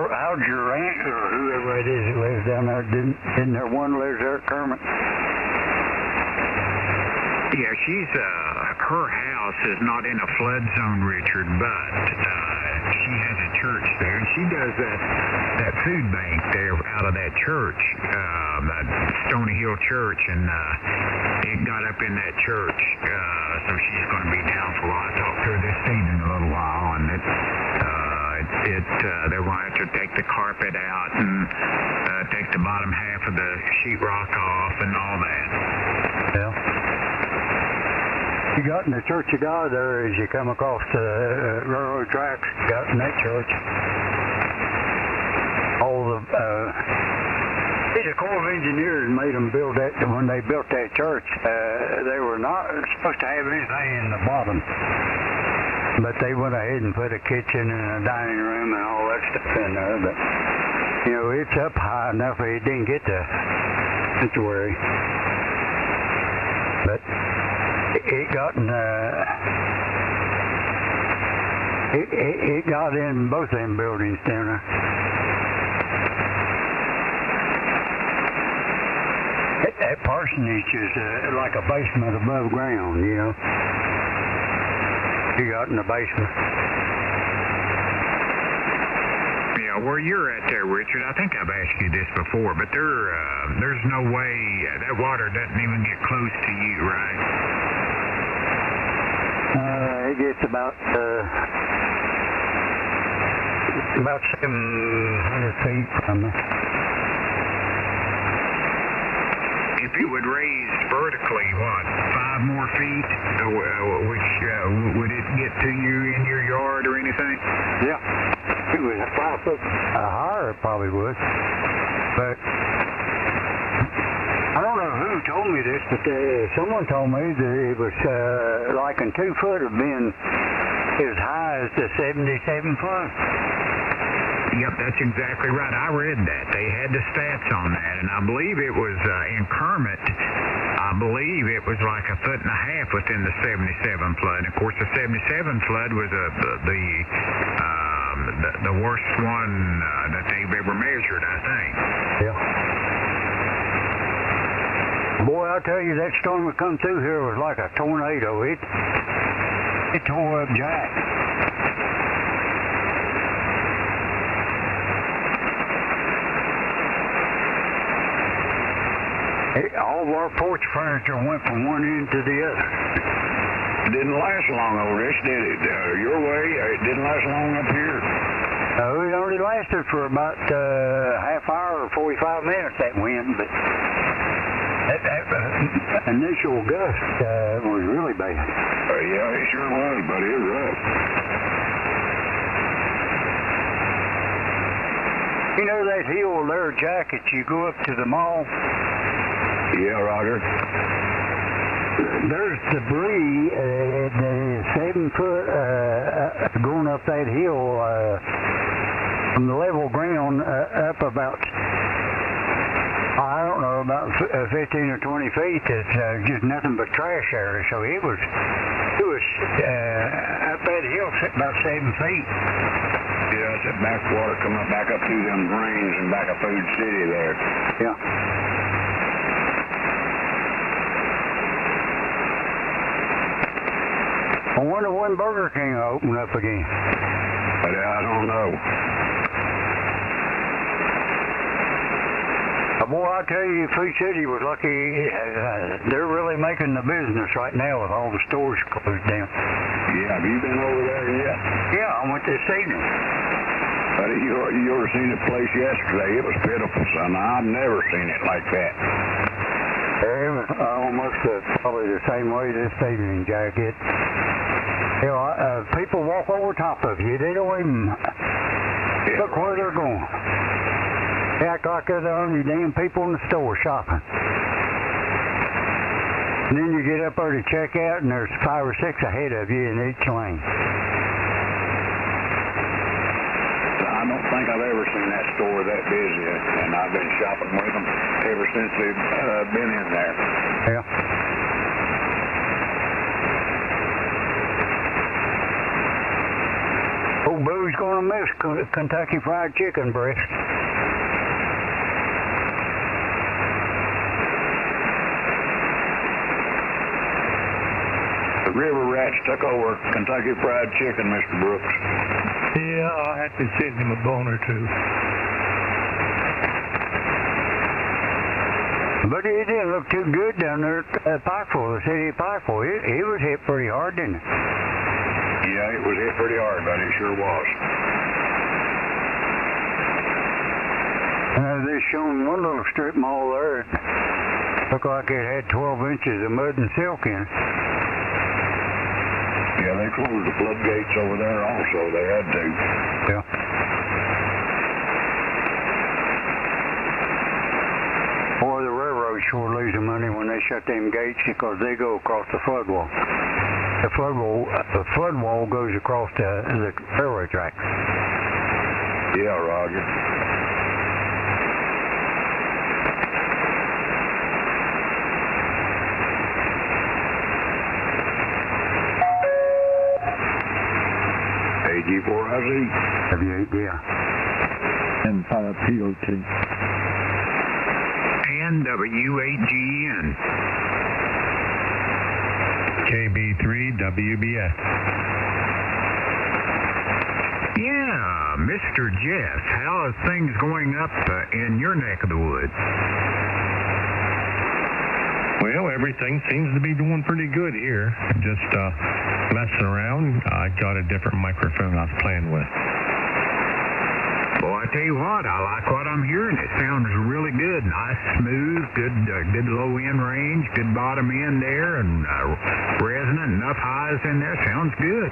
How'd your aunt or whoever it is that lives down there, didn't there one lives there at Kermit? Yeah, she's, her house is not in a flood zone, Richard, but she has a church there, and she does that food bank there out of that church, that Stony Hill Church, and it got up in that church, so she's going to be down for a while. I talked to her this evening a little while, and they're going to have to take the carpet out and take the bottom half of the sheetrock off and all that. Yeah. You got in the Church of God there as you come across the railroad tracks. You got in that church. All the Corps of Engineers made them build that. When they built that church, they were not supposed to have anything in the bottom. But they went ahead and put a kitchen and a dining room and all that stuff in there. But, you know, it's up high enough that it didn't get the sanctuary. But it got in, it got in both them buildings down there. That parsonage is like a basement above ground, you know. You got in the basement. Yeah, where you're at there, Richard, I think I've asked you this before, but there's no way that water doesn't even get close to you, right? It gets about 700 feet from me. If it would raise vertically, what, 5 more feet, which would it get to you in your yard or anything? Yeah, it was 5 foot higher, it probably would. But I don't know who told me this, but someone told me that it was like in 2 foot of being as high as the 77 foot. Yep, that's exactly right. I read that. They had the stats on that, and I believe it was in Kermit. I believe it was like 1.5 feet within the 77 flood. And of course, the 77 flood was the worst one that they've ever measured, I think. Yeah. Boy, I'll tell you, that storm that come through here was like a tornado. It tore up Jack. All of our porch furniture went from one end to the other. It didn't last long over this, did it? Your way, it didn't last long up here. No, it only lasted for about half hour or 45 minutes, that wind, but that initial gust was really bad. Yeah, it sure was, but it was rough. You know that hill there, Jack, that you go up to the mall? Yeah, Roger. There's debris that is 7 foot going up that hill from the level ground up about, I don't know, about 15 or 20 feet. It's just nothing but trash area. So it was up that hill about 7 feet. Yeah, it's that backwater coming back up through them drains and back up Food City there. Yeah. I wonder when Burger King will open up again. I don't know. Boy, I tell you, Food City was lucky. They're really making the business right now with all the stores closed down. Yeah, have you been over there yet? Yeah, I went this evening. You ever seen the place yesterday? It was pitiful, son. I've never seen it like that. It was almost probably the same way this evening, Jack. You know, people walk over top of you. They don't even look where they're going. They act like they're the only damn people in the store shopping. And then you get up there to check out, and there's 5 or 6 ahead of you in each lane. I don't think I've ever seen that store that busy, and I've been shopping with them ever since they've been in there. Yeah. Old Boo's gonna miss Kentucky Fried Chicken breast. The river rats took over Kentucky Fried Chicken, Mr. Brooks. Yeah, I'll have to send him a bone or two. But he didn't look too good down there at Pikeville, the city of Pikeville. He was hit pretty hard, didn't he? Yeah, it was hit pretty hard, but it sure was. They showing one little strip mall there. Looked like it had 12 inches of mud and silk in it. Yeah, they closed the floodgates over there also. They had to. Yeah. Boy, the railroad sure losing money when they shut them gates because they go across the flood wall. The flood wall goes across the railroad track. Yeah, Roger. AG4IZ. W8, yeah. And 5POT. And W8GN. KB3WBS. Yeah, Mr. Jess, how are things going up in your neck of the woods? Well, everything seems to be doing pretty good here. Just messing around. I got a different microphone I was playing with. Well, I tell you what, I like what I'm hearing. It sounds really good. Nice, smooth, good low end range, good bottom end there, and resonant, enough highs in there. Sounds good.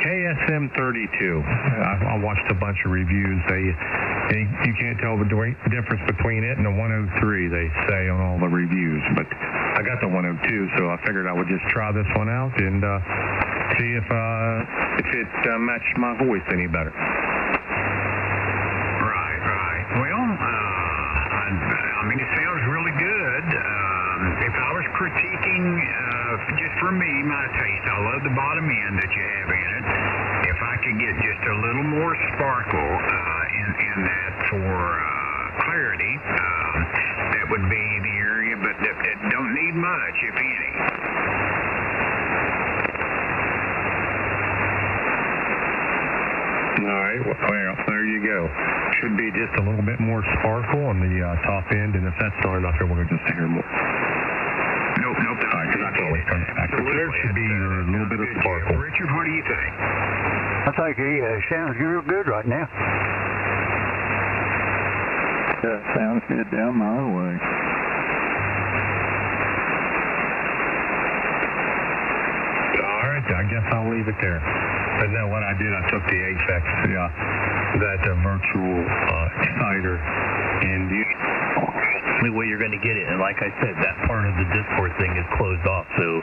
KSM32. I watched a bunch of reviews. You can't tell the difference between it and the 103, they say on all the reviews. But I got the 102, so I figured I would just try this one out and see if it matched my voice any better. Right. Well, I mean, it sounds really good. If I was critiquing, just for me, my taste, I love the bottom end that you have in it. If I could get just a little more sparkle in that for clarity, that would be the area, but it don't need much, if any. All right, well, there you go. Should be just a little bit more sparkle on the top end, and if that's not enough, we're going to just hear more. Nope. All right, because I can always turn it back. So there should be a little bit of sparkle. Richard, what do you think? I think he sounds real good right now. That sounds good down my way. All right, I guess I'll leave it there. But then what I did, I took the Apex, that virtual exciter, and the way you're going to get it. And like I said, that part of the Discord thing is closed off, so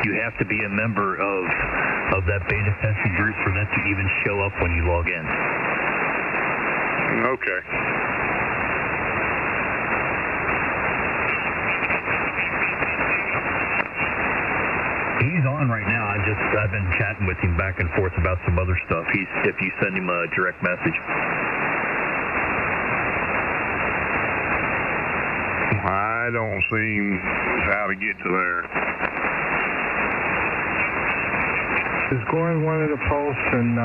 you have to be a member of that beta testing group for that to even show up when you log in. Okay. He's on right now. I've been chatting with him back and forth about some other stuff. If you send him a direct message. I don't see how to get to there. Just go in one of the posts and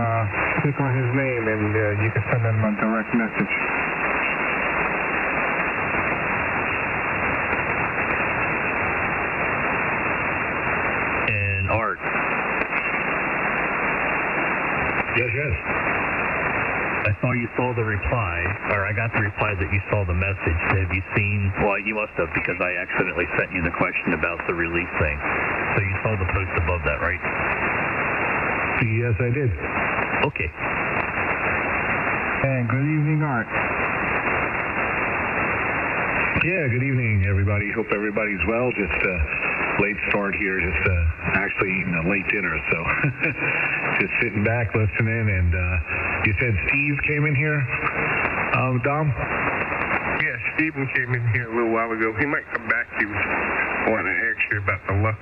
click on his name, and you can send him a direct message. And Art. Yes. I saw you saw the reply, or I got the reply that you saw the message. Have you seen, well, you must have, because I accidentally sent you the question about the release thing. So you saw the post above that, right? Yes, I did. Okay. And good evening, Art. Yeah, good evening, everybody. Hope everybody's well. Just late start here, just actually eating a late dinner, so just sitting back, listening, and you said Steve came in here, Dom? Yeah, Steven came in here a little while ago. He might come back. He was wanting to ask you about the Lux.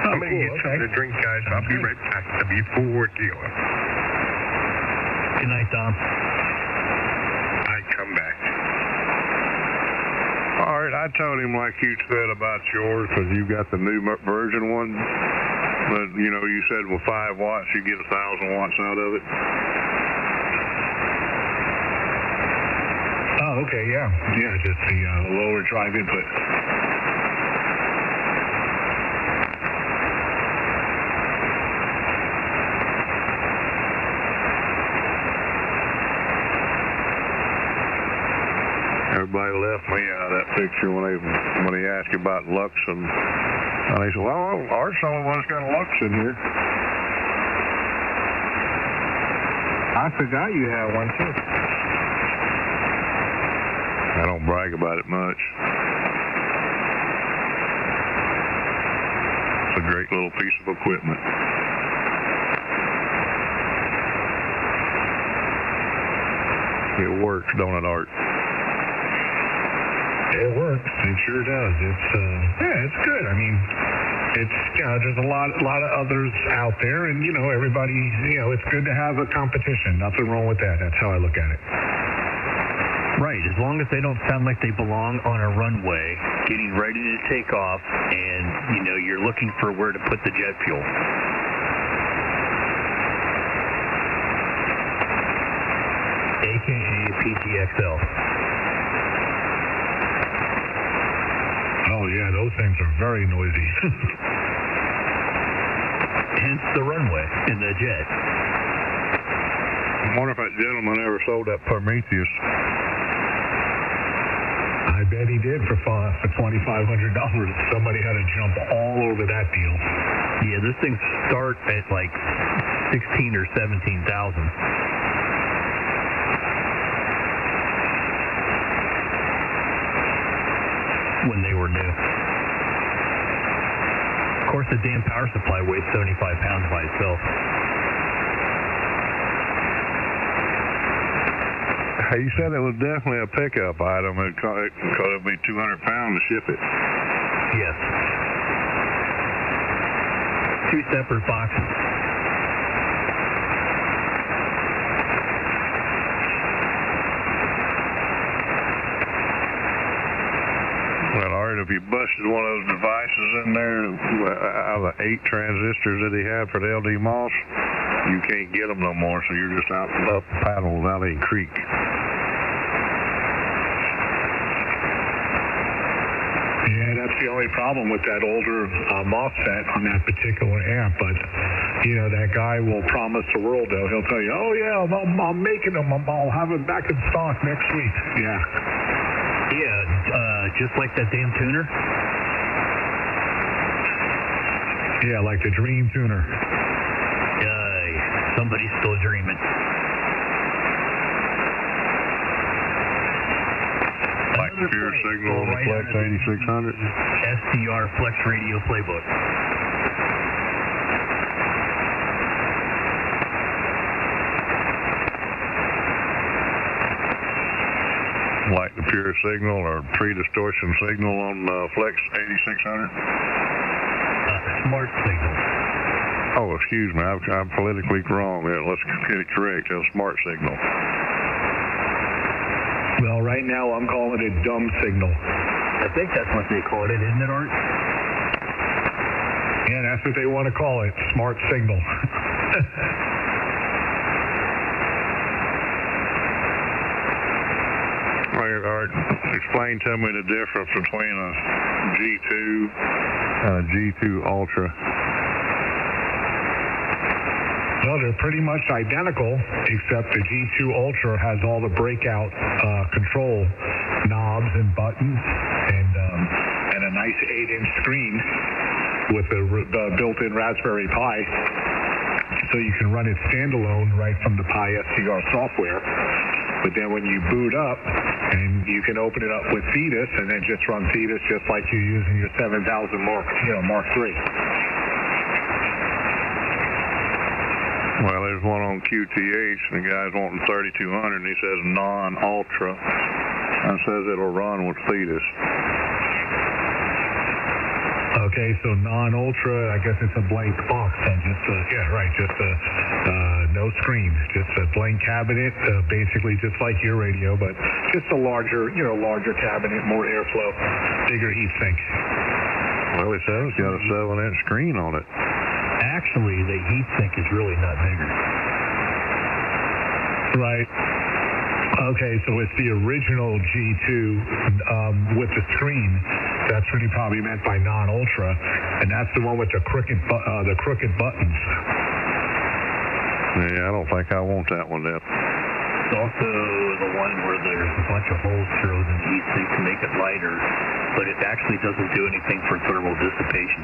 I'm going to get something to drink, guys. I'll be right back. W4 dealer. Good night, Dom. I come back. All right, I told him like you said about yours, because you got the new version one. But, you know, you said with 5 watts, you get 1,000 watts out of it. Oh, okay, yeah. Yeah, just the lower drive input. Everybody left me out of that picture when he asked you about Lux, and he said, well, Art's the only one that's got a Lux in here. I forgot you had one, too. I don't brag about it much. It's a great little piece of equipment. It works, don't it, Art? It works. It sure does. It's it's good. I mean, it's there's a lot of others out there, and everybody. It's good to have a competition. Nothing wrong with that. That's how I look at it. Right, as long as they don't sound like they belong on a runway, getting ready to take off, and you're looking for where to put the jet fuel. AKA PTXL. Oh yeah, those things are very noisy. Hence the runway in the jet. I wonder if that gentleman ever sold that Prometheus. I bet he did for $2,500. Somebody had to jump all over that deal. Yeah, this thing start at like 16 or 17,000. When they were new. Of course, the damn power supply weighs 75 pounds by itself. He said it was definitely a pickup item. It'd be 200 pounds to ship it. Yes. 2 separate boxes. Well, Art, if you busted one of those devices in there out of the 8 transistors that he had for the LD MOS, you can't get them no more, so you're just out up paddles out in creek. Yeah, that's the only problem with that older MOSFET on that particular amp, but that guy will promise the world, though. He'll tell you, oh yeah, I'm making them, I'll have it back in stock next week. Yeah. Yeah, just like that damn tuner? Yeah, like the Dream tuner. Somebody's still dreaming. Like the pure signal on the Flex 8600? SDR Flex Radio Playbook. Like the pure signal or pre-distortion signal on Flex 8600? Smart signal. Oh, excuse me. I'm politically wrong there. Let's get it correct. It's smart signal. Well, right now I'm calling it dumb signal. I think that's what they call it, isn't it, Art? Yeah, that's what they want to call it. Smart signal. Art, explain to me the difference between a G2 and a G2 Ultra. No, they're pretty much identical, except the G2 Ultra has all the breakout control knobs and buttons, and a nice 8-inch screen with the built-in Raspberry Pi, so you can run it standalone right from the Pi SDR software. But then when you boot up, and you can open it up with Fetus, and then just run Fetus just like you're using your 7000 Mark III. Well, there's one on QTH, and the guy's wanting 3200, and he says non-ultra, and says it'll run with Fetus. Okay, so non-ultra, I guess it's a blank box, and just no screen, just a blank cabinet, basically just like your radio, but just a larger cabinet, more airflow, bigger heat sink. Well, it says it's got a 7-inch screen on it. Actually, the heat sink is really not bigger. Right. Okay, so it's the original G2 with the screen. That's what he probably meant by non-ultra, and that's the one with the crooked buttons. Yeah, I don't think I want that one then. It's also the one where there's a bunch of holes drilled in the heat sink to make it lighter, but it actually doesn't do anything for thermal dissipation.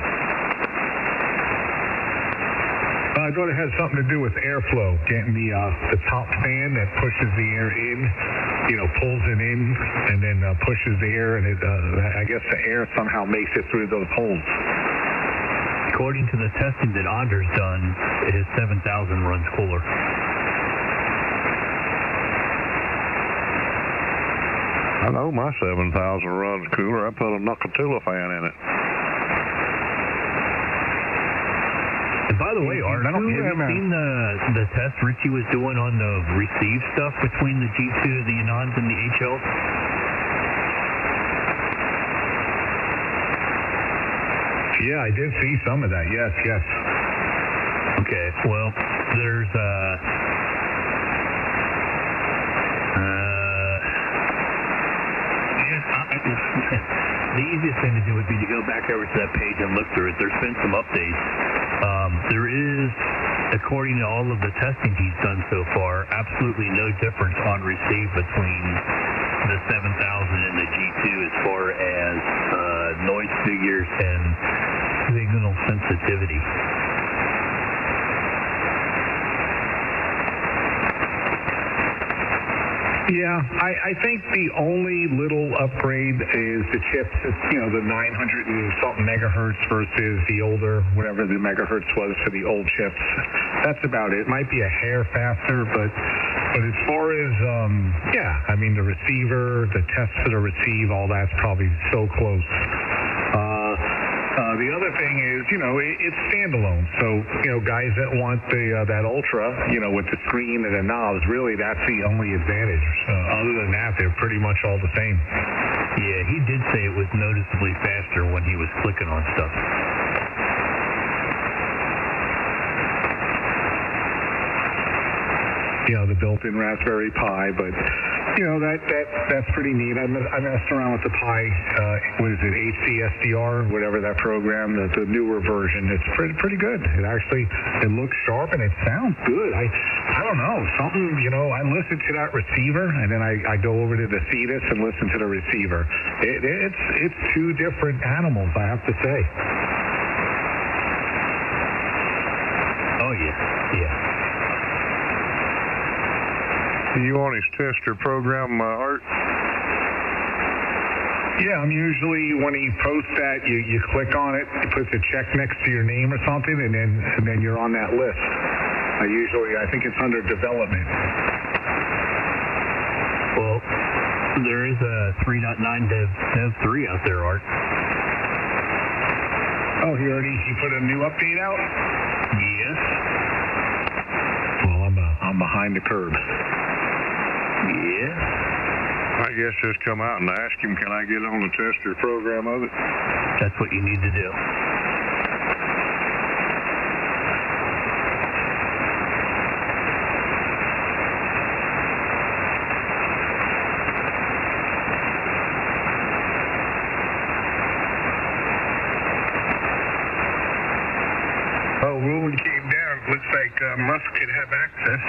I thought it had something to do with airflow, getting the top fan that pushes the air in, pulls it in, and then pushes the air, and I guess the air somehow makes it through those holes. According to the testing that Anders done, his 7000 runs cooler. I know my 7000 runs cooler. I put a Nucatula fan in it. And by the way, Art, have you seen the test Richie was doing on the receive stuff between the G2, the Anons, and the HL? Yeah, I did see some of that. Yes. Okay, well, there's the easiest thing to do would be to go back over to that page and look through it. There's been some updates. There is, according to all of the testing he's done so far, absolutely no difference on receive between the 7000 and the G2 as far as noise figures and signal sensitivity. Yeah, I think the only little upgrade is the chips. It's, the 900 and something megahertz versus the older, whatever the megahertz was for the old chips. That's about it. It might be a hair faster, but as far as, the receiver, the test for the receive, all that's probably so close. The other thing is, it's standalone. So, guys that want that Ultra, with the screen and the knobs, really that's the only advantage. Other than that, they're pretty much all the same. Yeah, he did say it was noticeably faster when he was clicking on stuff. The built-in Raspberry Pi, but that's pretty neat. I messed around with the Pi, what is it, HDSDR, whatever that program, the newer version. It's pretty good. It looks sharp and it sounds good. I don't know, something, I listen to that receiver and then I go over to the Cetus and listen to the receiver. It's two different animals, I have to say. Oh yeah. You on his tester program, Art? Yeah, I'm usually, when he posts that, you click on it, it puts a check next to your name or something, and then you're on that list. I think it's under development. Well, there is a 3.9 Dev 3 out there, Art. Oh, he put a new update out? Yes. Well, I'm behind the curve. Yeah. I guess just come out and ask him, can I get on the tester program of it? That's what you need to do. Oh, Roland came down. looks like Musk could have access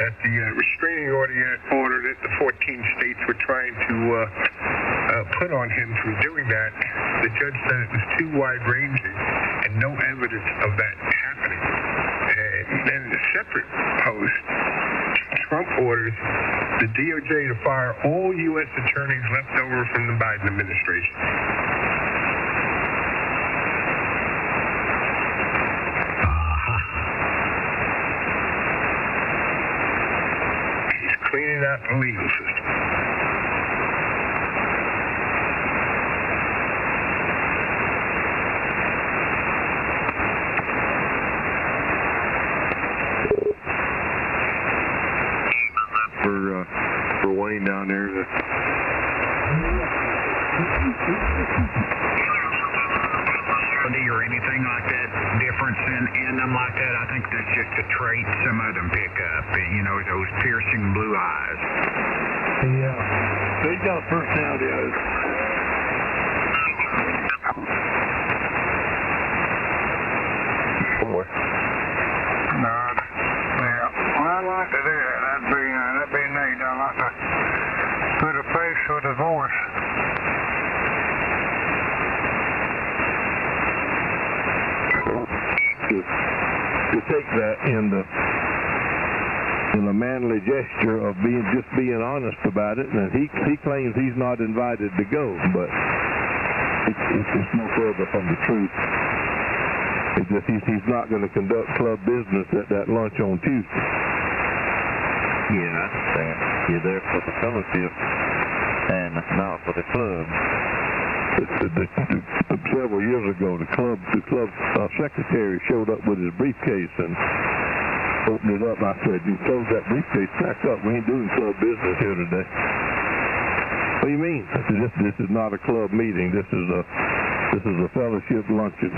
at the restraining order that the 14 states were trying to put on him from doing that. The judge said it was too wide-ranging and no evidence of that happening. And then in a separate post, Trump orders the DOJ to fire all U.S. attorneys left over from the Biden administration. He's cleaning out the legal system. For Wayne down there. Or anything like that, difference in them like that, I think that's just a trait some of them pick up. You know, those piercing blue eyes. Yeah. He's got a personality of it. No, yeah. Well, I'd like to do that. That'd be neat. I'd like to put a face with a voice. To take that in the manly gesture of being honest about it, and he claims he's not invited to go, but it's no further from the truth. It's just he's not going to conduct club business at that lunch on Tuesday. Yeah, I understand. You're there for the fellowship and not for the club. Several years ago, the club secretary showed up with his briefcase and opened it up. I said, "You close that briefcase back up. We ain't doing club business here today." What do you mean? I said, this is not a club meeting. This is a fellowship luncheon.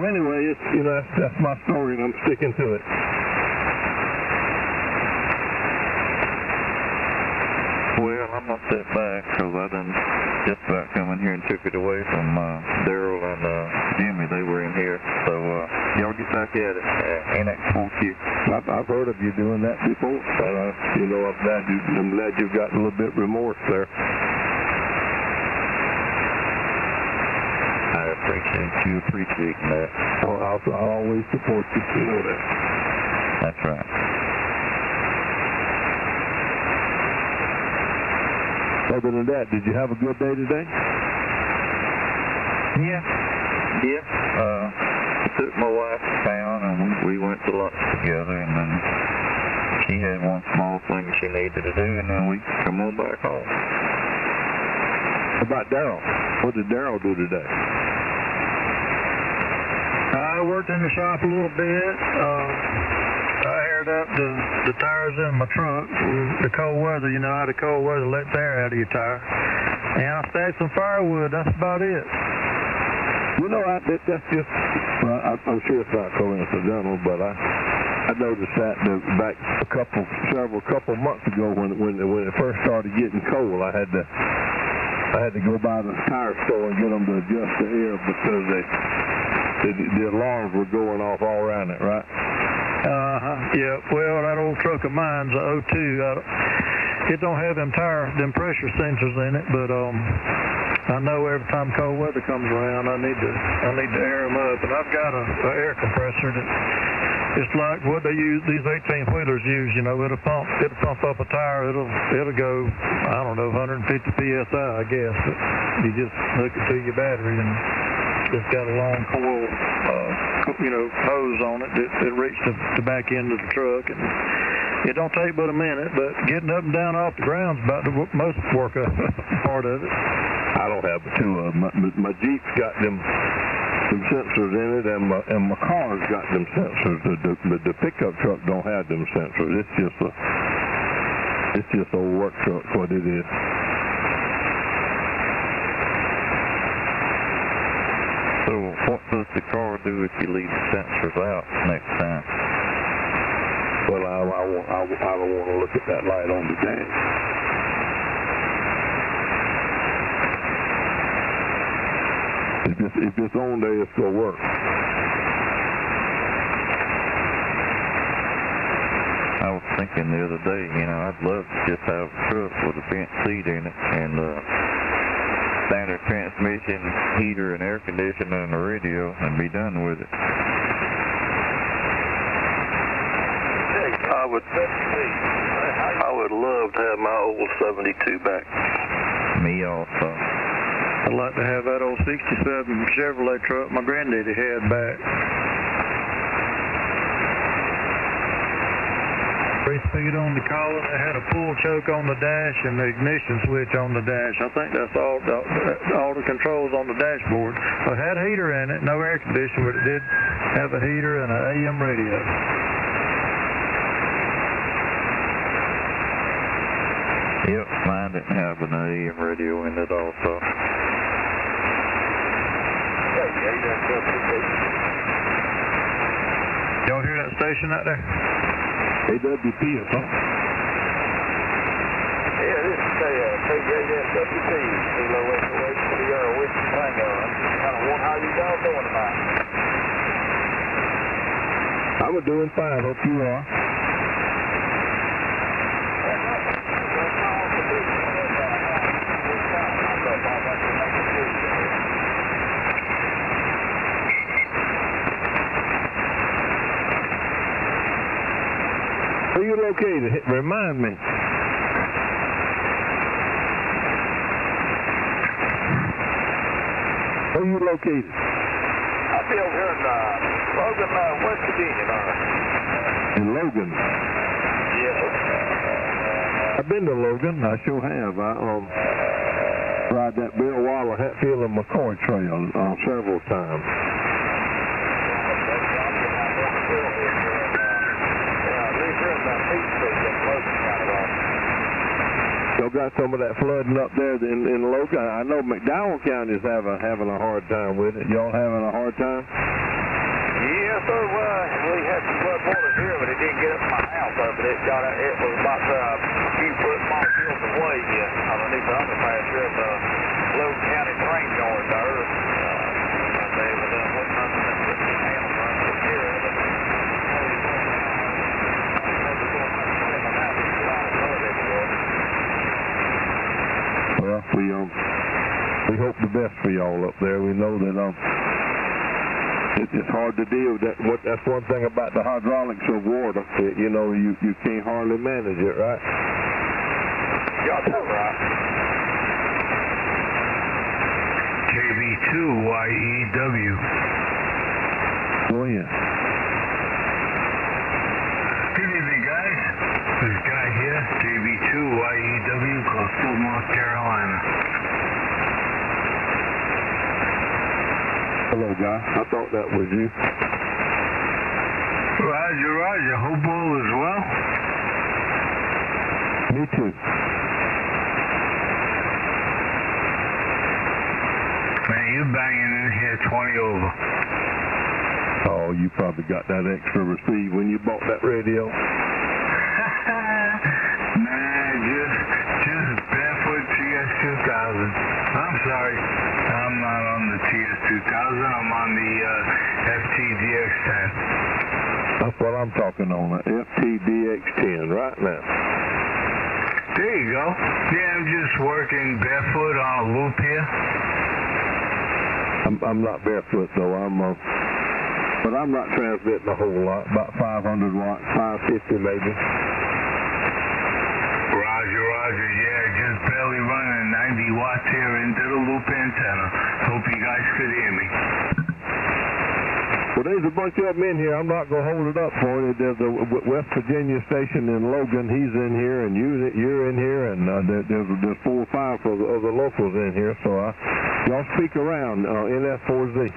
Anyway, that's my story, and I'm sticking to it. Well, I'm going to step back because I done just about come in here and took it away from Daryl and Jimmy. They were in here. So y'all get back at it. NX4Q. I've heard of you doing that before. I'm glad you've got a little bit remorse there. I appreciate you appreciating that. I'll always support you. You know that. That's right. Other than that, did you have a good day today? Yeah. I took my wife to town and we went to lunch together, and then she had one small thing she needed to do, and then we come on back home. How about Daryl? What did Daryl do today? I worked in the shop a little bit. I aired up the tires in my trunk. The cold weather, out of cold weather, let the air out of your tire. And I stacked some firewood. That's about it. That's just, I'm sure it's not coincidental, but I noticed that back several months ago when it first started getting cold, I had to go by the tire store and get them to adjust the air because the alarms were going off all around it, right? Yeah, well, that old truck of mine's a 02. It don't have them pressure sensors in it, but I know every time cold weather comes around, I need to air them up. And I've got an air compressor that it's like what they use, these 18-wheelers use. It'll pump up a tire. It'll go, I don't know, 150 psi, I guess. But you just hook it to your battery, and it's got a long coil, hose on it that reaches the back end of the truck, and it don't take but a minute. But getting up and down off the ground's about the most work part of it. I don't have two of them. My Jeep's got them sensors in it, and my car's got them sensors. The pickup truck don't have them sensors. It's just a work truck, what it is. So what does the car do if you leave the sensors out next time? I don't want to look at that light on the dash. If it's on there, it's going to work. I was thinking the other day, I'd love to just have a truck with a vent seat in it and standard transmission, heater and air conditioning and a radio and be done with it. I would love to have my old 72 back. Me also. I'd like to have that old 67 Chevrolet truck my granddaddy had back. 3-speed on the collar, it had a pull choke on the dash and the ignition switch on the dash. I think that's all the controls on the dashboard. It had a heater in it, no air conditioning, but it did have a heater and an AM radio. Yep, mine didn't have an AM radio in it also. Y'all hear that station out there? AWP or something. Yeah, this is HDSDR, Kilo West SDR, Whiskey Tango. I'm just kind of wondering how you all doing tonight. I was doing fine. Hope you are. Where you located? Remind me. Where you located? I'll be over here in Logan, West Virginia. In Logan? Yes. I've been to Logan. I sure have. I ride that Bill Waller, Hatfield, and McCoy trail several times. Y'all got some of that flooding up there in Logan. I know McDowell County is having a hard time with it. Y'all having a hard time? Yes, sir. We had some flood waters here, but it didn't get up to my house. But it was about a few foot molecules away underneath the underpass here at the Logan County train yard there. Well, we hope the best for y'all up there. We know that it's hard to deal with that. That's one thing about the hydraulics of water. You can't hardly manage it, right? Y'all do right. KB2YEW. Oh yeah. Good evening, guys. This guy here, KB2YEW, Coastal North Carolina. Hello, guy. I thought that was you. Roger. Hope all is well. Me too. Man, you banging in here 20 over. Oh, you probably got that extra receipt when you bought that radio. Nah, just barefoot TS2000. I'm sorry, I'm not on the TS2000. I'm on the FTDX10. That's what I'm talking on, the FTDX10 right now. There you go. Yeah, I'm just working barefoot on a loop here. I'm not barefoot though. But I'm not transmitting a whole lot. About 500 watts, 550 maybe. Roger. Yeah, just barely running 90 watts here into the loop antenna. Hope you guys could hear me. Well, there's a bunch of them in here. I'm not going to hold it up for you. There's a West Virginia station in Logan. He's in here, and you're in here, and there's 4 or 5 of the locals in here. So y'all speak around NF4Z.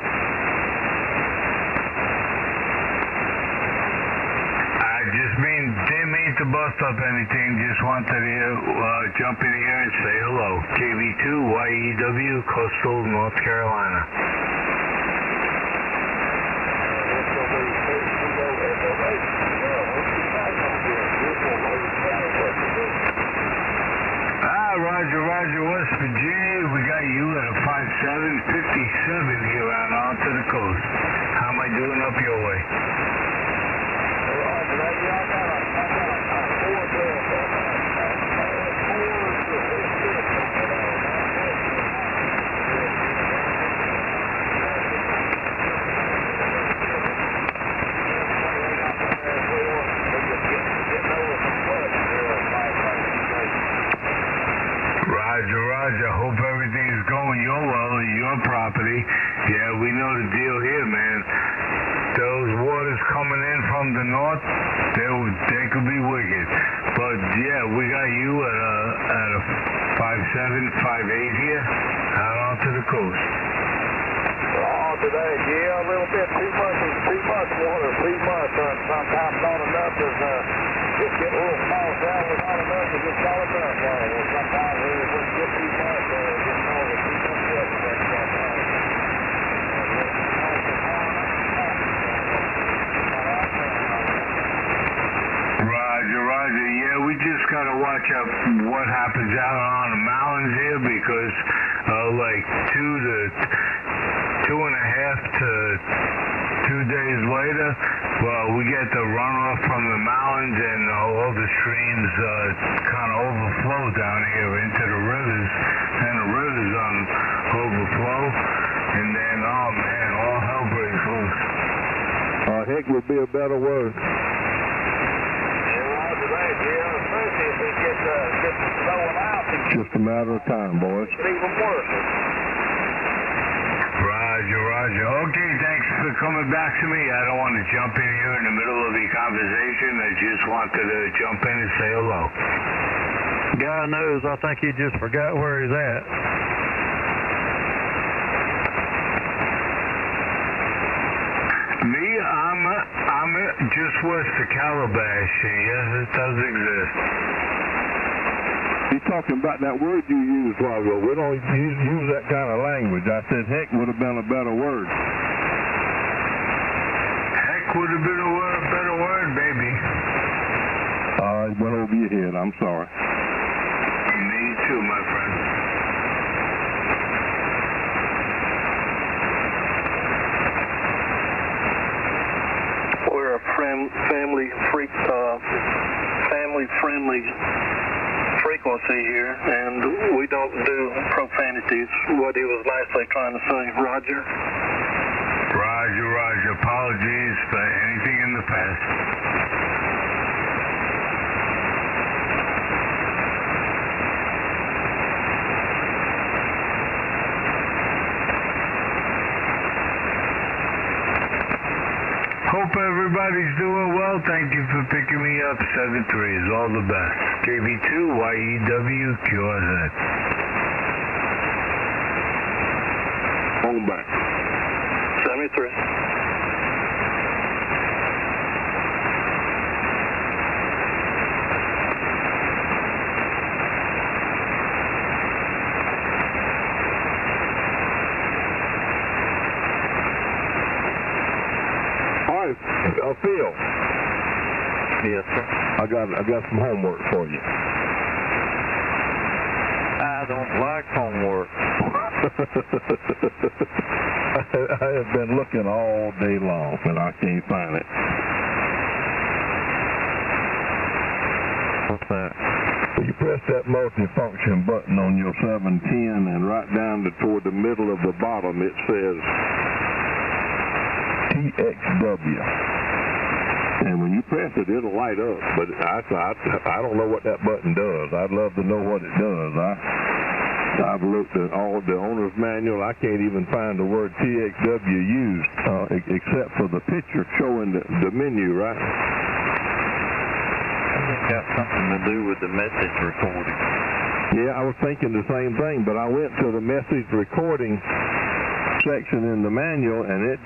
Didn't mean to bust up anything. Just wanted to jump in here and say hello. KB2YEW, Coastal North Carolina. 757 here out onto the coast. How am I doing up your way? Roger. Hope everything's going your well, your property. Yeah, we know the deal here, man. Those waters coming in from the north, they could be wicked. But yeah, we got you at a 5.7, 5.8 here, out onto the coast. Today, yeah, a little bit too much water, too much. Sometimes not enough to just get a little small down with not enough to just call it enough. Sometimes we just get too much, just call it too much water. Roger. Yeah, we just gotta watch out what happens out on the mountains here because like 2.5 to 2 days later, well, we get the runoff from the mountains and all the streams kind of overflow down here into the rivers, and the rivers overflow, and then, oh man, all hell breaks loose. Heck would be a better word. Just a matter of time, boys. Even worse. Roger. Okay, thanks for coming back to me. I don't want to jump in here in the middle of the conversation. I just wanted to jump in and say hello. Guy knows. I think he just forgot where he's at. Me, I'm just west of Calabash. Yes, it does exist. He's talking about that word you used a while ago. We don't use that kind of language. I said heck would have been a better word. Heck would have been a better word, baby. It went over your head. I'm sorry. Me too, my friend. We're a family-friendly frequency here, and we don't do profanities. What he was lastly trying to say. Roger. Apologies for anything in the past. Hope everybody's doing well. Thank you for picking me up. 7-3 is all the best. KV2 YEW QRZ. Hold back. 73. Phil. Yes, sir. I got some homework for you. I don't like homework. I have been looking all day long, but I can't find it. What's that? You press that multifunction button on your 710, and right down toward the middle of the bottom, it says TXW. And when you press it, it'll light up. But I don't know what that button does. I'd love to know what it does. I've looked at all the owner's manual. I can't even find the word TXW used, except for the picture showing the menu, right? It's got something to do with the message recording. Yeah, I was thinking the same thing, but I went to the message recording section in the manual, and it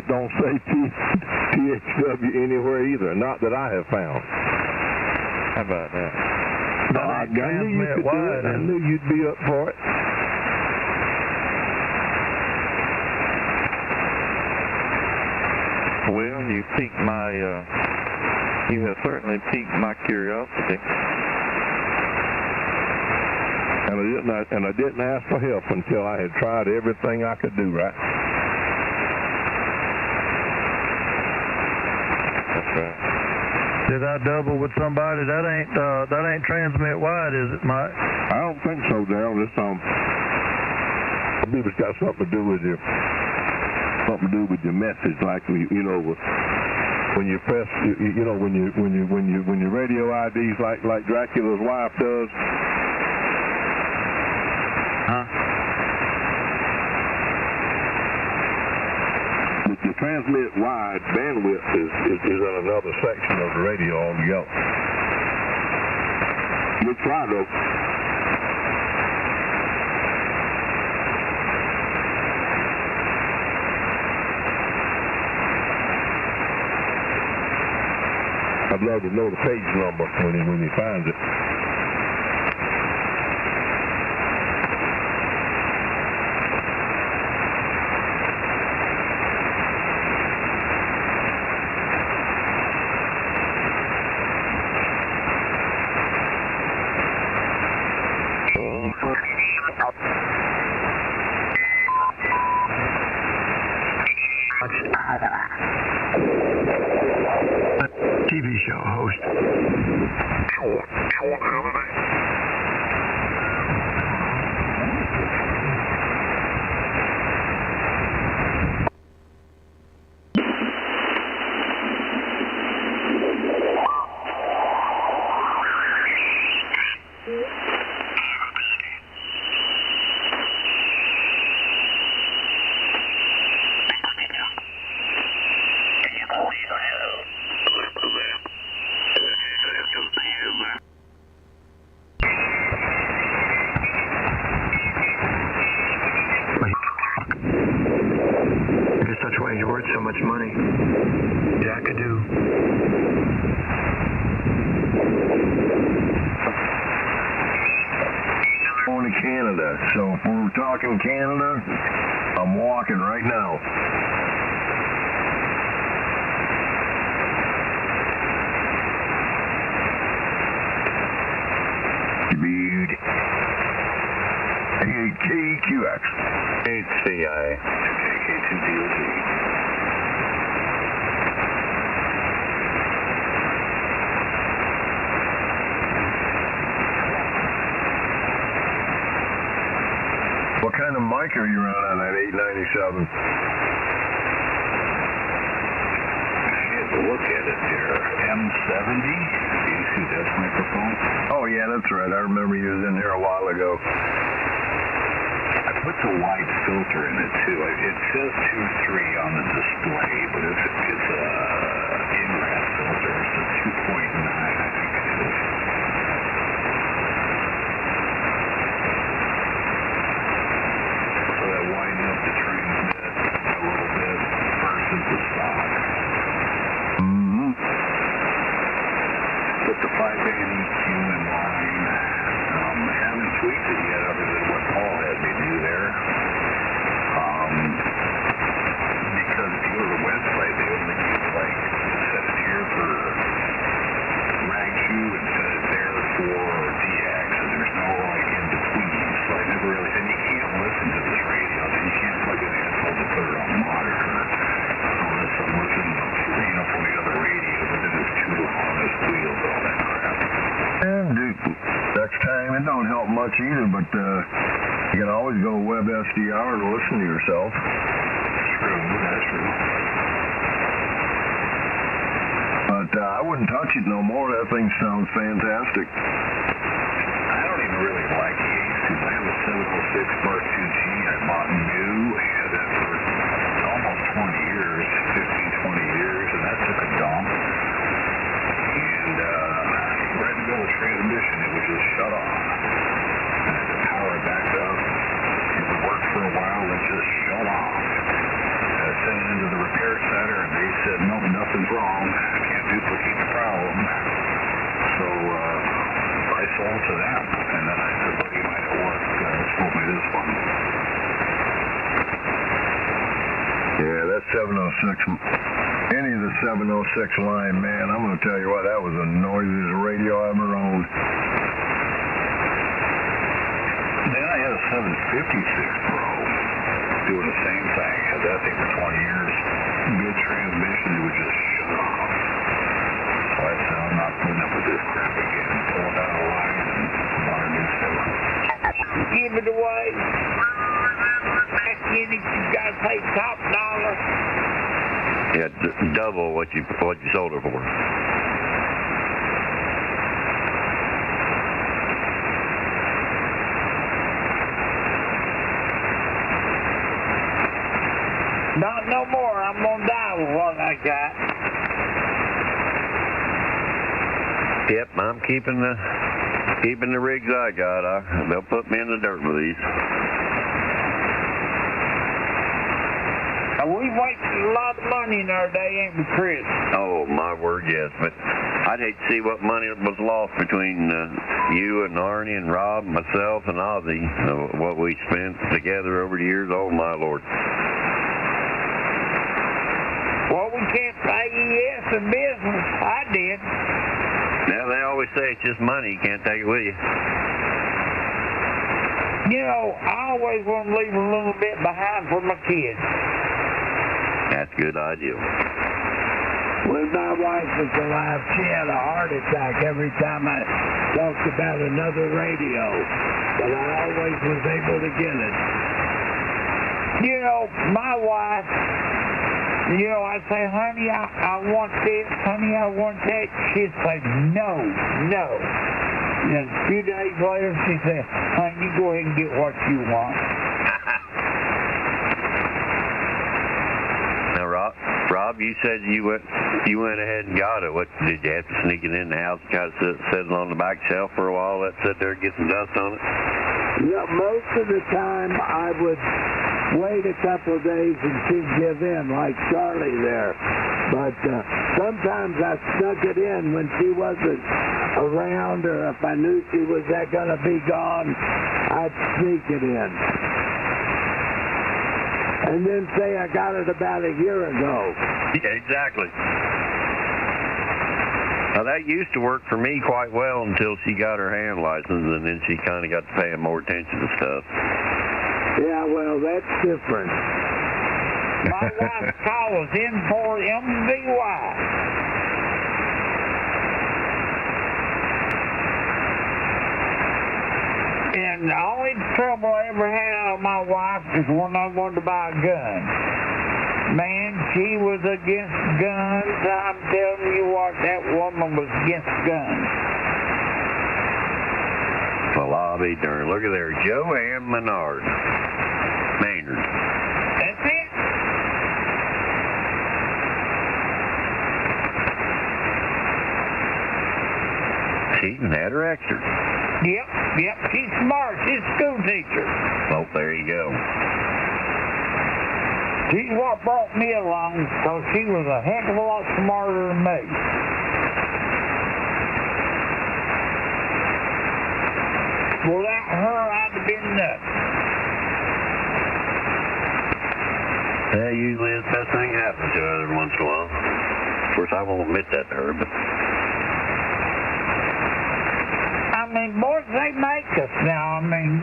don't say TXW anywhere either. Not that I have found. How about that? I knew you could do it. I knew you'd be up for it. Well, you have certainly piqued my curiosity. And and I didn't ask for help until I had tried everything I could do, right? That's right. Did I double with somebody? That ain't transmit wide, is it, Mike? I don't think so, Darryl. This maybe it's got something to do with your message, like when you press, when your radio IDs like Dracula's wife does. Huh? The transmit wide bandwidth is in another section of the radio altogether. Good try, though. I'd love to know the page number when he finds it. TV show host. Such way you're worth so much money. Jackadoo. Going to Canada, so if we're talking Canada, I'm walking right now. Dude. KQX. HCI. K2DOG. What kind of mic are you running on that 897? I had to look at it there. M70? Do you see that microphone? Oh, yeah, that's right. I remember you was in here a while ago. I put the wide filter in it, too. It says 2.3 on the display, but it's a in-wrap filter. It's a 2.9, I think it is. So that widens up the transmit a little bit versus the stock. Mm-hmm. Put the 5-band EQ in line. Haven't tweaked it yet other than what Paul had me do there. Because if you go to the website, they only use like set it here for RAG2 and set it there for DX, and there's no like in between. So I never really, and you can't listen to this radio. You can't plug in the headphones and put it on monitor. Unless I'm listening to, from the other radio, but then it's too long, it's wheels, all that crap. And dude, next time, it don't help much either, but you can always go web SDR to listen to yourself. True, that's true. But I wouldn't touch it no more. That thing sounds fantastic. I don't even really like the A2s. I have a 706 Mark 2G. I bought new. I had that for almost 20 years, 15, 20 years, and that took a dump. And right in the middle of transmission, it would just shut off. And I had to power it back up. It would work for a while, then just shut off. I sent it into the repair center, and they said, no, nothing's wrong. Can't duplicate the problem. So I sold to them, and then I said, buddy of mine at work sold me this one. Yeah, that 706, any of the 706 line, man, I'm going to tell you what, that was the noisiest radio I ever owned. then I had a 756 Pro doing the same thing. Had that thing for 20 years. Good transmission. It would just shut off. So I said, I'm not putting up with this crap again. Pulled out a line and bought a new cylinder. Give it away. Back in it, you gotta pay top dollar. Yeah, double what you sold her for. Not no more. I'm gonna die with what I got. Yep, I'm keeping the rigs I got. They'll put me in the dirt with these. We wasted a lot of money in our day, ain't we, Chris? Oh, my word, yes. But I'd hate to see what money was lost between you and Arnie and Rob, myself, and Ozzy. What we spent together over the years. Oh, my Lord. Well, we can't say yes in business. I did. Now, they always say it's just money. You can't take it with you. You know, I always want to leave a little bit behind for my kids. That's a good idea. When my wife was alive, she had a heart attack every time I talked about another radio. But I always was able to get it. You know, my wife, you know, I'd say, honey, I want this, honey, I want that. She'd say, no. And a few days later, she said, honey, you go ahead and get what you want. Now, Rob, you said you went ahead and got it. What did you have to sneak it in the house, kind of sit it on the back shelf for a while, let it sit there and get some dust on it? Yeah, most of the time I would wait a couple of days and she'd give in, like Charlie there. But sometimes I snuck it in when she wasn't around, or if I knew she was going to be gone, I'd sneak it in. And then say I got it about a year ago. Yeah, exactly. Now, that used to work for me quite well until she got her hand license, and then she kind of got to paying more attention to stuff. Yeah, well, that's different. My wife's call was in for MVY. And the only trouble I ever had out of my wife is when I wanted to buy a gun. Man, she was against guns. I'm telling you what, that woman was against guns. Well, I'll be darned. Look at there, Joanne Maynard. That's it. She even had her extra. Yep, she's smart. She's a school teacher. Well, there you go. She's what brought me along, because she was a heck of a lot smarter than me. Without her, I'd have been nuts. Yeah, usually it's the best thing happens to her every once in a while. Of course, I won't admit that to her, but... I mean, boys, they make us now. I mean,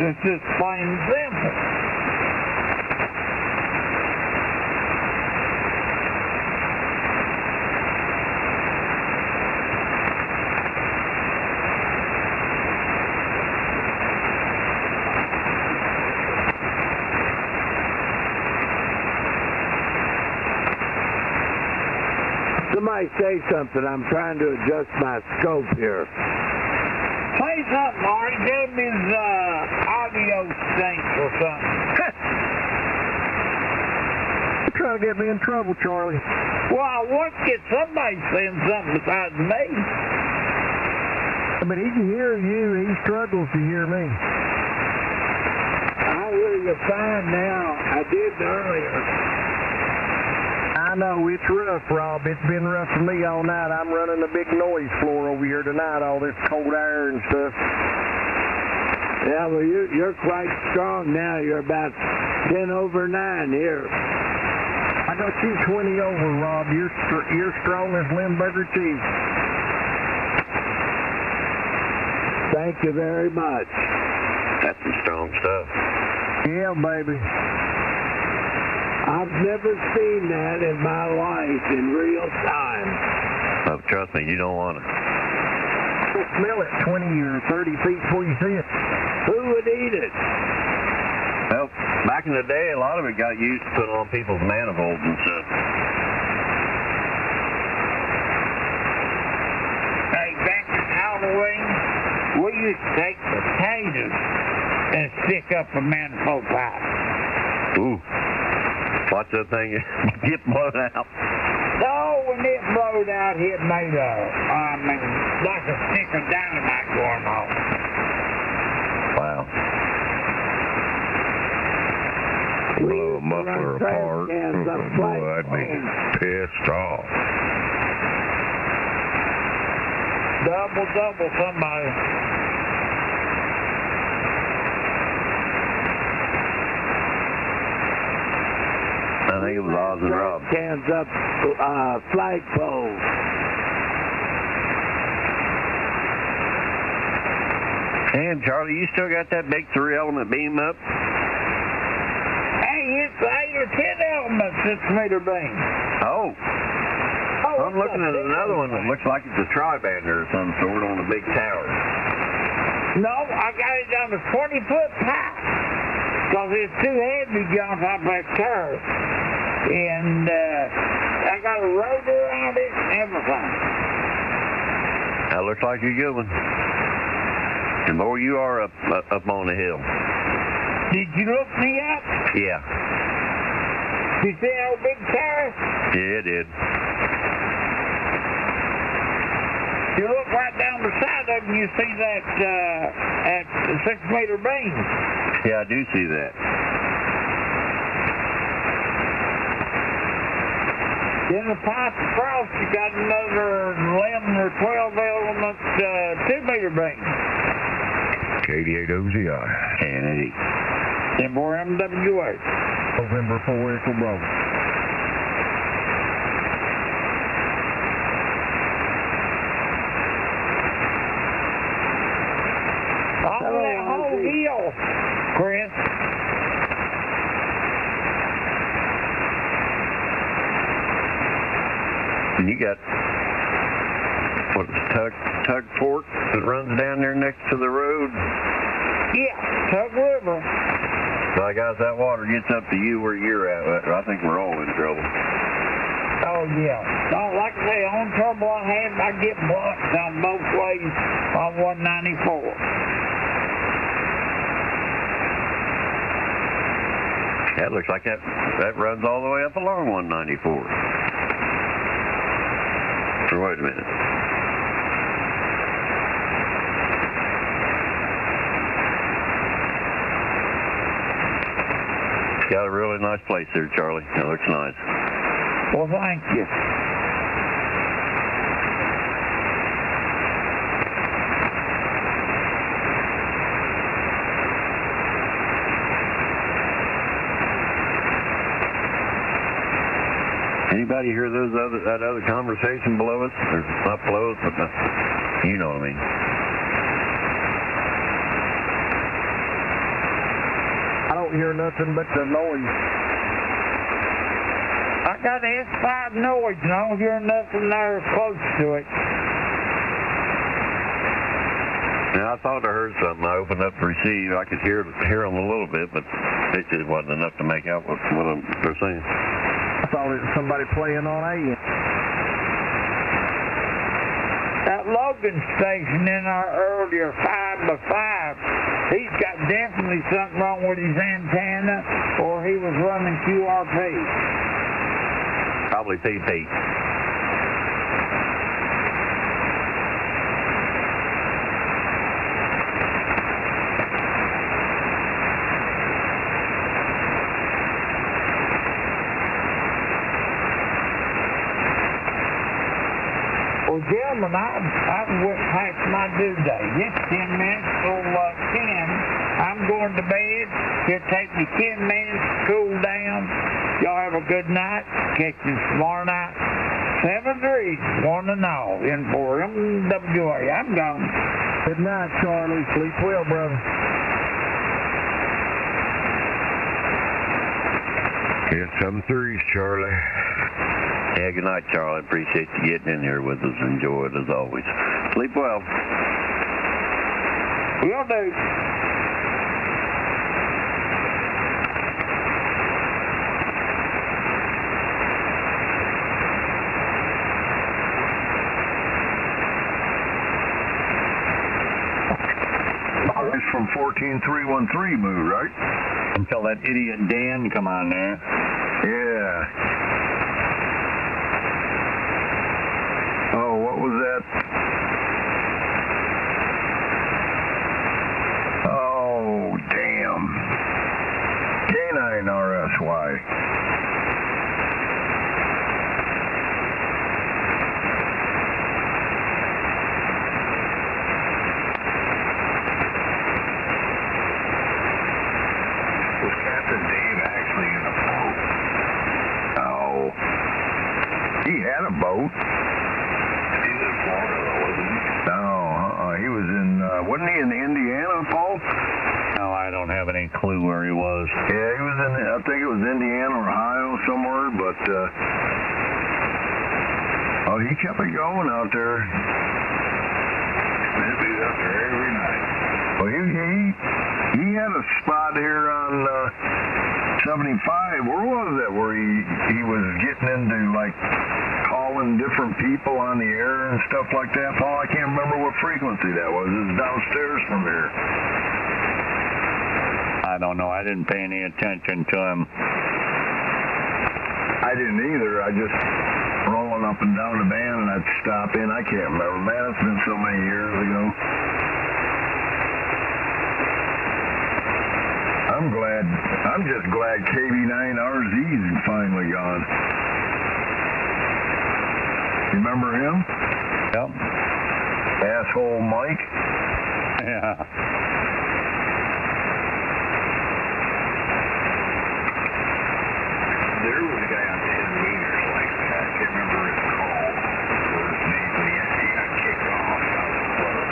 it's just plain and simple. Somebody say something. I'm trying to adjust my scope here. Say something, Marty. Give me his audio stinks or something. You're trying to get me in trouble, Charlie. Well, I want to get somebody saying something besides me. But he can hear you. He struggles to hear me. I hear you fine now. I did earlier. I know, it's rough, Rob. It's been rough for me all night. I'm running a big noise floor over here tonight, all this cold air and stuff. Yeah, well, you're quite strong now. You're about 10 over 9 here. I got you 20 over, Rob. You're strong as Limburger cheese. Thank you very much. That's some strong stuff. Yeah, baby. I've never seen that in my life in real time. Oh, trust me, you don't want it. You'll smell it 20 or 30 feet before you see it. Who would eat it? Well, back in the day, a lot of it got used to put on people's manifolds and stuff. Hey, back in Halloween, we used to take potatoes and stick up a manifold pipe. Ooh. Watch that thing get blown out. No, when it blowed out, it made like a stick of dynamite going off. Wow. Blow a muffler apart. Boy, I'd be pissed off. Double, somebody. I think it was Oz and Rob. Cans up flagpoles. And Charlie, you still got that big 3-element beam up? Hey, it's 8 or 10 elements, 6-meter beam. Oh. I'm looking at another one that looks like it's a tri-bander of some sort on a big tower. No, I got it on a 20-foot pipe because it's too heavy to get on top of that curve. And I got a rotor around it and everything. That looks like a good one. And boy, you are up on the hill. Did you look me up? Yeah. You see how big tower? Yeah, it did. You look right down the side of it and you see that 6-meter beam. Yeah, I do see that. Then the pipe across, you got another 11 or 12 element 2-meter beam. K88OZI. Kennedy. Denver MWA. November 4 Echo Bravo. On that whole hill, Chris. And you got Tug Fork that runs down there next to the road? Yeah, Tug River. So guys, that water gets up to you where you're at. I think we're all in trouble. Oh, yeah. So, like I say, on trouble I get blocked on both ways on 194. That looks like that runs all the way up along 194. Wait a minute. Got a really nice place there, Charlie. It looks nice. Well, thank you. Anybody hear that other conversation below us? Or not below us, but you know what I mean. I don't hear nothing but the noise. I got S5 noise, and I don't hear nothing there close to it. Now, I thought I heard something. I opened up the receive. I could hear them a little bit, but it just wasn't enough to make out what they're saying. I thought it was somebody playing on AM. That Logan station in our earlier 5x5, he's got definitely something wrong with his antenna, or he was running QRP. Probably PP. Well, gentlemen, I went past my due date. It's 10 minutes till 10. I'm going to bed. It'll take me 10 minutes to cool down. Y'all have a good night. Catch you tomorrow night. 7-3, one and all in for MWA. I'm gone. Good night, Charlie. Sleep well, brother. Yeah, 7-3s, Charlie. Yeah, good night, Charlie. Appreciate you getting in here with us. Enjoy it as always. Sleep well. Will do. It's from 14313 move, right? Until that idiot Dan come on there. Yeah. Oh, what was that? Oh, damn. Canine RSY. Was Captain Dave actually in a boat? Oh. He had a boat. He's in Florida, wasn't he? No, he was in, wasn't he in Indiana, Paul? No, I don't have any clue where he was. Yeah, he was in, I think it was Indiana or Ohio somewhere, but, oh, he kept it going out there. He'd be out there every night. Well, he had a spot here on, 75. Where was that? Where he was getting into, like, calling different people on the air and stuff like that, Paul? I can't remember what frequency that was. It was downstairs from here. I don't know. I didn't pay any attention to him. I didn't either. I just rolling up and down the band, and I'd stop in. I can't remember. Man, it's been so many years ago. I'm just glad KB9RZ's finally gone. You remember him? Yep. Asshole Mike? Yeah. There was a guy on 10 meters like that. I can't remember his call or his name, but he got kicked off out of the club.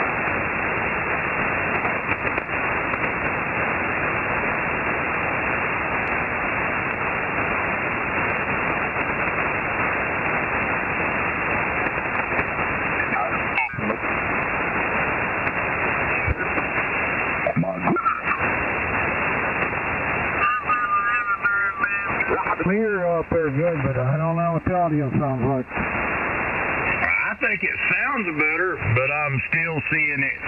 Clear up there good, but I don't know what the audio sounds like. I think it sounds better, but I'm still seeing it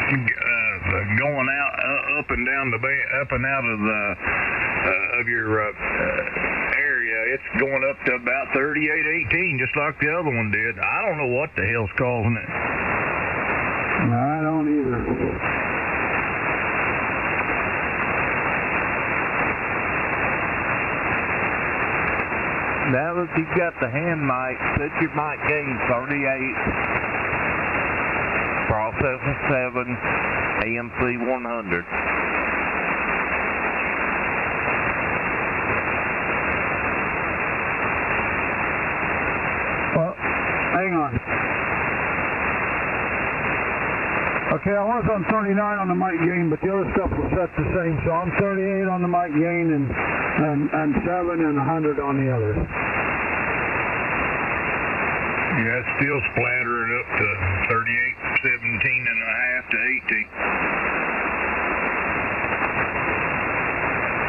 going out, up and down the up and out of the of your area. It's going up to about 3818, just like the other one did. I don't know what the hell's causing it. I don't either. Now that you've got the hand mic, set your mic gain 38, processor 7, AMC 100. Well, hang on. Okay, I was on 39 on the mic gain, but the other stuff was set the same, so I'm 38 on the mic gain and 7 and 100 on the others. Yeah, it's still splattering up to 38, 17 and a half to 18.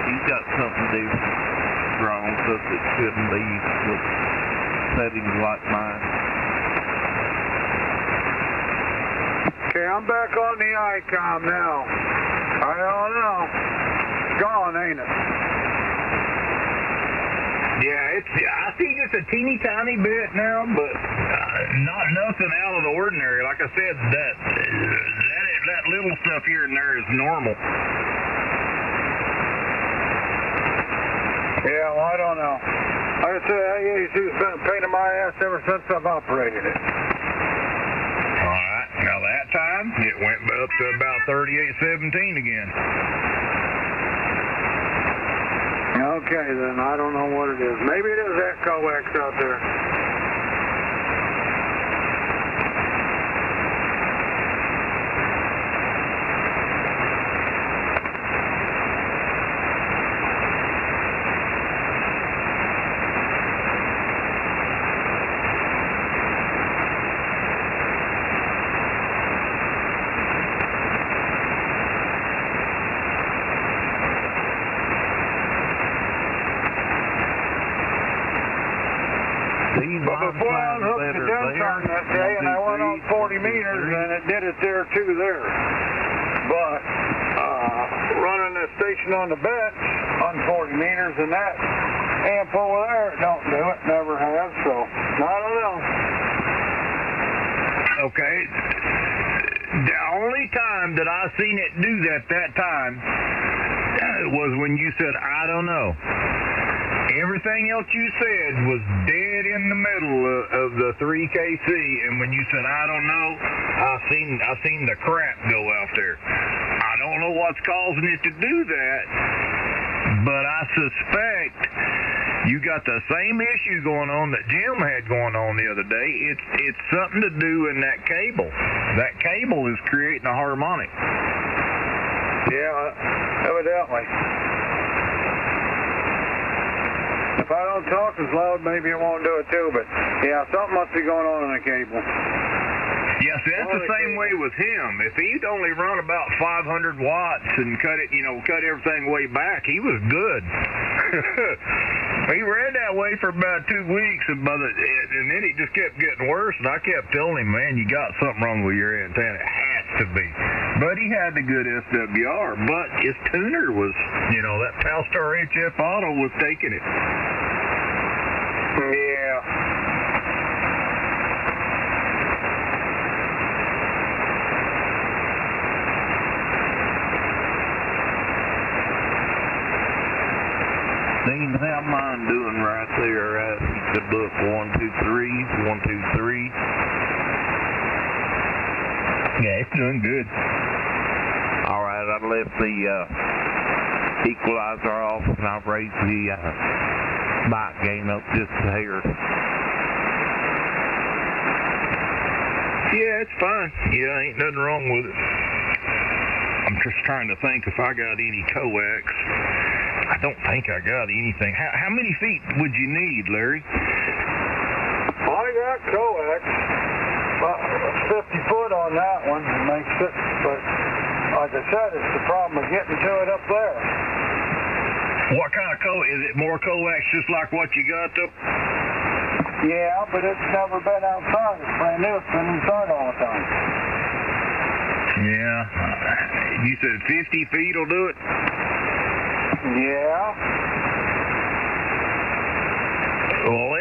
He's got something to do wrong because it shouldn't be with settings like mine. Okay, I'm back on the ICOM now. I don't know. It's gone, ain't it? Yeah, I see just a teeny tiny bit now, but not nothing out of the ordinary. Like I said, that little stuff here and there is normal. Yeah, well, I don't know. Like I said, AAC's been a pain in my ass ever since I've operated it. All right, now that time it went up to about 3817 again. Okay, then I don't know what it is. Maybe it is that coax out there. But before I unhooked the Dunson that day, and I went on 40 meters, and it did it there too there. But running the station on the bench on 40 meters, and that amp over there, it don't do it, never has. So I don't know. Okay. The only time that I seen it do that time was when you said, I don't know. Everything else you said was dead in the middle of the 3KC, and when you said, I don't know, I seen the crap go out there. I don't know what's causing it to do that, but I suspect you got the same issue going on that Jim had going on the other day. It's something to do in that cable. That cable is creating a harmonic. Yeah, evidently. If I don't talk as loud, maybe it won't do it too, but yeah, something must be going on in the cable. Yes, that's the same way with him. If he'd only run about 500 watts and cut everything way back, he was good. He ran that way for about 2 weeks, and then it just kept getting worse, and I kept telling him, man, you got something wrong with your antenna. It has to be. But he had the good SWR, but his tuner was, that Palstar HF Auto was taking it. Yeah. Dean, how mine doing right there at the book 123, 123? Yeah, it's doing good. All right, I left the equalizer off, and I raised the mic gain up just a hair. Yeah, it's fine. Yeah, ain't nothing wrong with it. I'm just trying to think if I got any coax. I don't think I got anything. How many feet would you need, Larry? I got coax. About 50 foot on that one. It makes it, but like I said, it's the problem of getting to it up there. What kind of coax? Is it more coax just like what you got up? Yeah, but it's never been outside. It's brand new. It's been inside all the time. Yeah. You said 50 feet will do it? Yeah. Well,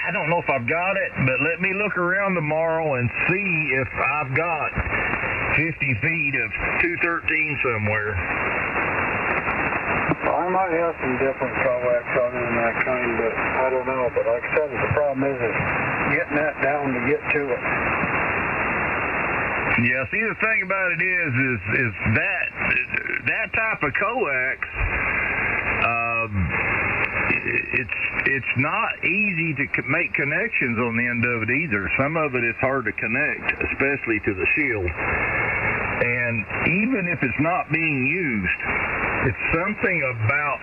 I don't know if I've got it, but let me look around tomorrow and see if I've got 50 feet of 213 somewhere. I might have some different coax other than that kind, but I don't know. But like I said, the problem is getting that down to get to it. Yeah, see, the thing about it is that type of coax, it's not easy to make connections on the end of it either. Some of it is hard to connect, especially to the shield. And even if it's not being used, it's something about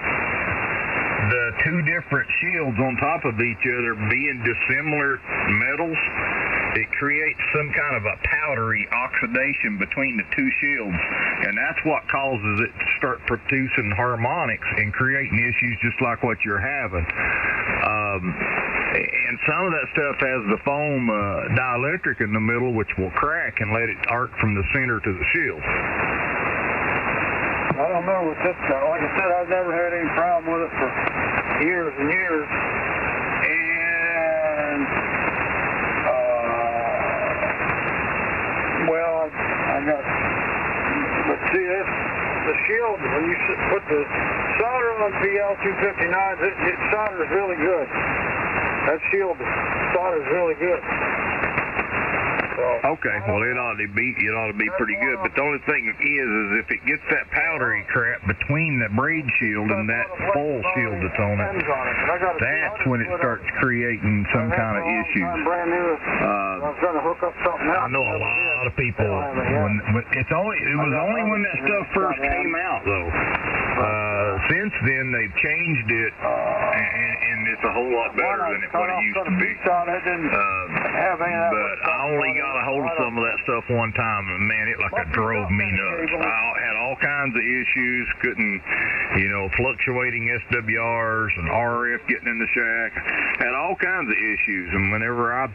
the two different shields on top of each other being dissimilar metals. It creates some kind of a powdery oxidation between the two shields, and that's what causes it to start producing harmonics and creating issues just like what you're having. And some of that stuff has the foam dielectric in the middle, which will crack and let it arc from the center to the shield. I don't know what this got. Like I said, I've never had any problem with it for years and years. And I got, but see, the shield, when you put the solder on PL259s, it solders really good. That shield solders really good. Okay, well it ought to be pretty good, but the only thing is if it gets that powdery crap between the braid shield and that full shield that's on it, that's when it starts creating some kind of issues. I was going to hook up something else. I know a lot of people when it was only when that stuff first came out though. Since then they've changed it and it's a whole lot better than what it used to be. But I only got a hold of some of that stuff one time, and man, it drove me nuts. I had all all kinds of issues, couldn't, fluctuating SWRs and RF getting in the shack, had all kinds of issues. And whenever I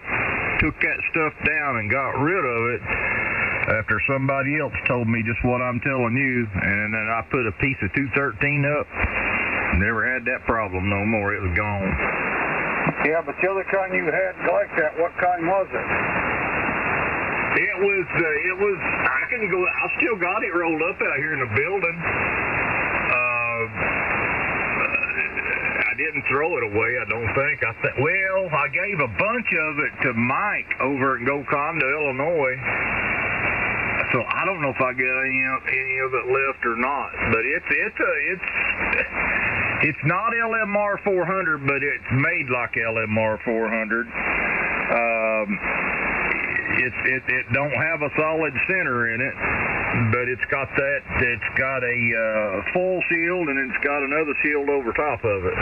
took that stuff down and got rid of it, after somebody else told me just what I'm telling you, and then I put a piece of 213 up, never had that problem no more. It was gone. Yeah, but the other kind you had like that, what kind was it? It was, I still got it rolled up out here in the building. I didn't throw it away, I don't think. I gave a bunch of it to Mike over in Golconda, Illinois. So I don't know if I got any of it left or not. But it's not LMR 400, but it's made like LMR 400. It don't have a solid center in it, but it's got a full shield, and it's got another shield over top of it.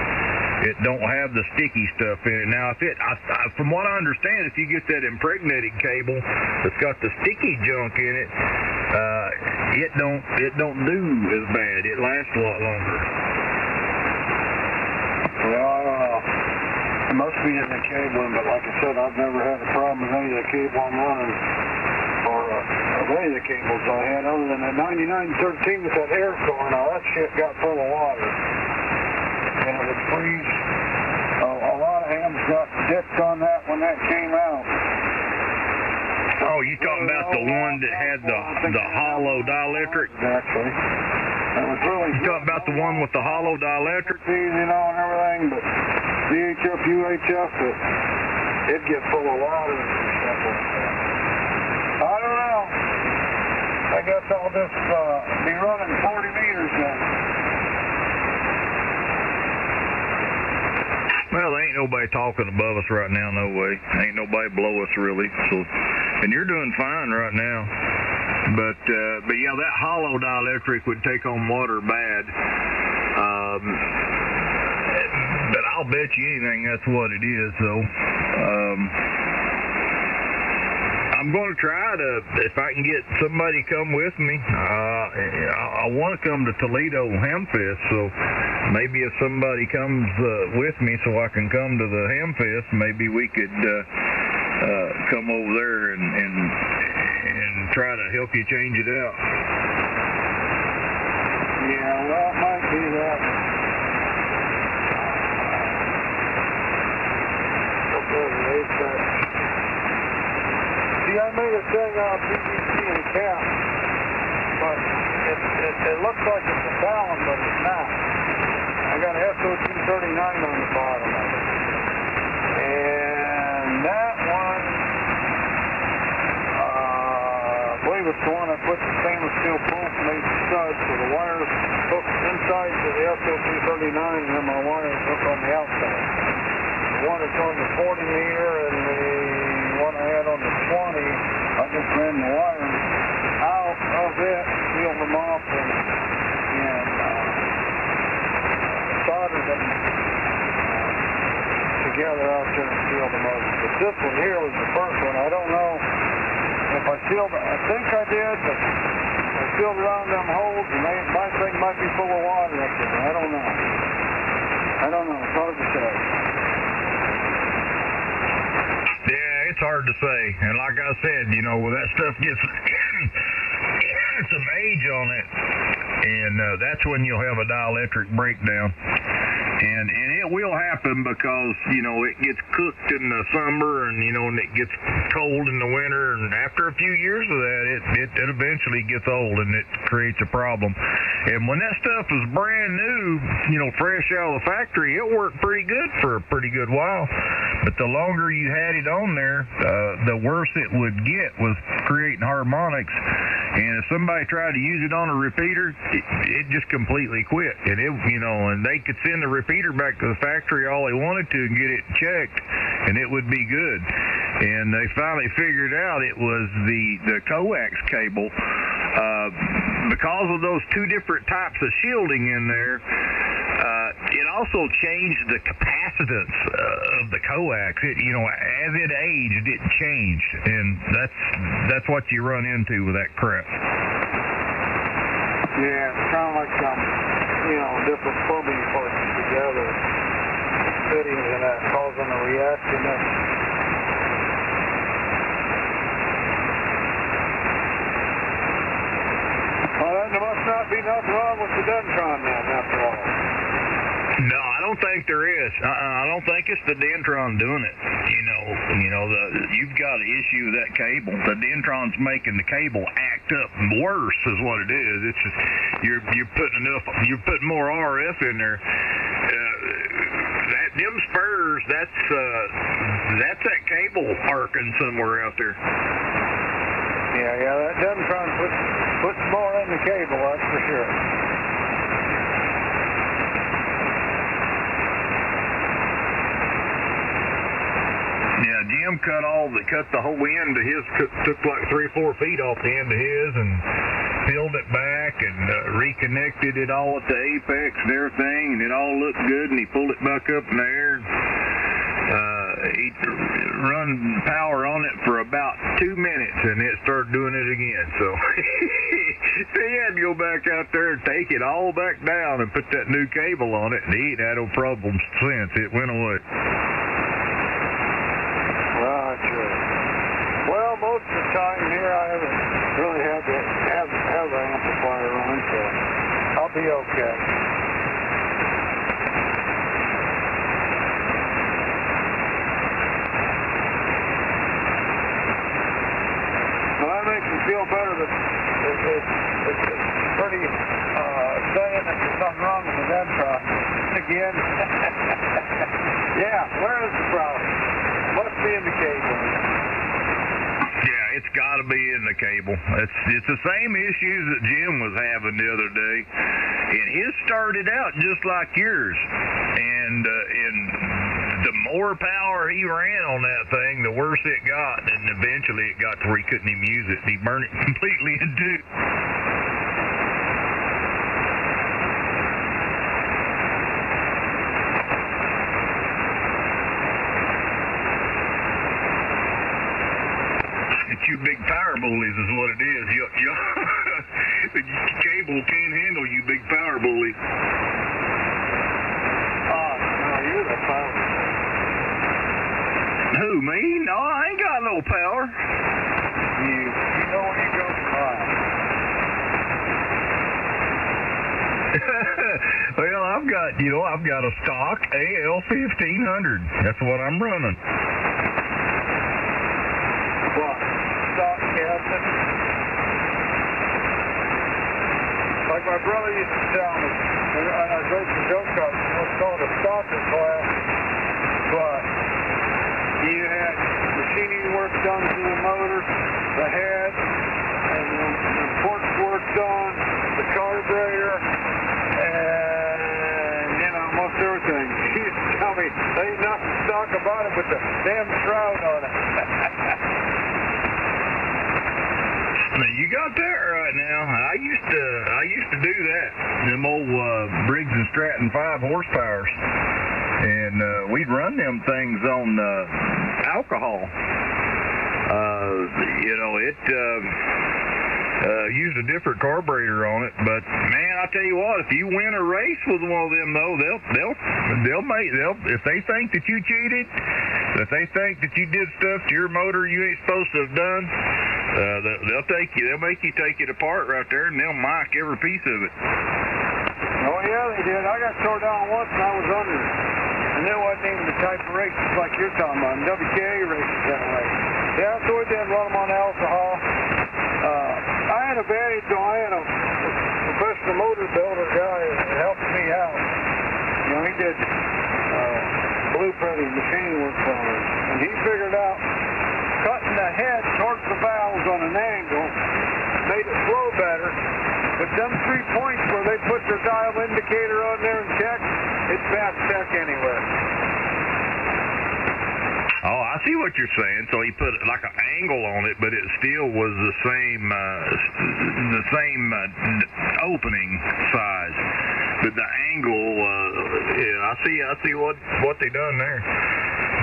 It don't have the sticky stuff in it. Now, from what I understand, if you get that impregnated cable that's got the sticky junk in it, it don't do as bad. It lasts a lot longer. Well, it must be in the cabling, but like I said, I've never had a problem with any of the cable I'm running, or any of the cables I had, other than the 9913 with that air core. Now that shit got full of water, and it would freeze. A lot of hams got dipped on that when that came out. Oh, you talking about the one that had the hollow dielectric? Exactly. It was really you talking about the one with the hollow dielectric? And everything, but VHF, UHF, it'd get full of water and stuff like that. I don't know. I guess I'll just be running 40 meters then. Well, there ain't nobody talking above us right now, no way. Ain't nobody below us, really. So, and you're doing fine right now. But yeah, that hollow dielectric would take on water bad. But I'll bet you anything that's what it is, though. I'm going to try to, if I can get somebody come with me. I want to come to Toledo Hamfest, so maybe if somebody comes with me so I can come to the Hamfest, maybe we could come over there and try to help you change it out. Yeah, well, it might be that. See, I made a thing out of PVC and cap, but it looks like it's a Talon, but it's not. I got an SO239 on the bottom of it. And that one, I believe it's the one I put the stainless steel bolts made studs, so the wires hook inside to the SO239, and then my wires hook on the outside. The one that's on the 40 meter and the one I had on the 20, I just ran the wires out of it, sealed them off, and soldered them together out there and sealed them up. But this one here was the first one. I don't know if I sealed it. I think I did, but I sealed around them holes, and my thing might be full of water up there. I don't know. It's hard to say. Yeah, it's hard to say. And like I said, when that stuff gets some age on it, and that's when you'll have a dielectric breakdown. And it will happen because, it gets cooked in the summer and, and it gets cold in the winter. And after a few years of that, it eventually gets old and it creates a problem. And when that stuff was brand new, fresh out of the factory, it worked pretty good for a pretty good while. But the longer you had it on there, the worse it would get with creating harmonics. And if somebody tried to use it on a repeater, it just completely quit. And and they could send the repeater back to the factory all they wanted to and get it checked, and it would be good. And they finally figured out it was the coax cable. Because of those two different types of shielding in there, it also changed the capacitance of the coax. As it aged, it changed, and that's what you run into with that crap. Yeah, it's kind of like some, different plumbing parts together, fittings and that causing a reaction there. Well, there must not be nothing wrong with the Dentron then, after all. No, I don't think there is. I don't think it's the Dentron doing it. You've got an issue with that cable. The Dentron's making the cable act up worse, is what it is. It's just you're putting more RF in there. Them spurs, that's that cable arcing somewhere out there. Yeah, that Dentron puts more in the cable, that's for sure. Yeah, Jim cut the whole end of his, took like 3 or 4 feet off the end of his and peeled it back and reconnected it all at the apex and everything, and it all looked good, and he pulled it back up in the air. He run power on it for about 2 minutes, and it started doing it again. So he had to go back out there and take it all back down and put that new cable on it, and he ain't had no problems since. It went away. Well, most of the time here I haven't really had to have the amplifier on, so I'll be okay. Well, that makes me feel better that it's pretty saying that there's something wrong with the Dentron. Again, yeah, where is the problem? Must be in the cable. Yeah, it's got to be in the cable. It's the same issues that Jim was having the other day, and his started out just like yours. And the more power he ran on that thing, the worse it got, and eventually it got to where he couldn't even use it. He burned it completely in two. You big power bullies is what it is. The cable can't handle you big power bullies. No, you're the power. Who, me? No, I ain't got no power. You know when you go flying. Well, I've got a stock AL-1500. That's what I'm running. Like my brother used to tell me, and I drove some go-karts, what's called a stalker class, but you had machining work done to the motor, the head, and the ports worked on, the carburetor, and, most everything. She used to tell me, there ain't nothing stock about it but the damn shroud on it. You got that right now. I used to do that. Them old Briggs and Stratton 5 horsepowers, and we'd run them things on alcohol. It used a different carburetor on it, but man, I tell you what, if you win a race with one of them though, they'll if they think that you cheated, if they think that you did stuff to your motor you ain't supposed to have done, they'll make you take it apart right there, and they'll mic every piece of it. Oh yeah, they did. I got tore down once and I was under it. And it wasn't even the type of races like you're talking about. WKA races that way. Yeah, so we did run them on alcohol. I had a advantage though. I had a professional motor builder guy that helped me out. He did blueprinting machine work for me. And he figured out cutting the head towards the valves on an angle made it flow better. But them 3 points where they put their dial indicator on there and check, it's fast check anywhere. Oh, I see what you're saying. So he put like an angle on it, but it still was the same opening size. But the angle, yeah, I see what they done there.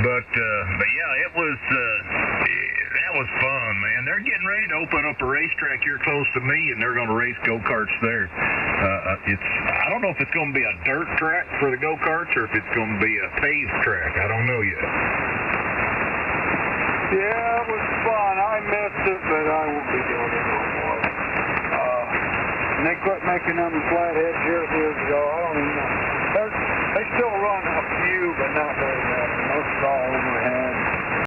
But yeah, that was fun, man. and they're getting ready to open up a racetrack here close to me, and they're going to race go-karts there. I don't know if it's going to be a dirt track for the go-karts or if it's going to be a paved track. I don't know yet. Yeah, it was fun. I missed it, but I won't be doing it no more. And they quit making them flat